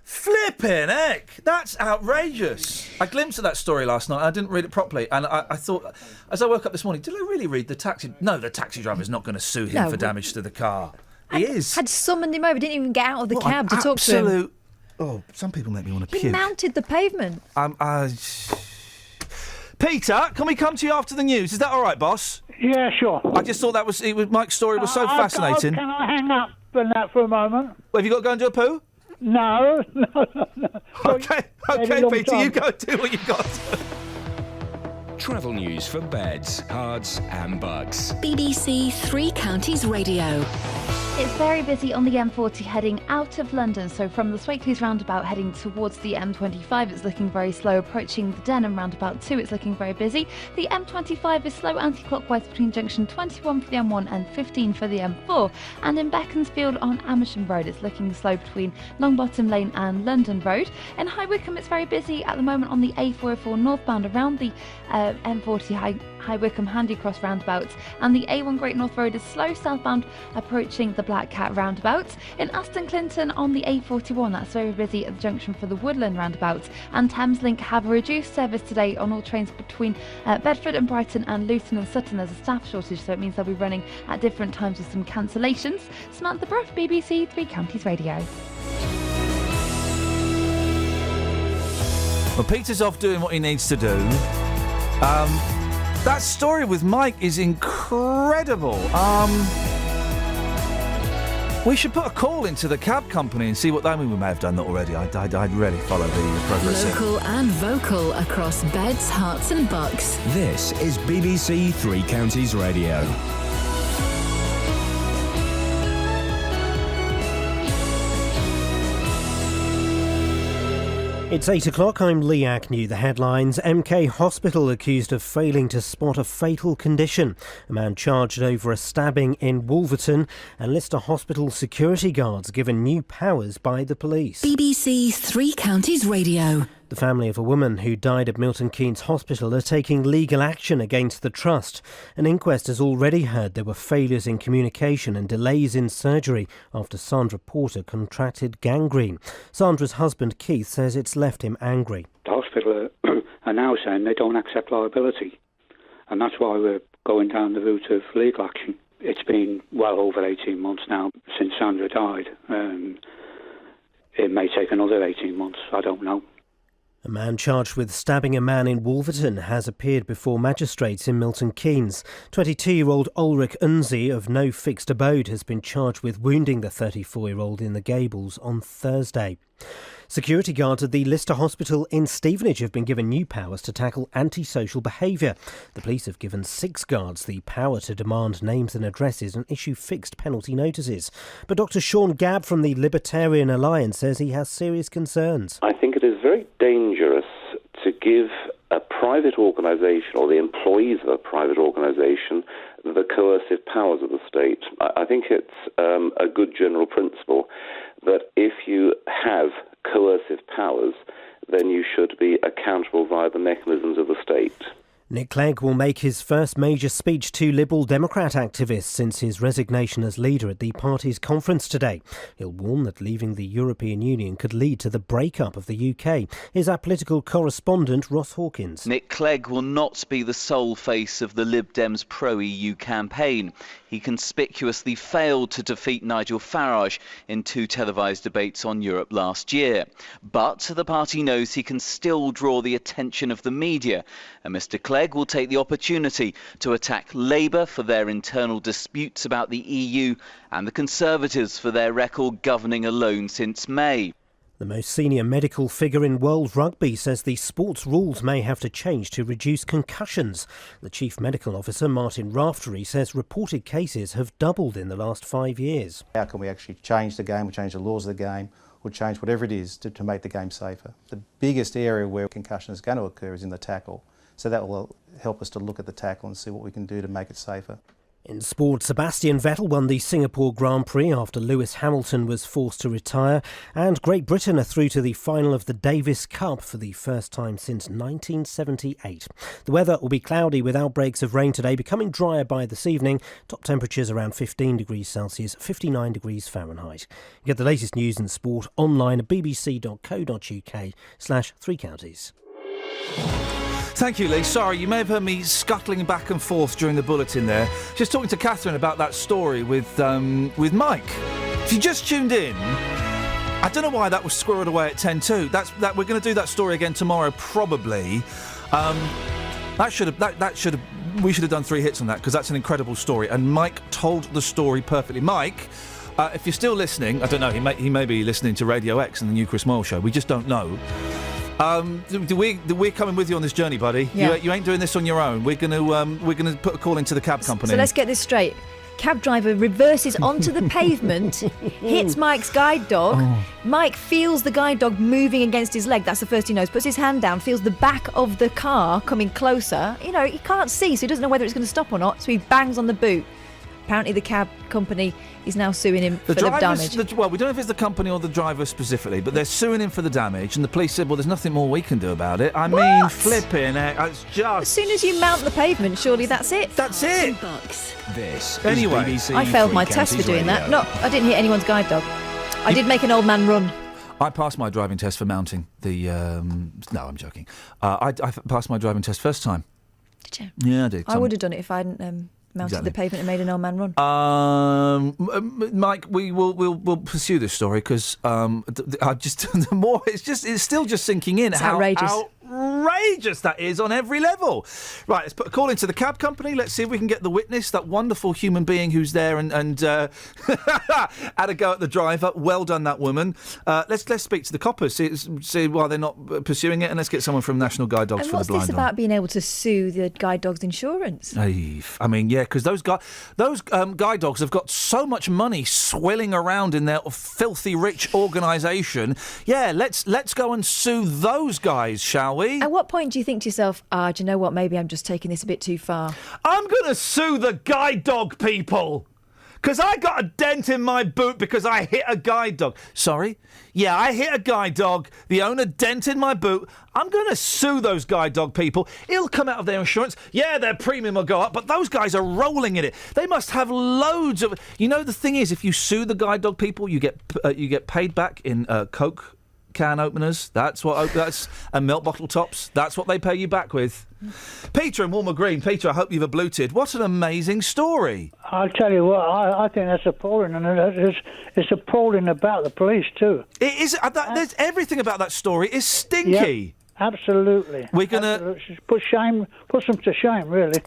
Flippin' heck! That's outrageous. I glimpsed at that story last night. I didn't read it properly, and I thought, as I woke up this morning, did I really read the taxi? No, the taxi driver's not going to sue him for damage to the car. He is. Had summoned him over, didn't even get out of the cab to talk to him. Oh, some people make me want to He puke. mounted the pavement. Peter, can we come to you after the news? Is that all right, boss? Yeah, sure. I just thought Mike's story was so fascinating. Can I hang up on that for a moment? Well, have you got to go and do a poo? No. Okay, Peter, you go do what you got. Travel news for beds, cards and bugs. BBC Three Counties Radio. It's very busy on the M40 heading out of London, so from the Swakeleys roundabout heading towards the M25 it's looking very slow. Approaching the Denham roundabout too, it's looking very busy. The M25 is slow anti-clockwise between junction 21 for the M1 and 15 for the M4, and in Beaconsfield on Amersham Road it's looking slow between Longbottom Lane and London Road. In High Wycombe it's very busy at the moment on the A404 northbound around the M40 High Wycombe Handycross roundabouts, and the A1 Great North Road is slow southbound approaching the Black Cat roundabout. In Aston Clinton on the A41 that's very busy at the junction for the Woodland roundabout, and Thameslink have a reduced service today on all trains between Bedford and Brighton and Luton and Sutton. There's a staff shortage, so it means they'll be running at different times with some cancellations. Samantha Bruff, BBC Three Counties Radio. Well, Peter's off doing what he needs to do. That story with Mike is incredible. We should put a call into the cab company and see what they mean. We may have done that already. I'd really follow the progress. Local and vocal across Beds, Herts and Bucks. This is BBC Three Counties Radio. It's 8 o'clock, I'm Lee Agnew. The headlines: MK Hospital accused of failing to spot a fatal condition. A man charged over a stabbing in Wolverton, and Lister Hospital security guards given new powers by the police. BBC Three Counties Radio. The family of a woman who died at Milton Keynes Hospital are taking legal action against the trust. An inquest has already heard there were failures in communication and delays in surgery after Sandra Porter contracted gangrene. Sandra's husband Keith says it's left him angry. The hospital are now saying they don't accept liability, and that's why we're going down the route of legal action. It's been well over 18 months now since Sandra died. It may take another 18 months, I don't know. A man charged with stabbing a man in Wolverton has appeared before magistrates in Milton Keynes. 22-year-old Ulrich Unzi of no fixed abode has been charged with wounding the 34-year-old in the Gables on Thursday. Security guards at the Lister Hospital in Stevenage have been given new powers to tackle antisocial behaviour. The police have given 6 guards the power to demand names and addresses and issue fixed penalty notices. But Dr Sean Gabb from the Libertarian Alliance says he has serious concerns. I think it is very dangerous to give a private organisation or the employees of a private organisation the coercive powers of the state. I think it's a good general principle that if you have coercive powers, then you should be accountable via the mechanisms of the state. Nick Clegg will make his first major speech to Liberal Democrat activists since his resignation as leader at the party's conference today. He'll warn that leaving the European Union could lead to the breakup of the UK. Here's our political correspondent Ross Hawkins. Nick Clegg will not be the sole face of the Lib Dems pro-EU campaign. He conspicuously failed to defeat Nigel Farage in 2 televised debates on Europe last year. But the party knows he can still draw the attention of the media, and Mr Clegg will take the opportunity to attack Labour for their internal disputes about the EU and the Conservatives for their record governing alone since May. The most senior medical figure in world rugby says the sports rules may have to change to reduce concussions. The chief medical officer, Martin Raftery, says reported cases have doubled in the last 5 years. How can we actually change the game, or change the laws of the game, or change whatever it is to make the game safer? The biggest area where concussion is going to occur is in the tackle. So that will help us to look at the tackle and see what we can do to make it safer. In sport, Sebastian Vettel won the Singapore Grand Prix after Lewis Hamilton was forced to retire, and Great Britain are through to the final of the Davis Cup for the first time since 1978. The weather will be cloudy with outbreaks of rain today, becoming drier by this evening. Top temperatures around 15 degrees Celsius, 59 degrees Fahrenheit. You get the latest news and sport online at bbc.co.uk/3 counties. Thank you, Lee. Sorry, you may have heard me scuttling back and forth during the bulletin there. Just talking to Catherine about that story with Mike. If you just tuned in, I don't know why that was squirreled away at 10:02. We're going to do that story again tomorrow, probably. We should have done 3 hits on that because that's an incredible story. And Mike told the story perfectly. Mike, if you're still listening, I don't know. He may be listening to Radio X and the new Chris Moyle show. We just don't know. We're coming with you on this journey, buddy. Yeah. You ain't doing this on your own. We're gonna put a call into the cab company. So let's get this straight. Cab driver reverses onto the pavement, hits Mike's guide dog. Oh. Mike feels the guide dog moving against his leg. That's the first he knows. Puts his hand down, feels the back of the car coming closer. You know, he can't see, so he doesn't know whether it's going to stop or not. So he bangs on the boot. Apparently the cab company is now suing him for the damage. Well, we don't know if it's the company or the driver specifically, but they're suing him for the damage, and the police said, well, there's nothing more we can do about it. I mean, flipping it. It's just... As soon as you mount the pavement, surely that's it. That's it. This Anyway. is BBC I failed my Three test for Counties doing that. Radio. No, I didn't hit anyone's guide dog. I did make an old man run. I passed my driving test for mounting the... no, I'm joking. I passed my driving test first time. Did you? Yeah, I did. I would have done it if I hadn't mounted the pavement and made an old man run. Mike, we'll pursue this story because I just the more it's still just sinking in It's how outrageous that is on every level. Right, let's put a call into the cab company. Let's see if we can get the witness, that wonderful human being who's there and had a go at the driver. Well done, that woman. Let's speak to the coppers, see why they're not pursuing it, and let's get someone from National Guide Dogs And for what's the blind. this about being able to sue the guide dog's insurance? I mean, yeah, because those guide dogs have got so much money swilling around in their filthy rich organisation. Yeah, let's go and sue those guys, shall we? At what point do you think to yourself, do you know what, maybe I'm just taking this a bit too far? I'm going to sue the guide dog people. Because I got a dent in my boot because I hit a guide dog. Sorry? Yeah, I hit a guide dog. The owner dented my boot. I'm going to sue those guide dog people. It'll come out of their insurance. Yeah, their premium will go up, but those guys are rolling in it. They must have loads of... You know, the thing is, if you sue the guide dog people, you get paid back in Coke can openers. That's and milk bottle tops. That's what they pay you back with. Peter in Walmer Green. Peter, I hope you've abluted. What an amazing story. I'll tell you what, I think that's appalling, and it's appalling about the police too. It is. There's everything about that story is stinky. Yep, absolutely. We're gonna put them to shame, really.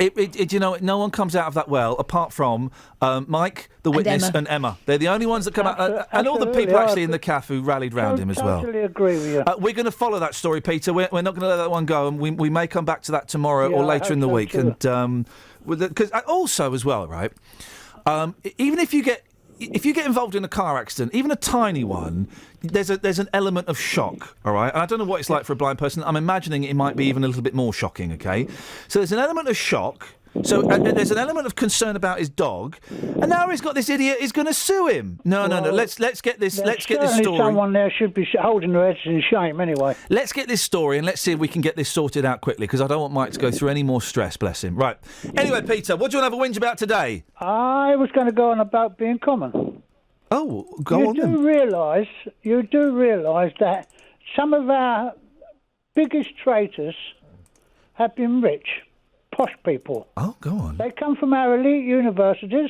You know, no one comes out of that well apart from Mike, the witness, and Emma. They're the only ones that come out, and all the people actually in the cafe who rallied round him as well. Totally agree with you. We're going to follow that story, Peter. We're not going to let that one go, and we may come back to that tomorrow or later in the week. Too. And because also as well, right? Even if you get involved in a car accident, even a tiny one, there's an element of shock, all right? And I don't know what it's like for a blind person. I'm imagining it might be even a little bit more shocking, okay? So there's an element of shock. So there's an element of concern about his dog, and now he's got this idiot. He's going to sue him. No. Let's get this. Let's get this story. Someone there should be holding their heads in shame anyway. Let's get this story and let's see if we can get this sorted out quickly, because I don't want Mike to go through any more stress. Bless him. Right. Anyway, Peter, what do you want to have a whinge about today? I was going to go on about being common. Oh, go on then. You do realise that some of our biggest traitors have been rich. Posh people. Oh, go on. They come from our elite universities.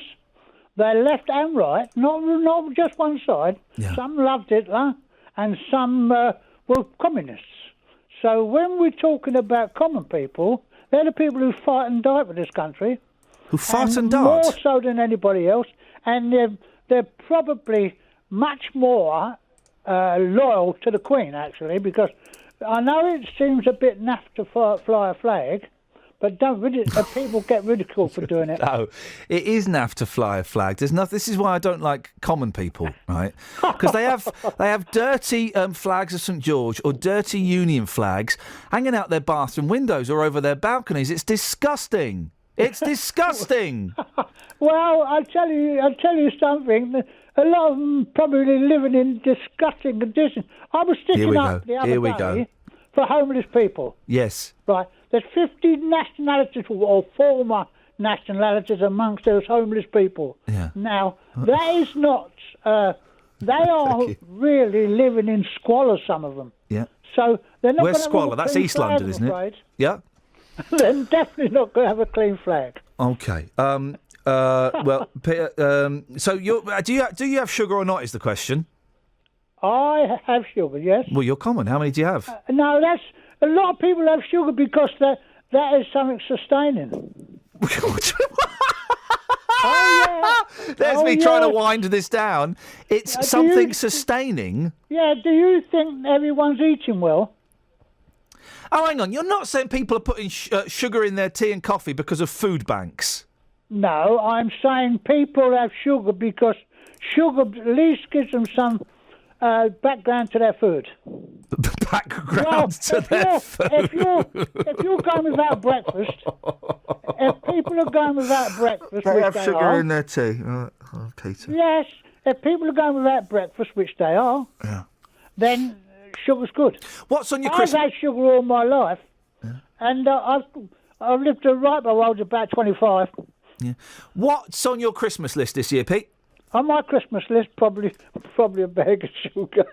They're left and right, not just one side. Yeah. Some loved Hitler, and some were communists. So when we're talking about common people, they're the people who fight and die for this country. Who fight and die? More so than anybody else, and they're probably much more loyal to the Queen, actually, because I know it seems a bit naff to fly a flag. But people get ridiculed for doing it. No, it is naff to fly a flag. There's nothing. This is why I don't like common people, right? Because they have dirty flags of St George or dirty Union flags hanging out their bathroom windows or over their balconies. It's disgusting. It's disgusting. Well, I'll tell you something. A lot of them probably living in disgusting conditions. I was sticking up the other day for homeless people. Yes. Right. There's 50 nationalities or former nationalities amongst those homeless people. Yeah. Now, that is not... they are really living in squalor, some of them. Yeah. So they're not Where's going to squalor? That's East London, isn't it? Yeah. They're definitely not going to have a clean flag. Okay. Well, Peter, so do you have sugar or not is the question? I have sugar, yes. Well, you're common. How many do you have? No, that's... A lot of people have sugar because that is something sustaining. There's me trying to wind this down. It's something sustaining. Yeah, do you think everyone's eating well? Oh, hang on. You're not saying people are putting sugar in their tea and coffee because of food banks? No, I'm saying people have sugar because sugar at least gives them some background to their food. Background to their food. If you're going without breakfast, if people are going without breakfast, They which have they sugar are, in their tea. Oh, Peter. yes, if people are going without breakfast, which they are, then sugar's good. What's on your I've Christmas? had sugar all my life, and I've lived to right by I was about 25. Yeah. What's on your Christmas list this year, Pete? On my Christmas list, probably a bag of sugar.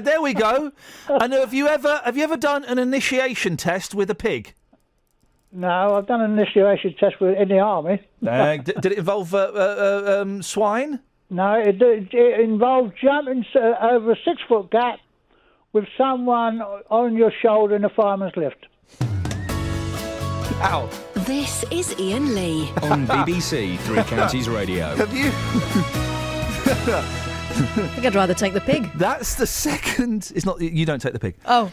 There we go. And have you ever done an initiation test with a pig? No, I've done an initiation test in the army. Did it involve swine? No, it involved jumping over a 6-foot gap with someone on your shoulder in a fireman's lift. Ow. This is Iain Lee. On BBC Three Counties Radio. Have you? I think I'd rather take the pig. That's the second... It's not... You don't take the pig. Oh.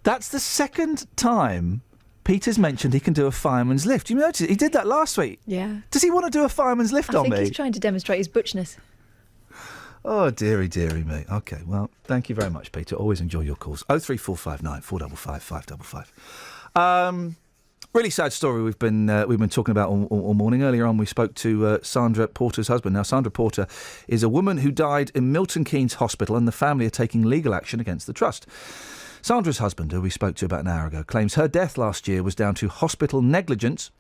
That's the second time Peter's mentioned he can do a fireman's lift. You notice he did that last week. Yeah. Does he want to do a fireman's lift on me? I think he's trying to demonstrate his butchness. Oh, dearie me. OK, well, thank you very much, Peter. Always enjoy your calls. 03459 455 555. Really sad story we've been talking about all morning. Earlier on, we spoke to Sandra Porter's husband. Now, Sandra Porter is a woman who died in Milton Keynes Hospital, and the family are taking legal action against the trust. Sandra's husband, who we spoke to about an hour ago, claims her death last year was down to hospital negligence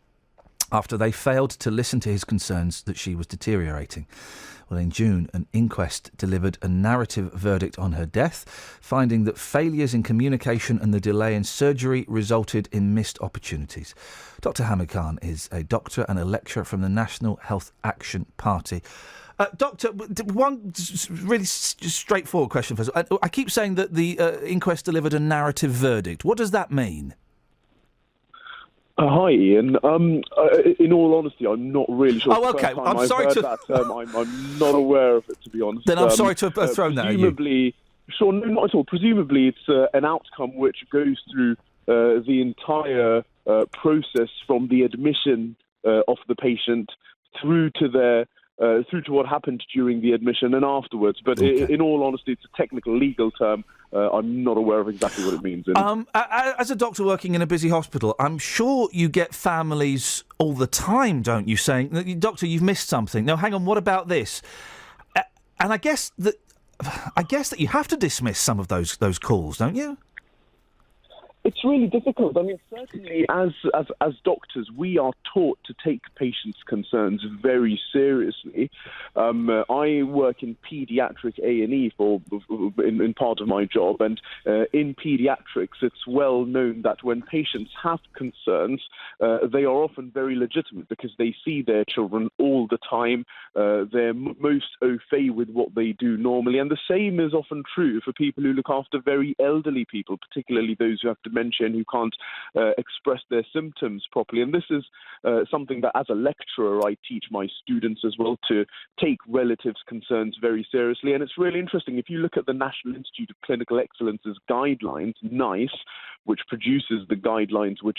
after they failed to listen to his concerns that she was deteriorating. Well, in June, an inquest delivered a narrative verdict on her death, finding that failures in communication and the delay in surgery resulted in missed opportunities. Dr. Hamid Khan is a doctor and a lecturer from the National Health Action Party. Doctor, one really straightforward question first. I keep saying that the inquest delivered a narrative verdict. What does that mean? Hi, Ian. In all honesty, I'm not really sure. Oh, okay. I'm sorry to. That term. I'm not aware of it, to be honest. Then I'm sorry to have thrown that at you. Presumably, sure, no, not at all. Presumably, it's an outcome which goes through the entire process from the admission of the patient through to what happened during the admission and afterwards. But Okay. in all honesty, it's a technical legal term. I'm not aware of exactly what it means. As a doctor working in a busy hospital, I'm sure you get families all the time, don't you, saying, "Doctor, you've missed something. No, hang on, what about this?" And I guess that you have to dismiss some of those calls, don't you? It's really difficult. I mean, certainly as doctors, we are taught to take patients' concerns very seriously. I work in paediatric A&E in part of my job, and in paediatrics, it's well known that when patients have concerns, they are often very legitimate because they see their children all the time. They're most au fait with what they do normally, and the same is often true for people who look after very elderly people, particularly those who have dementia and who can't express their symptoms properly. And this is something that, as a lecturer, I teach my students as well, to take relatives' concerns very seriously. And it's really interesting. If you look at the National Institute of Clinical Excellence's guidelines, NICE, which produces the guidelines which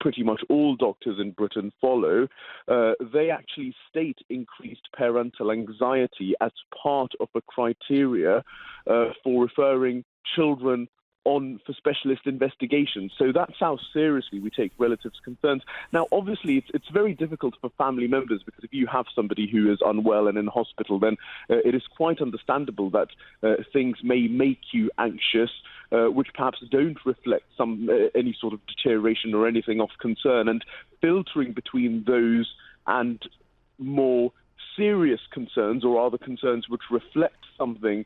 pretty much all doctors in Britain follow, they actually state increased parental anxiety as part of a criteria for referring children on for specialist investigations. So that's how seriously we take relatives' concerns. Now, obviously, it's very difficult for family members because if you have somebody who is unwell and in hospital, then it is quite understandable that things may make you anxious, which perhaps don't reflect any sort of deterioration or anything of concern. And filtering between those and more serious concerns, or other concerns which reflect something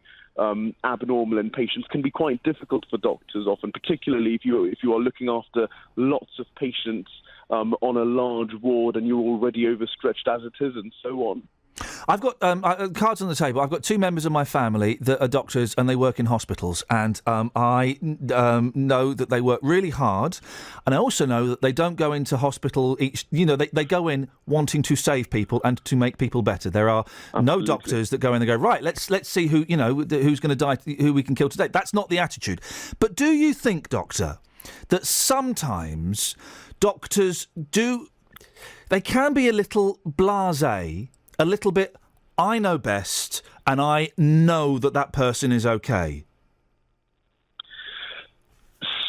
abnormal in patients, can be quite difficult for doctors often, particularly if you are looking after lots of patients on a large ward and you're already overstretched as it is, and so on. I've got cards on the table. I've got two members of my family that are doctors and they work in hospitals, and I know that they work really hard, and I also know that they don't go into hospital they go in wanting to save people and to make people better. There are no doctors that go in and go, right, let's see who who's going to die, who we can kill today. That's not the attitude. But do you think, Doctor, that sometimes doctors do they can be a little blasé, a little bit, I know best, and I know that person is okay.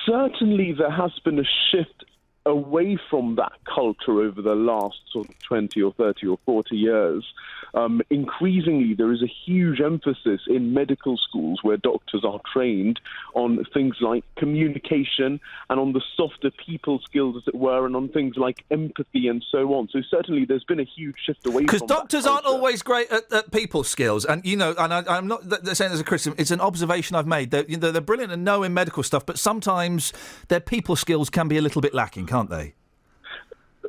Certainly there has been a shift away from that culture over the last sort of 20 or 30 or 40 years. Increasingly, there is a huge emphasis in medical schools where doctors are trained on things like communication and on the softer people skills, as it were, and on things like empathy and so on. So certainly there's been a huge shift away from that. Because doctors aren't always great at people skills. And, you know, and I'm not saying as a criticism, it's an observation I've made. They're brilliant and knowing medical stuff, but sometimes their people skills can be a little bit lacking, can't they?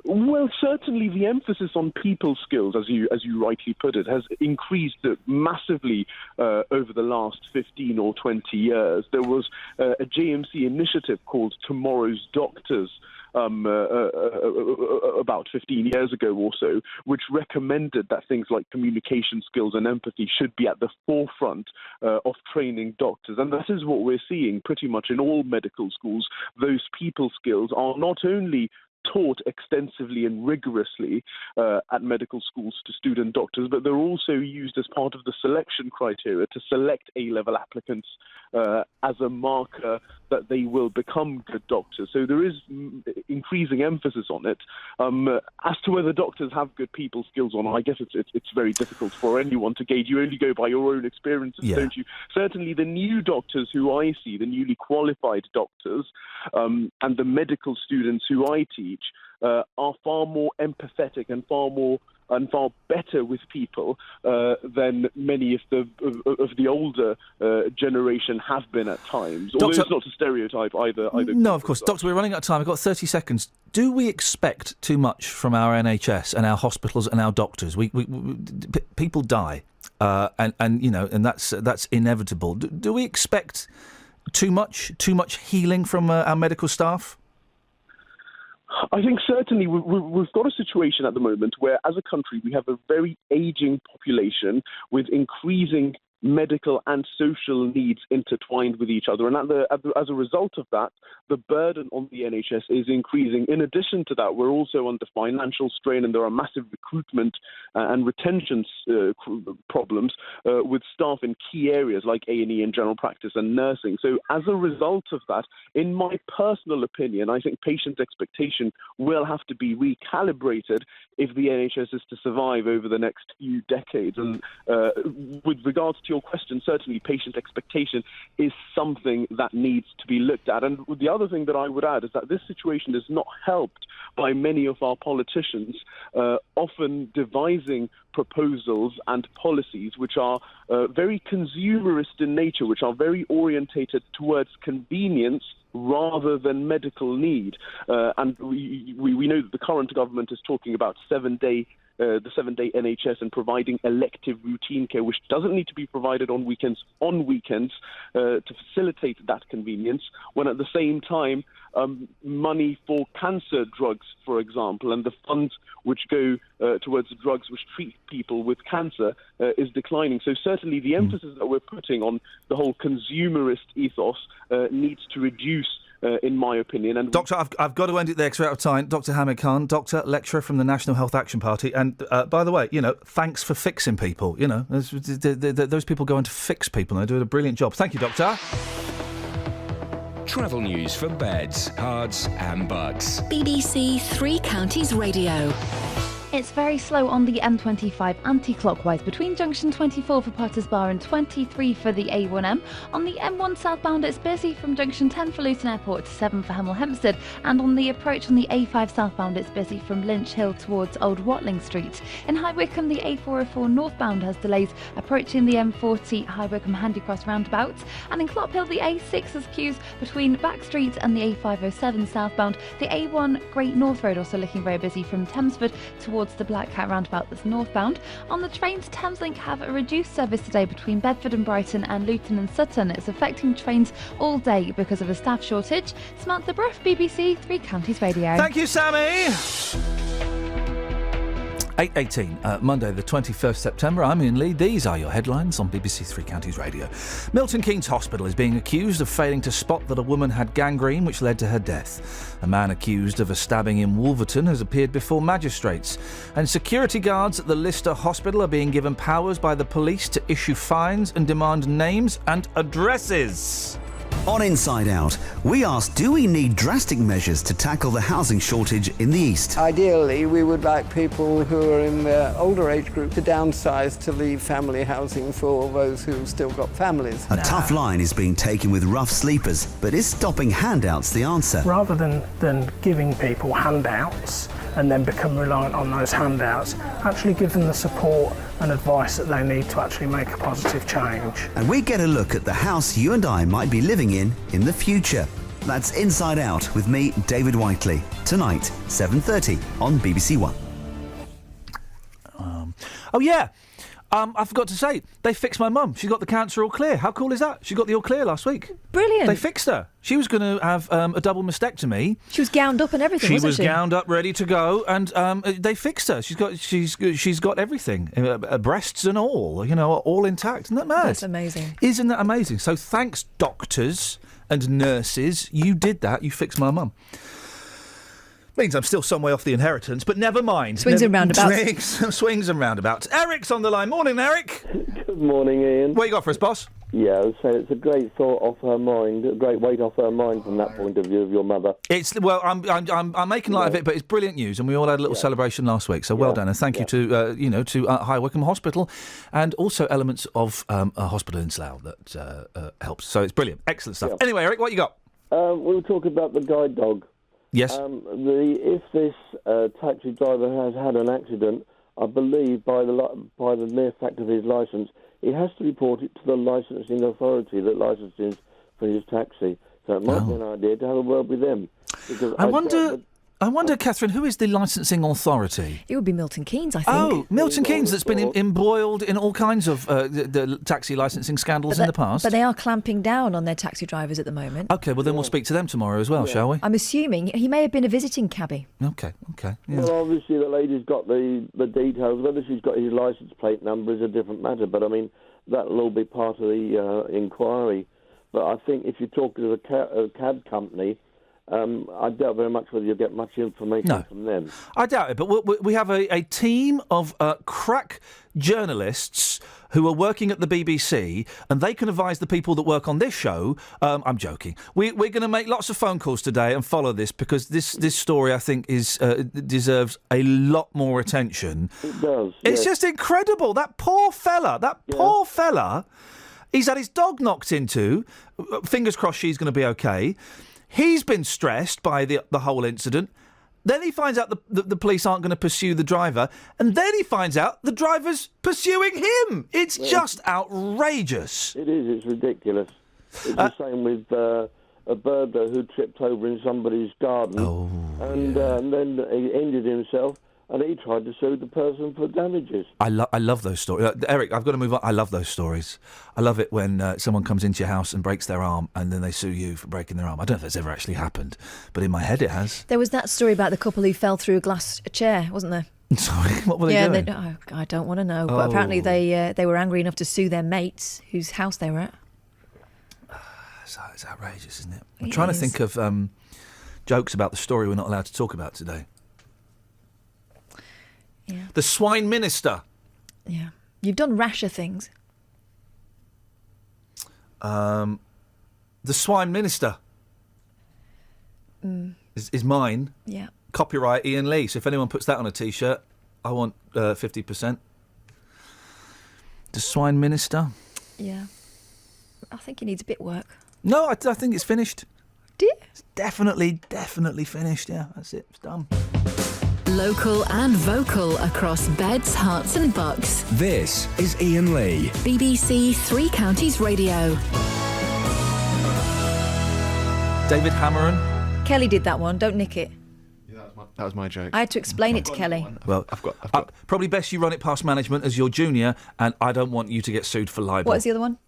Well, certainly the emphasis on people skills, as you rightly put it, has increased massively over the last 15 or 20 years. There was a JMC initiative called Tomorrow's Doctors about 15 years ago or so, which recommended that things like communication skills and empathy should be at the forefront of training doctors. And that is what we're seeing pretty much in all medical schools. Those people skills are not only taught extensively and rigorously at medical schools to student doctors, but they're also used as part of the selection criteria to select A-level applicants as a marker that they will become good doctors. So there is increasing emphasis on it. As to whether doctors have good people skills or not, I guess it's very difficult for anyone to gauge. You only go by your own experiences, don't you? Certainly the new doctors who I see, the newly qualified doctors, and the medical students who I teach, are far more empathetic and far better with people than many of the older generation have been at times. Although it's not a stereotype either. No, of course. Doctor, we're running out of time. I've got 30 seconds. Do we expect too much from our NHS and our hospitals and our doctors? People die, and you know, and that's inevitable. Do we expect too much healing from our medical staff? I think certainly we've got a situation at the moment where, as a country, we have a very ageing population with increasing medical and social needs intertwined with each other. And as a result of that, the burden on the NHS is increasing. In addition to that, we're also under financial strain, and there are massive recruitment and retention problems with staff in key areas like A&E and general practice and nursing. So as a result of that, in my personal opinion, I think patient expectation will have to be recalibrated if the NHS is to survive over the next few decades. And with regards to your question, certainly patient expectation is something that needs to be looked at. And the other thing that I would add is that this situation is not helped by many of our politicians often devising proposals and policies which are very consumerist in nature, which are very orientated towards convenience rather than medical need. And we know that the current government is talking about the 7-day NHS and providing elective routine care, which doesn't need to be provided on weekends to facilitate that convenience, when at the same time money for cancer drugs, for example, and the funds which go towards drugs which treat people with cancer is declining. So certainly the emphasis that we're putting on the whole consumerist ethos needs to reduce, in my opinion. And Doctor, I've got to end it there because we're out of time. Dr. Hamid Khan, doctor, lecturer from the National Health Action Party. And by the way, you know, thanks for fixing people. You know, those people go on to fix people, and they do a brilliant job. Thank you, Doctor. Travel news for beds, cards and bugs. BBC Three Counties Radio. It's very slow on the M25 anti-clockwise between junction 24 for Potters Bar and 23 for the A1M. On the M1 southbound, it's busy from junction 10 for Luton Airport to 7 for Hemel Hempstead. And on the approach on the A5 southbound, it's busy from Lynch Hill towards Old Watling Street. In High Wycombe, the A404 northbound has delays approaching the M40 High Wycombe Handycross roundabout. And in Clophill, the A6 has queues between Back Street and the A507 southbound. The A1 Great North Road also looking very busy from Thamesford towards the Black Cat roundabout that's northbound. On the trains, Thameslink have a reduced service today between Bedford and Brighton and Luton and Sutton. It's affecting trains all day because of a staff shortage. Samantha Bruff, BBC Three Counties Radio. Thank you, Sammy. 8:18, Monday the 21st September. I'm Iain Lee. These are your headlines on BBC Three Counties Radio. Milton Keynes Hospital is being accused of failing to spot that a woman had gangrene, which led to her death. A man accused of a stabbing in Wolverton has appeared before magistrates. And security guards at the Lister Hospital are being given powers by the police to issue fines and demand names and addresses. On Inside Out, we asked, do we need drastic measures to tackle the housing shortage in the East? Ideally, we would like people who are in the older age group to downsize to leave family housing for those who've still got families. A tough line is being taken with rough sleepers, but is stopping handouts the answer? Rather than giving people handouts and then become reliant on those handouts, actually give them the support and advice that they need to actually make a positive change. And we get a look at the house you and I might be living in the future. That's Inside Out with me, David Whiteley. Tonight, 7:30 on BBC One. I forgot to say, they fixed my mum. She got the cancer all clear. How cool is that? She got the all clear last week. Brilliant. They fixed her. She was going to have a double mastectomy. She was gowned up and everything, wasn't she? She was gowned up, ready to go, and they fixed her. She's got everything, breasts and all, all intact. Isn't that mad? That's amazing. Isn't that amazing? So thanks, doctors and nurses. You did that. You fixed my mum. Means I'm still some way off the inheritance, but never mind. Swings and roundabouts. Swings and roundabouts. Eric's on the line. Morning, Eric. Good morning, Ian. What you got for us, boss? Yeah, I would say it's a great thought off her mind, a great weight off her mind from that point of view of your mother. I'm making light of it, but it's brilliant news, and we all had a little celebration last week. So well done, and thank you to High Wycombe Hospital, and also elements of a hospital in Slough that helps. So it's brilliant, excellent stuff. Yeah. Anyway, Eric, what you got? We were talking about the guide dog. Yes. If this taxi driver has had an accident, I believe by the mere fact of his licence, he has to report it to the licensing authority that licenses for his taxi. So it might be an idea to have a word with them. I wonder, Catherine, who is the licensing authority? It would be Milton Keynes, I think. Oh, Milton Keynes, that's been embroiled in all kinds of the taxi licensing scandals in the past. But they are clamping down on their taxi drivers at the moment. OK, well then we'll speak to them tomorrow as well, shall we? I'm assuming he may have been a visiting cabbie. OK. Yeah. Well, obviously the lady's got the details. Whether she's got his licence plate number is a different matter, but I mean, that'll all be part of the inquiry. But I think if you talk to a cab company, I doubt very much whether you'll get much information from them. I doubt it, but we have a team of crack journalists who are working at the BBC, and they can advise the people that work on this show. I'm joking. We're going to make lots of phone calls today and follow this, because this story, I think, deserves a lot more attention. It does. It's just incredible. That poor fella, he's had his dog knocked into. Fingers crossed she's going to be okay. He's been stressed by the whole incident. Then he finds out the police aren't going to pursue the driver. And then he finds out the driver's pursuing him. It's just outrageous. It is. It's ridiculous. It's the same with a burglar who tripped over in somebody's garden. And then he injured himself. And he tried to sue the person for damages. I love those stories. Eric, I've got to move on. I love those stories. I love it when someone comes into your house and breaks their arm, and then they sue you for breaking their arm. I don't know if that's ever actually happened, but in my head it has. There was that story about the couple who fell through a glass chair, wasn't there? Sorry, what were they doing? I don't want to know. But apparently they were angry enough to sue their mates whose house they were at. It's outrageous, isn't it? I'm trying to think of jokes about the story we're not allowed to talk about today. Yeah. The swine minister. Yeah. You've done rasher things. The swine minister is mine. Yeah. Copyright Iain Lee. So if anyone puts that on a T-shirt, I want 50%. The swine minister. Yeah. I think he needs a bit of work. No, I think it's finished. Do you? It's definitely finished. Yeah, that's it. It's done. Local and vocal across beds, hearts and bucks. This is Iain Lee. BBC Three Counties Radio. David Cameron. Kelly did that one. Don't nick it. That was my joke. I had to explain it to Kelly. Well, I've got. Probably best you run it past management as your junior, and I don't want you to get sued for libel. What is the other one?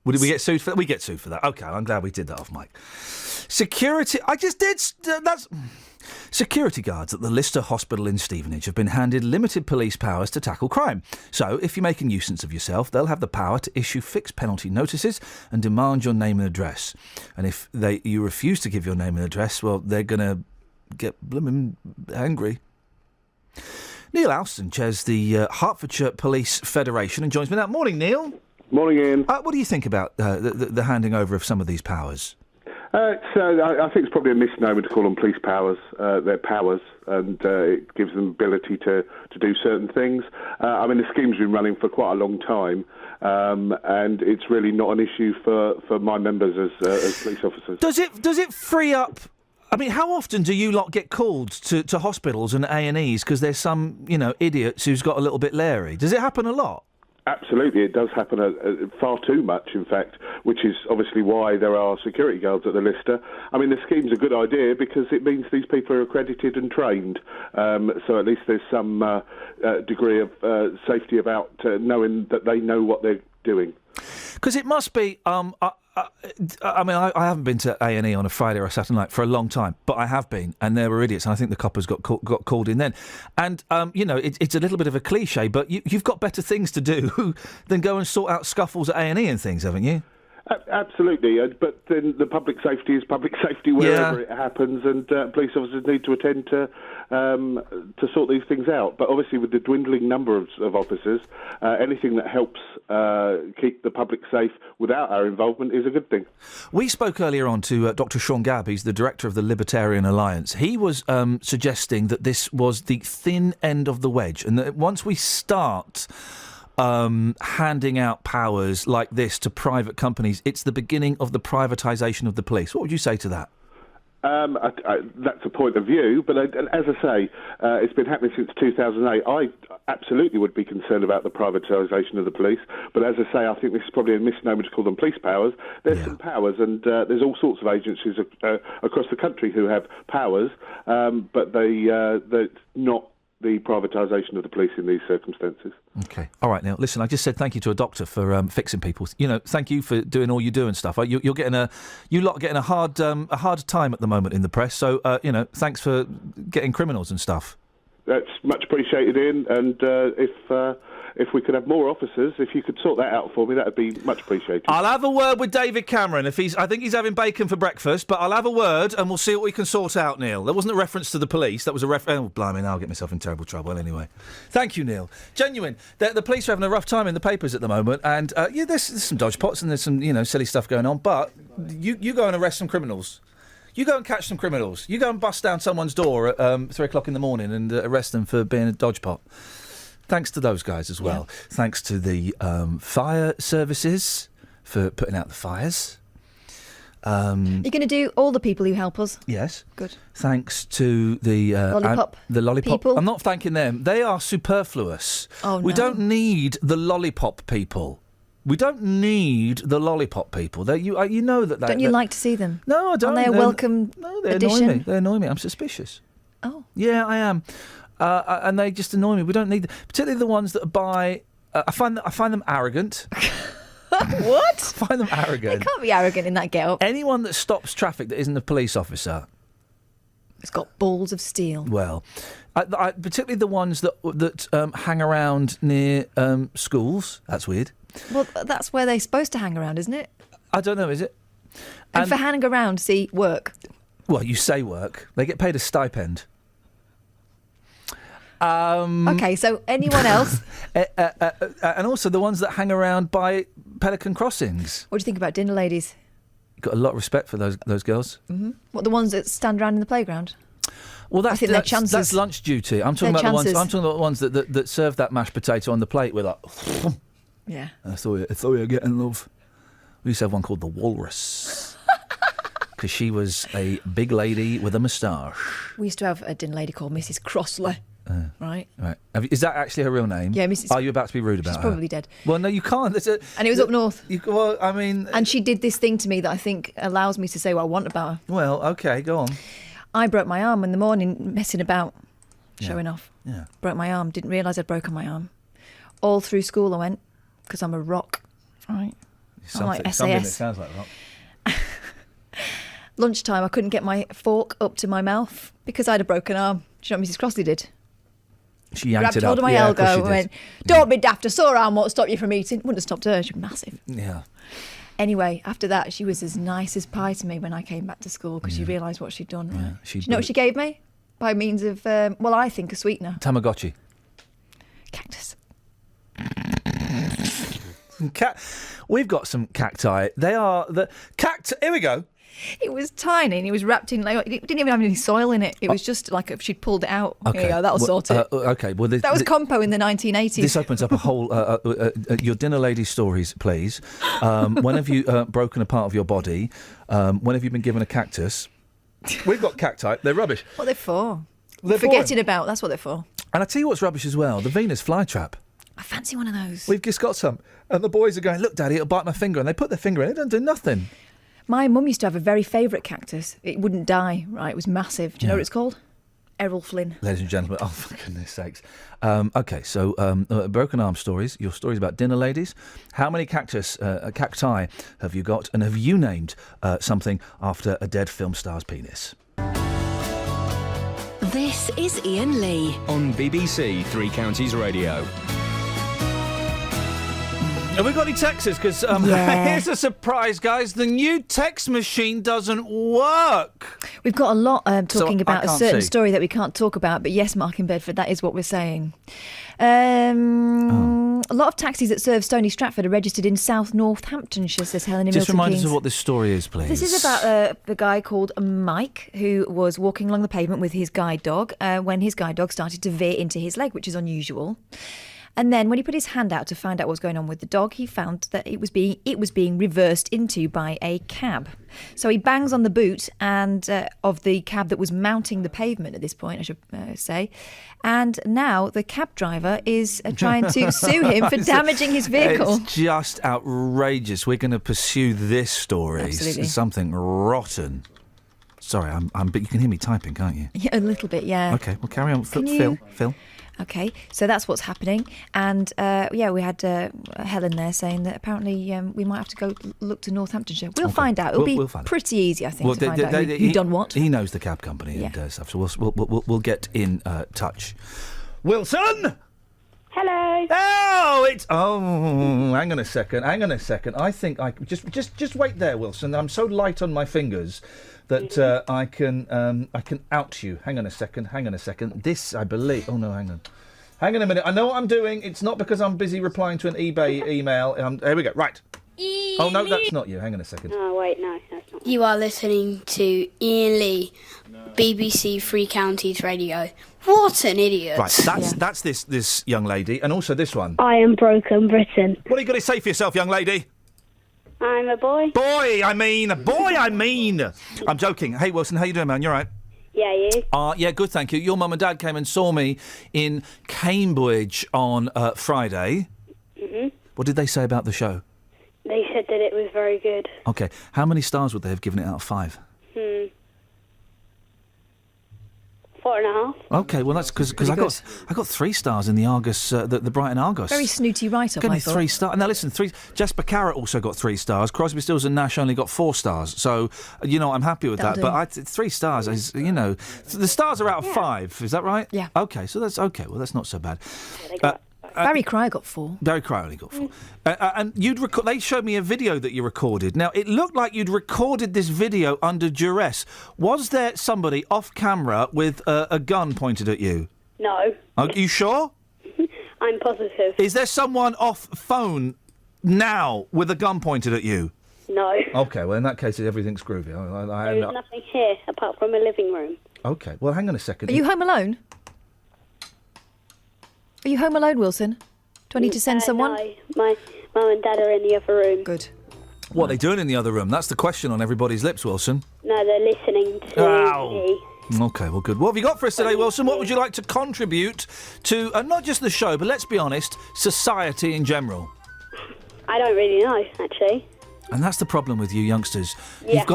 Would we get sued for that? We get sued for that. OK, I'm glad we did that off mic. Security... I just did... That's... Security guards at the Lister Hospital in Stevenage have been handed limited police powers to tackle crime. So, if you make a nuisance of yourself, they'll have the power to issue fixed penalty notices and demand your name and address. And if you refuse to give your name and address, well, they're going to get blooming angry. Neil Alston chairs the Hertfordshire Police Federation and joins me now. Morning, Neil. Morning, Ian. What do you think about the handing over of some of these powers? I think it's probably a misnomer to call them police powers. They're powers, and it gives them ability to do certain things. I mean, the scheme's been running for quite a long time, and it's really not an issue for my members as police officers. Does it free up? I mean, how often do you lot get called to hospitals and A&Es because there's some, idiots who's got a little bit leery? Does it happen a lot? Absolutely, it does happen far too much, in fact, which is obviously why there are security guards at the Lister. I mean, the scheme's a good idea because it means these people are accredited and trained, so at least there's some degree of safety about knowing that they know what they're doing. Because it must be... I mean, I haven't been to A&E on a Friday or a Saturday night for a long time, but I have been, and there were idiots, and I think the coppers got called in then. And, it's a little bit of a cliche, but you've got better things to do than go and sort out scuffles at A&E and things, haven't you? Absolutely, but then the public safety is public safety wherever it happens, and police officers need to attend to sort these things out. But obviously, with the dwindling number of officers, anything that helps keep the public safe without our involvement is a good thing. We spoke earlier on to Dr. Sean Gabb. He's the director of the Libertarian Alliance. He was suggesting that this was the thin end of the wedge, and that once we start handing out powers like this to private companies, it's the beginning of the privatisation of the police. What would you say to that? That's a point of view, but as I say, it's been happening since 2008. I absolutely would be concerned about the privatisation of the police, but as I say, I think this is probably a misnomer to call them police powers. There's some powers, and there's all sorts of agencies across the country who have powers, but they're not the privatisation of the police in these circumstances. OK. All right, Neil. Listen, I just said thank you to a doctor for fixing people. Thank you for doing all you do and stuff. You lot are getting a hard time at the moment in the press. So, thanks for getting criminals and stuff. That's much appreciated, Ian. And if we could have more officers, if you could sort that out for me, that would be much appreciated. I'll have a word with David Cameron. I think he's having bacon for breakfast, but I'll have a word and we'll see what we can sort out, Neil. That wasn't a reference to the police. That was a oh, blimey, now I'll get myself in terrible trouble anyway. Thank you, Neil. Genuine. The police are having a rough time in the papers at the moment, and there's some dodge pots and there's some silly stuff going on. But you go and arrest some criminals. You go and catch some criminals. You go and bust down someone's door at 3 o'clock in the morning and arrest them for being a dodge pot. Thanks to those guys as well. Yeah. Thanks to the fire services for putting out the fires. You're going to do all the people who help us? Yes. Good. Thanks to the lollipop people. I'm not thanking them. They are superfluous. Oh, no. We don't need the lollipop people. We don't need the lollipop people. You know that. Don't you like to see them? No, I don't. Aren't they a welcome addition? Annoy me. They annoy me. I'm suspicious. Oh. Yeah, I am. And they just annoy me. We don't need them. Particularly the ones that buy... I find them arrogant. What? I find them arrogant. They can't be arrogant in that get-up. Anyone that stops traffic that isn't a police officer... It's got balls of steel. Well, particularly the ones that hang around near schools. That's weird. Well, that's where they're supposed to hang around, isn't it? I don't know, is it? And for hanging around, see, work. Well, you say work. They get paid a stipend. OK, so anyone else? And also the ones that hang around by Pelican Crossings. What do you think about dinner ladies? Got a lot of respect for those girls. Mm-hmm. What, the ones that stand around in the playground? Well, I think their chances. That's lunch duty. I'm talking about the ones that serve that mashed potato on the plate with like. Yeah. I thought you were getting love. We used to have one called the Walrus. Because she was a big lady with a moustache. We used to have a dinner lady called Mrs. Crossley. Right. Is that actually her real name? Yeah, Mrs. Are you about to be rude about her? She's probably dead. Well, no, you can't. And it was up north. And she did this thing to me that I think allows me to say what I want about her. Well, OK, go on. I broke my arm in the morning messing about, showing off. Yeah. Broke my arm. Didn't realise I'd broken my arm. All through school I went, because I'm a rock. Right. Something that sounds like rock. Lunchtime, I couldn't get my fork up to my mouth because I had a broken arm. Do you know what Mrs. Crossley did? She yanked Grabbed it up. hold of my Yeah, of elbow course she and did. went, "Don't be daft, a sore arm won't stop you from eating." Wouldn't have stopped her, she was massive. Yeah. Anyway, after that, she was as nice as pie to me when I came back to school because she realised what she'd done. Right? Yeah, Do you know what she gave me? By means of, well, I think a sweetener. Tamagotchi. Cactus. We've got some cacti. They are the cacti. Here we go. It was tiny and it was wrapped in, like, it didn't even have any soil in it. It was just like she'd pulled it out. Okay. Here you go, that'll sort it. Okay, well, That was Compo in the 1980s. This opens up a whole. Your dinner lady stories, please. When have you broken a part of your body? When have you been given a cactus? We've got cacti. They're rubbish. What are they for? They're Forgetting about, that's what they're for. And I tell you what's rubbish as well, the Venus flytrap. I fancy one of those. We've just got some. And the boys are going, "Look, Daddy, it'll bite my finger." And they put their finger in it, don't do nothing. My mum used to have a very favourite cactus. It wouldn't die, right? It was massive. Do you know what it's called? Errol Flynn. Ladies and gentlemen, oh, for goodness sakes. Okay, so broken arm stories, your stories about dinner ladies. How many cacti have you got? And have you named something after a dead film star's penis? This is Iain Lee. On BBC Three Counties Radio. Have we got any texts? Because here's a surprise, guys. The new text machine doesn't work. We've got a lot talking So I about a can't certain see. story that we can't talk about, but yes, Mark in Bedford, that is what we're saying. A lot of taxis that serve Stony Stratford are registered in South Northamptonshire, says Helen in Just Milton remind Keynes. us of what this story is, please. This is about a guy called Mike who was walking along the pavement with his guide dog when his guide dog started to veer into his leg, which is unusual. And then when he put his hand out to find out what was going on with the dog, he found that it was being reversed into by a cab. So he bangs on the boot and of the cab that was mounting the pavement at this point, I should say. And now the cab driver is trying to sue him for damaging his vehicle. It's just outrageous. We're going to pursue this story. Absolutely. Something rotten. Sorry, but you can hear me typing, can't you? Yeah, a little bit, yeah. Okay, well, carry on. Can you- Phil. Okay, so that's what's happening. And, we had Helen there saying that apparently we might have to go look to Northamptonshire. We'll find out. It'll We'll be find out. pretty easy, I think, to find out who's done what. He knows the cab company and stuff, so we'll get in touch. Wilson! Hello. Hang on a second. I think I just wait there, Wilson. I'm so light on my fingers that I can out you. Hang on a second. This, I believe. Oh no, hang on a minute. I know what I'm doing. It's not because I'm busy replying to an eBay email. Here we go. Right. Oh no, that's not you. Hang on a second. Oh wait, no, that's not. You are listening to Iain Lee, BBC Three Counties Radio. What an idiot! Right. That's this young lady, and also this one. I am Broken Britain. What are you going to say for yourself, young lady? I'm a boy. Boy, I mean. I'm joking. Hey, Wilson, how you doing, man? You all right? Yeah, you. Yeah, good, thank you. Your mum and dad came and saw me in Cambridge on Friday. Mhm. What did they say about the show? They said that it was very good. Okay, how many stars would they have given it out of 5? 4.5. Okay, well that's because I got 3 stars in the Argus, the Brighton Argos. Very snooty write-up, Gave I me thought. 3 stars. Now listen, 3. Jasper Carrot also got 3 stars. Crosby, Stills and Nash only got 4 stars. So I'm happy with That'll that. But 3 stars is, the stars are out of 5. Is that right? Yeah. Okay, so that's okay. Well, that's not so bad. Barry Cryer got 4. Barry Cryer only got 4. And they showed me a video that you recorded. Now, it looked like you'd recorded this video under duress. Was there somebody off camera with a gun pointed at you? No. Are you sure? I'm positive. Is there someone off phone now with a gun pointed at you? No. Okay, well, in that case, everything's groovy. There is nothing here apart from a living room. Okay, well, hang on a second. Are you home alone? Are you home alone, Wilson? Do I need to send someone? No, my mum and dad are in the other room. Good. What are they doing in the other room? That's the question on everybody's lips, Wilson. No, they're listening to me. Okay, well, good. What have you got for us today, Wilson? What would you like to contribute to, not just the show, but let's be honest, society in general? I don't really know, actually. And that's the problem with you youngsters. Yeah,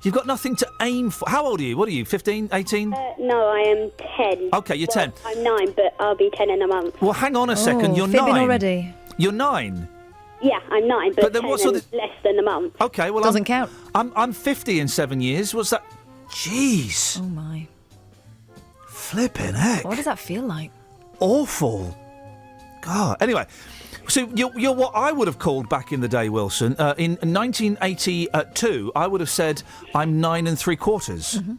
You've got nothing to aim for. How old are you? What are you, 15, 18? No, I am 10. Okay, you're 10. I'm 9, but I'll be 10 in a month. Well, hang on a second. You're fibbing 9. already. You're 9. Yeah, I'm 9, but then 10 what's all and less than a month. Okay, well, Doesn't count. I'm 50 in 7 years. What's that? Jeez. Oh, my. Flipping heck. What does that feel like? Awful. God. Anyway, so you're what I would have called back in the day, Wilson. In 1982, I would have said I'm 9 3/4.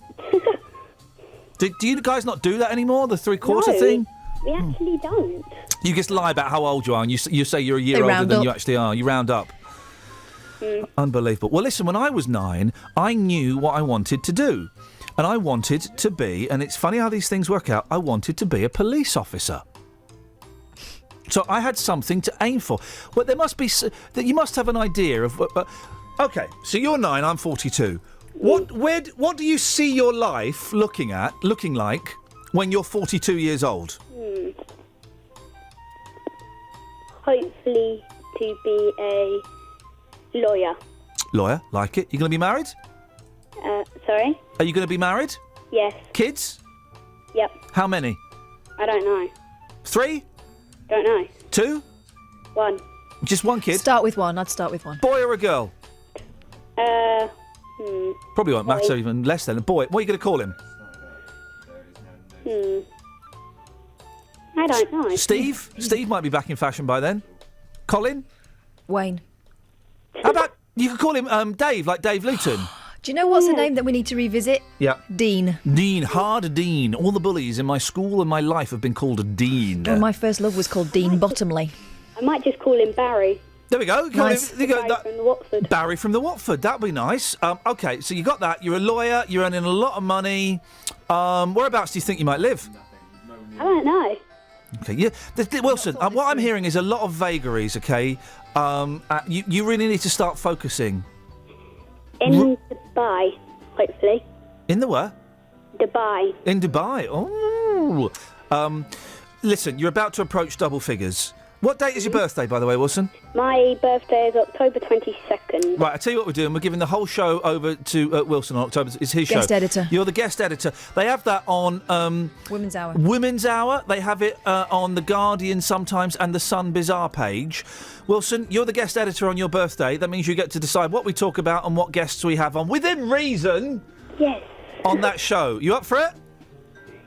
Do you guys not do that anymore? The 3/4 thing? We actually don't. You just lie about how old you are, and you say you're a year older than you actually are. You round up. Unbelievable. Well, listen, when I was 9, I knew what I wanted to do. And I wanted to be, and it's funny how these things work out, I wanted to be a police officer. So I had something to aim for. Well, there must be... that you must have an idea of... OK, so you're 9, I'm 42. What do you see your life looking like when you're 42 years old? Hopefully to be a lawyer. Lawyer, like it. You going to be married? Sorry? Are you going to be married? Yes. Kids? Yep. How many? I don't know. 3? Don't know. 2? 1. Just one kid? Start with one. I'd start with one. Boy or a girl? Probably won't matter, Boy. even less than a boy. What are you going to call him? I don't know. Steve? Steve might be back in fashion by then. Colin? Wayne. How about you could call him Dave, like Dave Luton? Do you know what's a name that we need to revisit? Yeah. Dean. Dean, hard Dean. All the bullies in my school and my life have been called a Dean. Well, my first love was called Dean Bottomley. I might just call him Barry. There we go. Nice. There you go. Barry from the Watford. Barry from the Watford. That'd be nice. OK, so you got that. You're a lawyer. You're earning a lot of money. Whereabouts do you think you might live? I don't know. OK, yeah. Wilson, what I'm hearing is a lot of vagaries, OK? You really need to start focusing. In Dubai, hopefully. In the what? Dubai. In Dubai. Oh. Listen, you're about to approach double figures. What date is your birthday, by the way, Wilson? My birthday is October 22nd. Right, I'll tell you what we're doing. We're giving the whole show over to Wilson on October. It's his show. Guest editor. You're the guest editor. They have that on... Women's Hour. Women's Hour. They have it on The Guardian sometimes and the Sun Bizarre page. Wilson, you're the guest editor on your birthday. That means you get to decide what we talk about and what guests we have on, within reason, Yes. on that show. You up for it?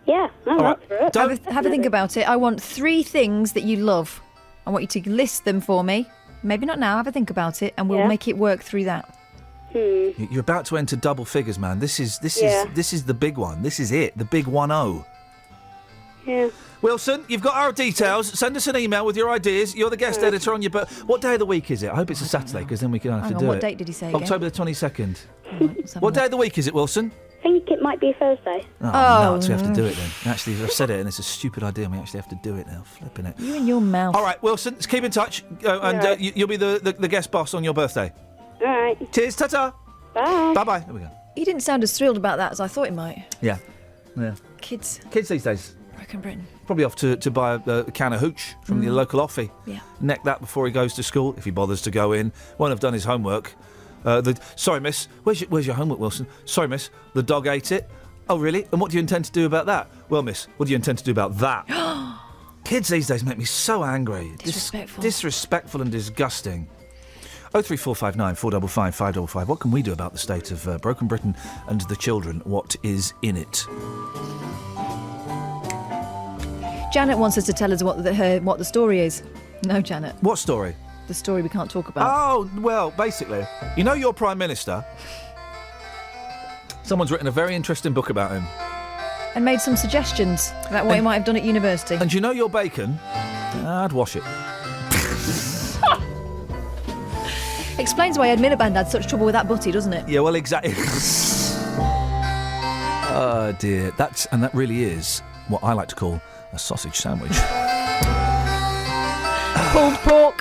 Yeah, I'm All up right. for it. Have a think about it. I want 3 things that you love. I want you to list them for me. Maybe not now. Have a think about it, and we'll make it work through that. You're about to enter double figures, man. This is the big one. This is it. The big 1-0. Yeah. Wilson, you've got our details. Send us an email with your ideas. You're the guest editor on your... What day of the week is it? I hope it's a Saturday, because then we can have Hang to on, do what it. date did he say again? October the 22nd. Let's have a What look. day of the week is it, Wilson? I think it might be a Thursday. Oh, nuts. We have to do it then. Actually, I've said it, and it's a stupid idea, and we actually have to do it now. Flipping it. You and your mouth. All right, Wilson, let's keep in touch, and Right. you'll be the guest boss on your birthday. All right. Cheers, ta-ta. Bye. Bye-bye. There we go. He didn't sound as thrilled about that as I thought he might. Yeah. Yeah. Kids. Kids these days. Broken Britain. Probably off to buy a can of hooch from the local offie. Yeah. Neck that before he goes to school, if he bothers to go in. Won't have done his homework. Sorry, miss. Where's your homework, Wilson? Sorry, miss. The dog ate it. Oh, really? And what do you intend to do about that? Well, miss, what do you intend to do about that? Kids these days make me so angry. Disrespectful. Disrespectful and disgusting. 03459 455 555. What can we do about the state of Broken Britain and the children? What is in it? Janet wants us to tell us what the story is. No, Janet. What story? The story we can't talk about. Oh, well, basically, you know your Prime Minister? Someone's written a very interesting book about him. And made some suggestions about what he might have done at university. And you know your bacon? I'd wash it. Explains why Ed Miliband had such trouble with that butty, doesn't it? Yeah, well, exactly. Oh, dear. That really is what I like to call a sausage sandwich. Pulled pork.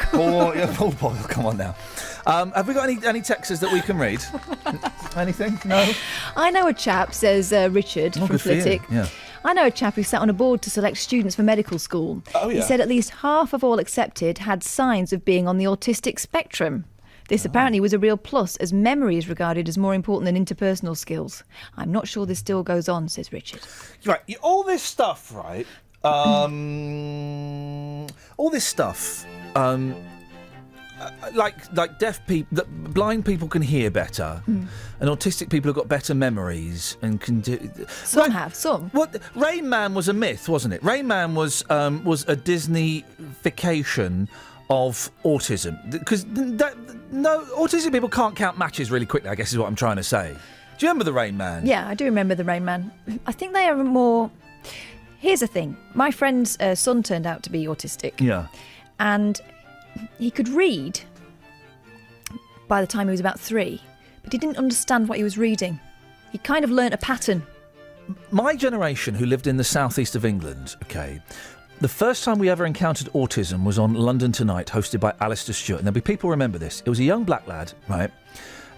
Pulled pork. Come on now. Have we got any texts that we can read? Anything? No? I know a chap, says Richard from Good for you. Flitwick. Yeah. I know a chap who sat on a board to select students for medical school. Oh, yeah. He said at least half of all accepted had signs of being on the autistic spectrum. This apparently was a real plus, as memory is regarded as more important than interpersonal skills. I'm not sure this still goes on, says Richard. Right, all this stuff, right? All this stuff. like deaf people, that blind people can hear better, and autistic people have got better memories and can do. Some have some. What Rain Man was a myth, wasn't it? Rain Man was a Disney-fication of autism, because autistic people can't count matches really quickly, I guess is what I'm trying to say. Do you remember the Rain Man? Yeah, I do remember the Rain Man. I think they are more. Here's the thing: my friend's son turned out to be autistic. Yeah. And he could read by the time he was about 3, but he didn't understand what he was reading. He kind of learnt a pattern. My generation, who lived in the southeast of England, the first time we ever encountered autism was on London Tonight, hosted by Alistair Stewart. And there'll be people who remember this. It was a young black lad, right?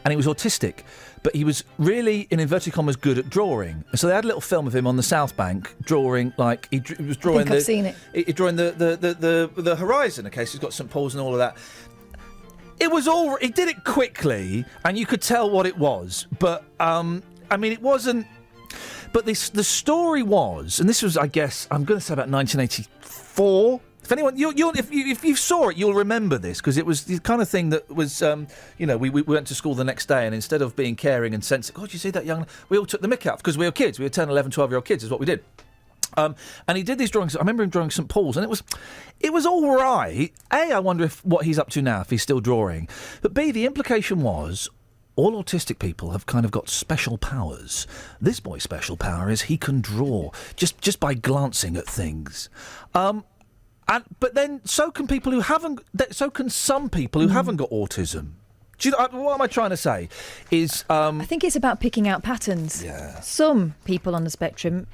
And he was autistic, but he was really, in inverted commas, good at drawing. And so they had a little film of him on the South Bank drawing, like he was drawing. I think I've seen it. He's drawing the horizon. Okay, so he's got St Paul's and all of that. It was all. He did it quickly, and you could tell what it was. But I mean, it wasn't. But the story was, and this was, I guess, I'm going to say about 1984. If anyone, if you saw it, you'll remember this, because it was the kind of thing that was, we went to school the next day, and instead of being caring and sensitive, God, you see that young, we all took the mick out, because we were kids. We were 10, 11, 12-year-old kids is what we did. And he did these drawings. I remember him drawing St Paul's, and it was all right. A, I wonder what he's up to now, if he's still drawing. But B, the implication was, all autistic people have kind of got special powers. This boy's special power is he can draw just by glancing at things. But then so can people who haven't. So can some people who haven't got autism. Do you know, what am I trying to say? Is I think it's about picking out patterns. Yeah. Some people on the spectrum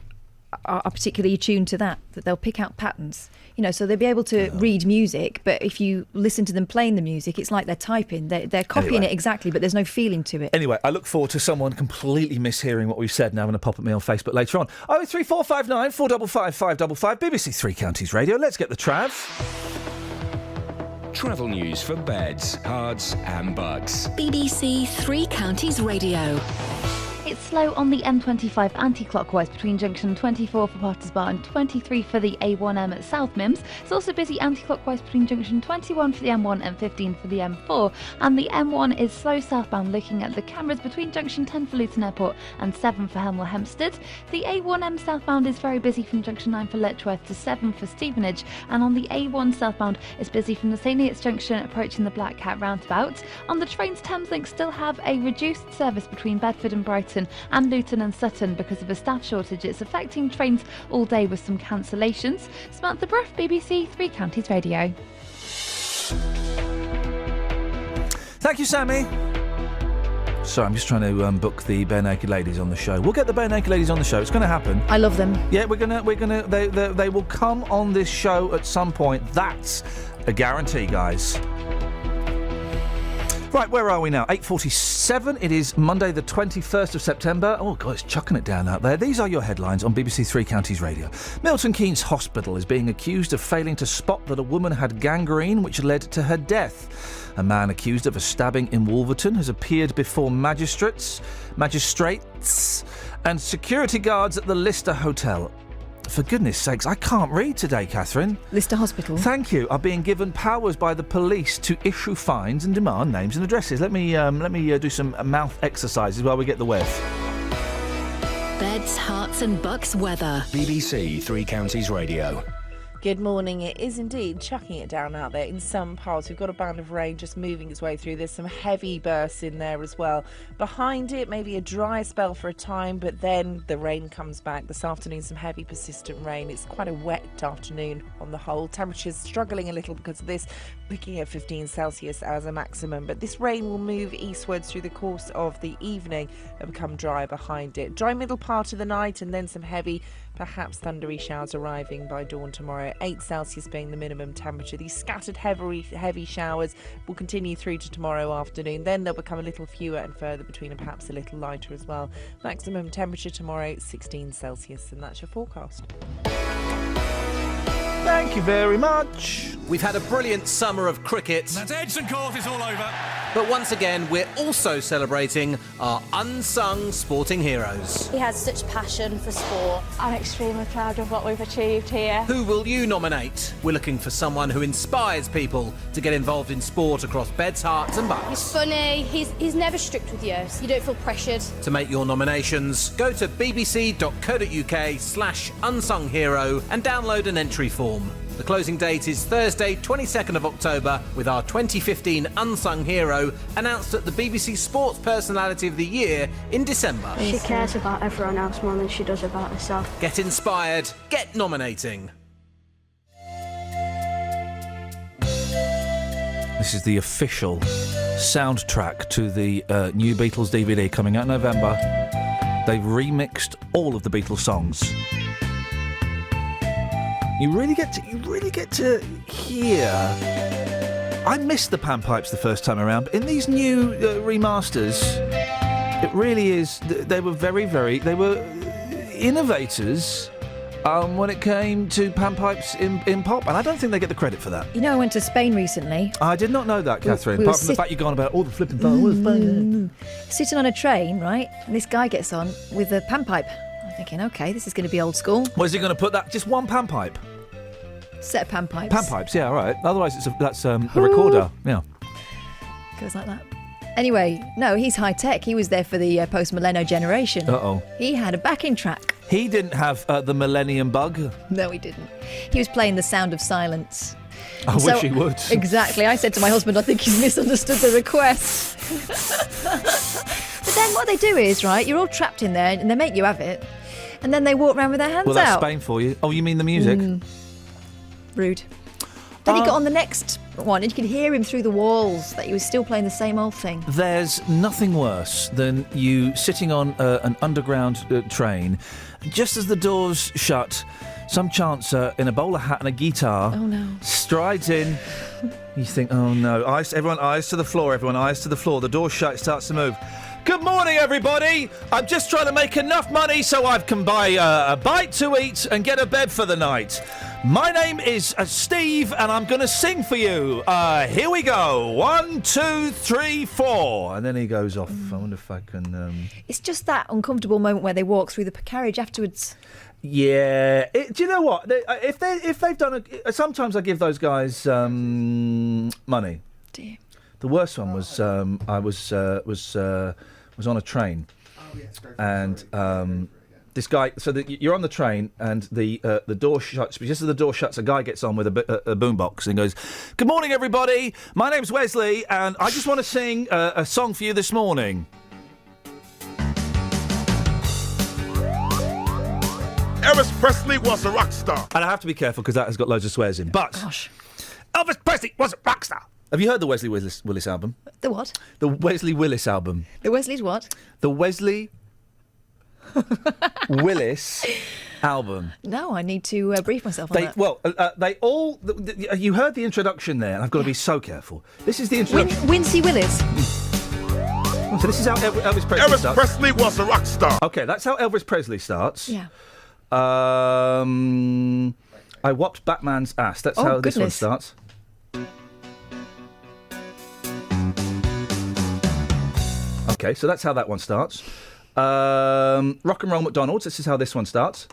are particularly attuned to that they'll pick out patterns. So they'll be able to read music, but if you listen to them playing the music, it's like they're typing. They're copying it exactly, but there's no feeling to it. Anyway, I look forward to someone completely mishearing what we've said and having a pop at me on Facebook later on. 03459 455 555 BBC Three Counties Radio. Let's get the trav. Travel news for beds, cards and bugs. BBC Three Counties Radio. It's slow on the M25 anti-clockwise between junction 24 for Potters Bar and 23 for the A1M at South Mims. It's also busy anti-clockwise between junction 21 for the M1 and 15 for the M4. And the M1 is slow southbound looking at the cameras between junction 10 for Luton Airport and 7 for Hemel Hempstead. The A1M southbound is very busy from junction 9 for Letchworth to 7 for Stevenage. And on the A1 southbound, it's busy from the St Neots junction approaching the Black Cat roundabout. On the trains, Thameslink still have a reduced service between Bedford and Brighton and Luton and Sutton because of a staff shortage. It's affecting trains all day with some cancellations. Samantha Bruff, BBC Three Counties Radio. Thank you, Sammy. Sorry, I'm just trying to book the Bare Naked Ladies on the show. We'll get the Bare Naked Ladies on the show. It's going to happen. I love them. Yeah, they will come on this show at some point. That's a guarantee, guys. Right, where are we now? 8:47. It is Monday, the 21st of September. Oh, God, it's chucking it down out there. These are your headlines on BBC Three Counties Radio. Milton Keynes Hospital is being accused of failing to spot that a woman had gangrene, which led to her death. A man accused of a stabbing in Wolverton has appeared before magistrates, and security guards at the Lister Hotel. For goodness sakes, I can't read today, Catherine. Lister Hospital. Thank you. Are being given powers by the police to issue fines and demand names and addresses. Let me do some mouth exercises while we get the web. Beds, hearts and bucks weather. BBC Three Counties Radio. Good morning. It is indeed chucking it down out there in some parts. We've got a band of rain just moving its way through. There's some heavy bursts in there as well. Behind it, maybe a dry spell for a time, but then the rain comes back. This afternoon, some heavy, persistent rain. It's quite a wet afternoon on the whole. Temperatures struggling a little because of this, looking at 15 Celsius as a maximum. But this rain will move eastwards through the course of the evening and become dry behind it. Dry middle part of the night and then some heavy, perhaps thundery showers arriving by dawn tomorrow. 8 Celsius being the minimum temperature. These scattered heavy showers will continue through to tomorrow afternoon. Then they'll become a little fewer and further between and perhaps a little lighter as well. Maximum temperature tomorrow, 16 Celsius. And that's your forecast. Thank you very much. We've had a brilliant summer of cricket. That's Edson Court is all over. But once again, we're also celebrating our unsung sporting heroes. He has such passion for sport. I'm extremely proud of what we've achieved here. Who will you nominate? We're looking for someone who inspires people to get involved in sport across beds, hearts and bucks. He's funny, he's never strict with you, so you don't feel pressured. To make your nominations, go to bbc.co.uk/unsung-hero and download an entry form. The closing date is Thursday, 22nd of October, with our 2015 Unsung Hero announced at the BBC Sports Personality of the Year in December. She cares about everyone else more than she does about herself. Get inspired, get nominating. This is the official soundtrack to the new Beatles DVD coming out in November. They've remixed all of the Beatles songs. You really get to hear. I missed the panpipes the first time around, but in these new remasters, it really is. They were they were innovators when it came to panpipes in pop, and I don't think they get the credit for that. You know, I went to Spain recently. I did not know that, Catherine. Apart from the fact you've gone about all the flipping sitting on a train, right? And this guy gets on with a panpipe. I'm thinking, okay, this is going to be old school. Was he going to put that just one panpipe? Set of panpipes. Panpipes, yeah, all right. Otherwise, that's a recorder. Yeah. Goes like that. Anyway, no, he's high tech. He was there for the post-millennial generation. Uh-oh. He had a backing track. He didn't have the Millennium Bug. No, he didn't. He was playing The Sound of Silence. I wish he would. Exactly. I said to my husband, I think he's misunderstood the request. But then what they do is, right, you're all trapped in there and they make you have it. And then they walk around with their hands out. Well, that's Spain for you. Oh, you mean the music? Rude. Then he got on the next one and you could hear him through the walls that he was still playing the same old thing. There's nothing worse than you sitting on an underground train. Just as the doors shut, some chancer in a bowler hat and a guitar strides in. You think, oh no. Everyone eyes to the floor, The door shut, it starts to move. Good morning, everybody. I'm just trying to make enough money so I can buy a bite to eat and get a bed for the night. My name is Steve, and I'm going to sing for you. Here we go. 1, 2, 3, 4. And then he goes off. I wonder if I can... It's just that uncomfortable moment where they walk through the carriage afterwards. Yeah. Do you know what? If they've done... sometimes I give those guys money. Dear. The worst one was I was on a train, and this guy. So you're on the train, and the door shuts. Just as the door shuts, a guy gets on with a boombox and goes, "Good morning, everybody. My name's Wesley, and I just want to sing a song for you this morning." Elvis Presley was a rock star, and I have to be careful because that has got loads of swears in. But gosh, Elvis Presley was a rock star. Have you heard the Wesley Willis album? The what? The Wesley Willis album. The Wesley's what? The Wesley Willis album. No, I need to brief myself on that. Well, they all... you heard the introduction there, and I've got to be so careful. This is the introduction. Wincy Willis. So this is how Elvis Presley starts. Elvis Presley was a rock star. Okay, that's how Elvis Presley starts. Yeah. I whopped Batman's ass. That's how this one starts. Okay, so that's how that one starts. Rock and Roll McDonald's, this is how this one starts.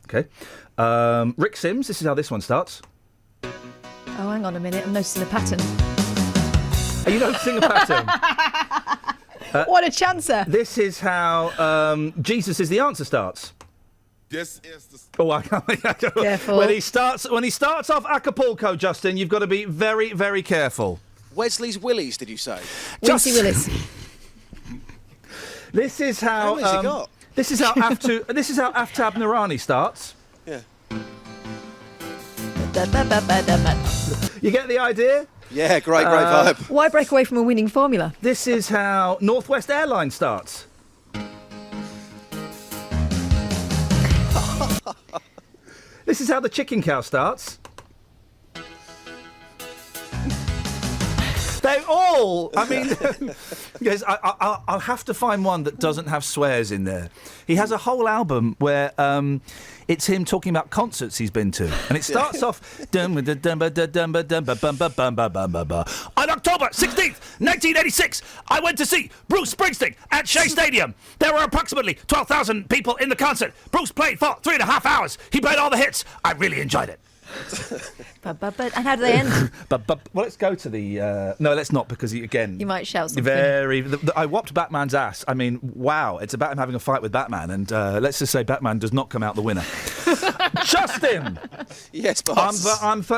Okay. Rick Sims, this is how this one starts. Oh, hang on a minute, I'm noticing a pattern. Are you noticing a pattern? What a chancer. This is how Jesus is the Answer starts. This is the... Oh, I can't. Careful. When he starts off Acapulco, Justin, you've got to be very, very careful. Wesley's Willies, did you say? Wincy Willis. This is how. How many has he got? This is how Aftab Nurani starts. Yeah. You get the idea? Yeah, great vibe. Why break away from a winning formula? This is how Northwest Airlines starts. This is how the chicken cow starts. They all awful. I mean, yes, I'll have to find one that doesn't have swears in there. He has a whole album where it's him talking about concerts he's been to, and it starts off on October 16th, 1986. I went to see Bruce Springsteen at Shea Stadium. There were approximately 12,000 people in the concert. Bruce played for 3.5 hours. He played all the hits. I really enjoyed it. And how do they end? Well, let's go to the... no, let's not, because, again... You might shout something. I whopped Batman's ass. I mean, wow. It's about him having a fight with Batman, and let's just say Batman does not come out the winner. Justin! Yes, boss.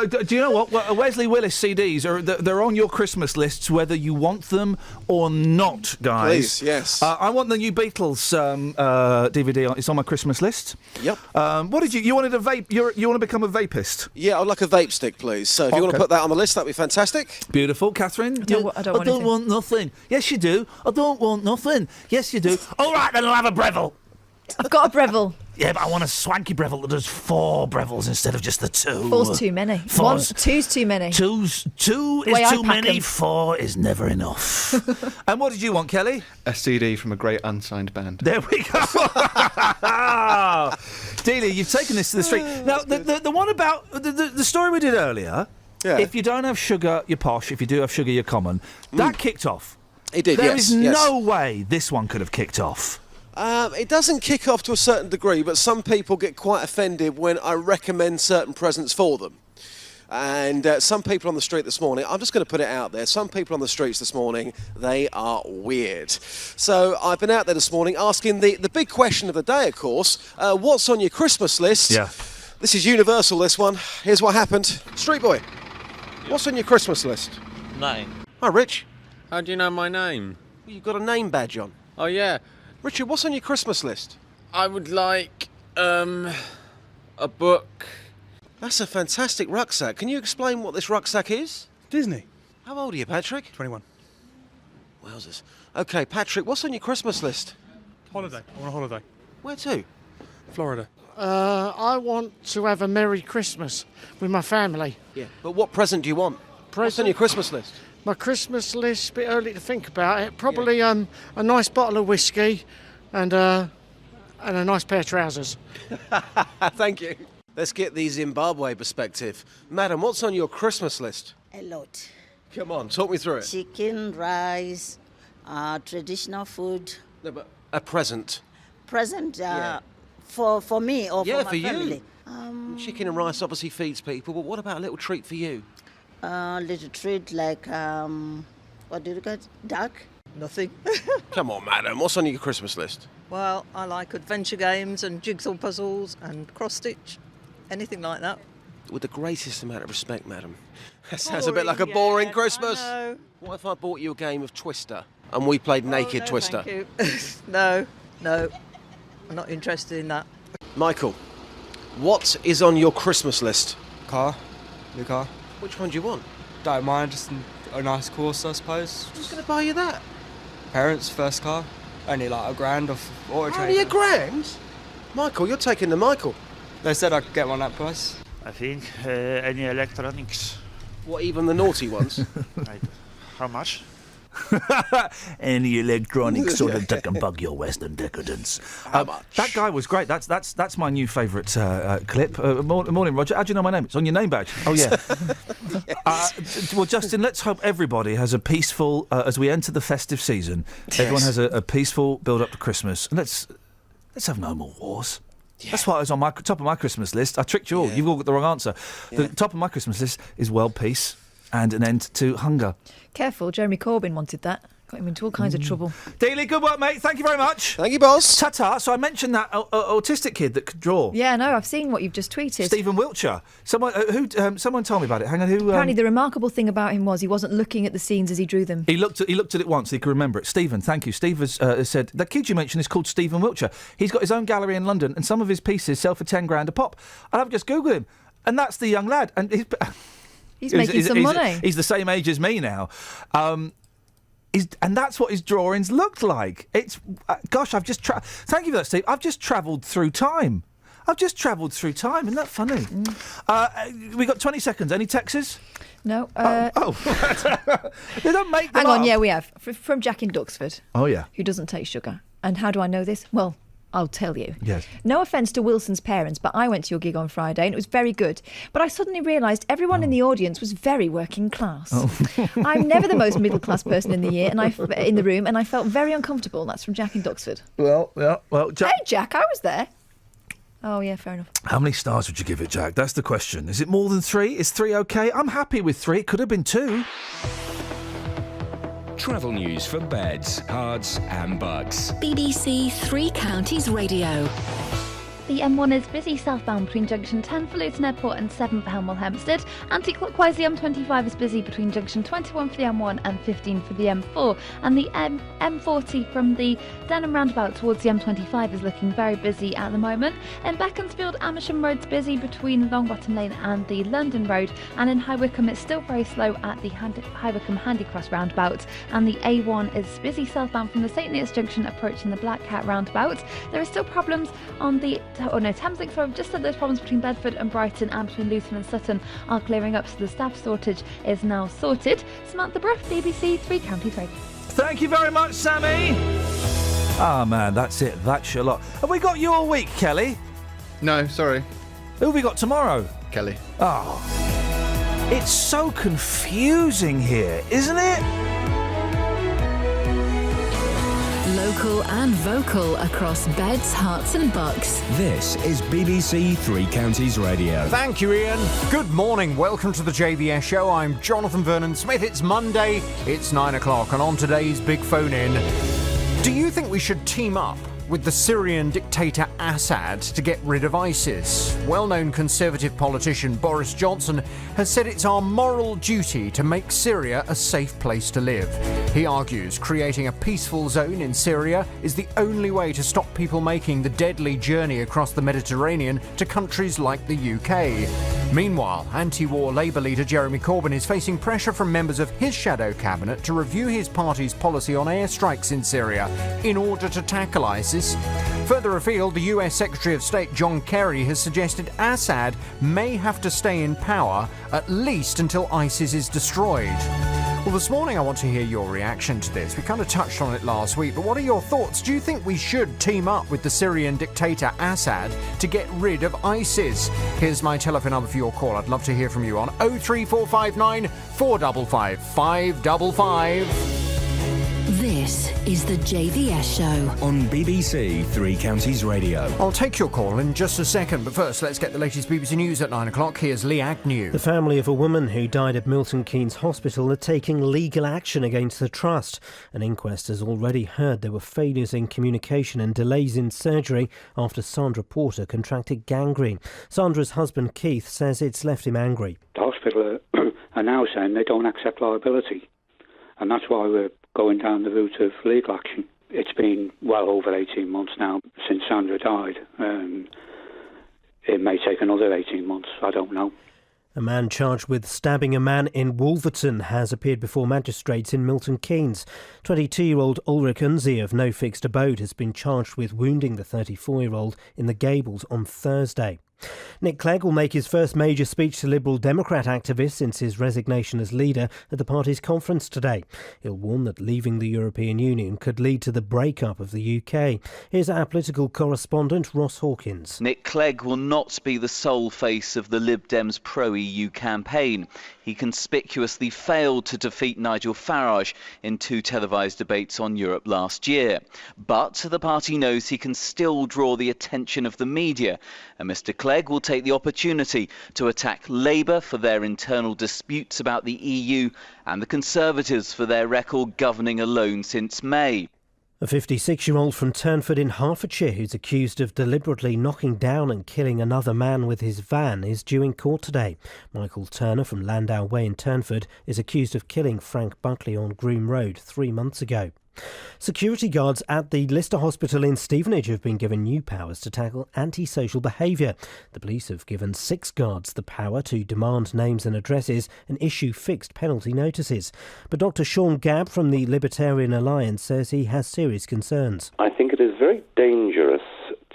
Do you know what? Well, Wesley Willis CDs, they're on your Christmas lists, whether you want them or not, guys. Please, yes. I want the new Beatles DVD. It's on my Christmas list. Yep. What did you wanted a vape? You want to become a vapist? Yeah, I'd like a vape stick, please. So if you want to put that on the list, that'd be fantastic. Beautiful. Catherine? I don't want nothing. Yes, you do. I don't want nothing. Yes, you do. All right, then I'll have a Breville. I've got a Breville. Yeah, but I want a swanky Breville that does 4 Brevils instead of just the 2. 4's too many. 2's too many. 2 is too many. 4 is never enough. And what did you want, Kelly? A CD from a great unsigned band. There we go. Delia, you've taken this to the street. Now, the one about the story we did earlier. Yeah. If you don't have sugar, you're posh. If you do have sugar, you're common. That kicked off. It did. There is no way this one could have kicked off. It doesn't kick off to a certain degree, but some people get quite offended when I recommend certain presents for them. And some people on the street this morning, I'm just going to put it out there, some people on the streets this morning, they are weird. So I've been out there this morning asking the big question of the day, of course, what's on your Christmas list? Yeah. This is universal, this one. Here's what happened. Street boy, what's on your Christmas list? Name. Hi, Rich. How do you know my name? Well, you've got a name badge on. Oh, yeah. Richard, what's on your Christmas list? I would like, a book. That's a fantastic rucksack. Can you explain what this rucksack is? Disney. How old are you, Patrick? 21. Wowzers. Okay, Patrick, what's on your Christmas list? Holiday. I want a holiday. Where to? Florida. I want to have a Merry Christmas with my family. Yeah. But what present do you want? What's on your Christmas list? My Christmas list, a bit early to think about it. Probably a nice bottle of whiskey and a nice pair of trousers. Thank you. Let's get the Zimbabwe perspective. Madam, what's on your Christmas list? A lot. Come on, talk me through it. Chicken, rice, traditional food. No, but a present. Present for me or for my family? Chicken and rice obviously feeds people, but what about a little treat for you? Little treat like, what do you call it? Duck? Nothing. Come on, madam, what's on your Christmas list? Well, I like adventure games and jigsaw puzzles and cross-stitch, anything like that. With the greatest amount of respect, madam. That sounds a bit like a boring Christmas. I know. What if I bought you a game of Twister and we played Naked Twister? Thank you. No, I'm not interested in that. Michael, what is on your Christmas list? Car. New car. Which one do you want? Don't mind, just a nice course, I suppose. Who's going to buy you that? Parents' first car. Only like $1,000 off Auto Trader. Only $1,000? Michael, you're taking the Michael. They said I could get one at that price. I think any electronics. What, even the naughty ones? How much? Any electronics sort of can bug your Western decadence. How much? That guy was great. That's my new favourite clip. Morning, Roger. How do you know my name? It's on your name badge. Oh, yeah. Well, Justin, let's hope everybody has a peaceful, as we enter the festive season, everyone has a peaceful build-up to Christmas. And let's have no more wars. Yeah. That's what was on my top of my Christmas list. I tricked you all. Yeah. You've all got the wrong answer. The top of my Christmas list is world peace and an end to hunger. Careful, Jeremy Corbyn wanted that. Got him into all kinds of trouble. Dealey, good work, mate. Thank you very much. Thank you, boss. Ta-ta. So I mentioned that autistic kid that could draw. Yeah, no, I've seen what you've just tweeted. Stephen Wiltshire. Someone told me about it. Hang on, who? Apparently, the remarkable thing about him was he wasn't looking at the scenes as he drew them. He looked at it once. He could remember it. Stephen, thank you. Steve has said that kid you mentioned is called Stephen Wiltshire. He's got his own gallery in London, and some of his pieces sell for $10,000 a pop. And I've just googled him, and that's the young lad, and he's making some money. He's the same age as me now. And that's what his drawings looked like. It's gosh, thank you for that, Steve. I've just travelled through time. I've just travelled through time. Isn't that funny? We got 20 seconds. Any texts? No. They don't make them Hang on, up. yeah, we have. From Jack in Duxford. Oh, yeah. Who doesn't take sugar. And how do I know this? Well, I'll tell you. Yes. No offence to Wilson's parents, but I went to your gig on Friday and it was very good. But I suddenly realised everyone in the audience was very working class. I'm never the most middle-class person in the room, and I felt very uncomfortable. That's from Jack in Duxford. Well, Jack. Hey, Jack, I was there. Oh, yeah, fair enough. How many stars would you give it, Jack? That's the question. Is it more than 3? Is 3 okay? I'm happy with 3. It could have been 2. Travel news for beds, cards and bugs. BBC Three Counties Radio. The M1 is busy southbound between junction 10 for Luton Airport and 7 for Hemel Hempstead. Anti-clockwise, the M25 is busy between junction 21 for the M1 and 15 for the M4. And the M40 from the Denham roundabout towards the M25 is looking very busy at the moment. In Beaconsfield, Amersham Road's busy between Longbottom Lane and the London Road. And in High Wycombe, it's still very slow at the High Wycombe Handycross roundabout. And the A1 is busy southbound from the St Neots Junction approaching the Black Cat roundabout. There are still problems on the Thameslink Road. Just said those problems between Bedford and Brighton and between Luton and Sutton are clearing up, so the staff shortage is now sorted. Samantha Bruff, BBC Three Counties Radio. Thank you very much, Sammy. Ah, man, that's it. That's your lot. Have we got you all week, Kelly? No, sorry. Who have we got tomorrow? Kelly. Oh. It's so confusing here, isn't it? Local and vocal across beds, hearts and bucks. This is BBC Three Counties Radio. Thank you, Ian. Good morning. Welcome to the JVS show. I'm Jonathan Vernon-Smith. It's Monday. It's 9 o'clock. And on today's Big Phone In, do you think we should team up with the Syrian dictator Assad to get rid of ISIS? Well-known Conservative politician Boris Johnson has said it's our moral duty to make Syria a safe place to live. He argues creating a peaceful zone in Syria is the only way to stop people making the deadly journey across the Mediterranean to countries like the UK. Meanwhile, anti-war Labour leader Jeremy Corbyn is facing pressure from members of his shadow cabinet to review his party's policy on airstrikes in Syria in order to tackle ISIS. Further afield, the US Secretary of State John Kerry has suggested Assad may have to stay in power at least until ISIS is destroyed. Well, this morning I want to hear your reaction to this. We kind of touched on it last week, but what are your thoughts? Do you think we should team up with the Syrian dictator Assad to get rid of ISIS? Here's my telephone number for your call. I'd love to hear from you on 03459 455 555. This is the JVS show on BBC Three Counties Radio. I'll take your call in just a second, but first let's get the latest BBC News at 9 o'clock. Here's Lee Agnew. The family of a woman who died at Milton Keynes Hospital are taking legal action against the trust. An inquest has already heard there were failures in communication and delays in surgery after Sandra Porter contracted gangrene. Sandra's husband Keith says it's left him angry. The hospital are now saying they don't accept liability, and that's why we're going down the route of legal action. It's been well over 18 months now since Sandra died. It may take another 18 months, I don't know. A man charged with stabbing a man in Wolverton has appeared before magistrates in Milton Keynes. 22-year-old Ulrich Unzi of No Fixed Abode has been charged with wounding the 34-year-old in the Gables on Thursday. Nick Clegg will make his first major speech to Liberal Democrat activists since his resignation as leader at the party's conference today. He'll warn that leaving the European Union could lead to the breakup of the UK. Here's our political correspondent Ross Hawkins. Nick Clegg will not be the sole face of the Lib Dems pro-EU campaign. He conspicuously failed to defeat Nigel Farage in 2 televised debates on Europe last year. But the party knows he can still draw the attention of the media, and Mr Clegg will take the opportunity to attack Labour for their internal disputes about the EU and the Conservatives for their record governing alone since May. A 56-year-old from Turnford in Hertfordshire who's accused of deliberately knocking down and killing another man with his van is due in court today. Michael Turner from Landau Way in Turnford is accused of killing Frank Buckley on Groom Road 3 months ago. Security guards at the Lister Hospital in Stevenage have been given new powers to tackle antisocial behaviour. The police have given 6 guards the power to demand names and addresses and issue fixed penalty notices. But Dr Sean Gabb from the Libertarian Alliance says he has serious concerns. I think it is very dangerous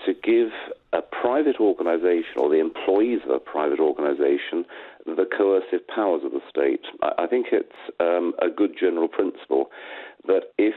to give a private private organisation or the employees of a private organisation the coercive powers of the state. I think it's a good general principle that if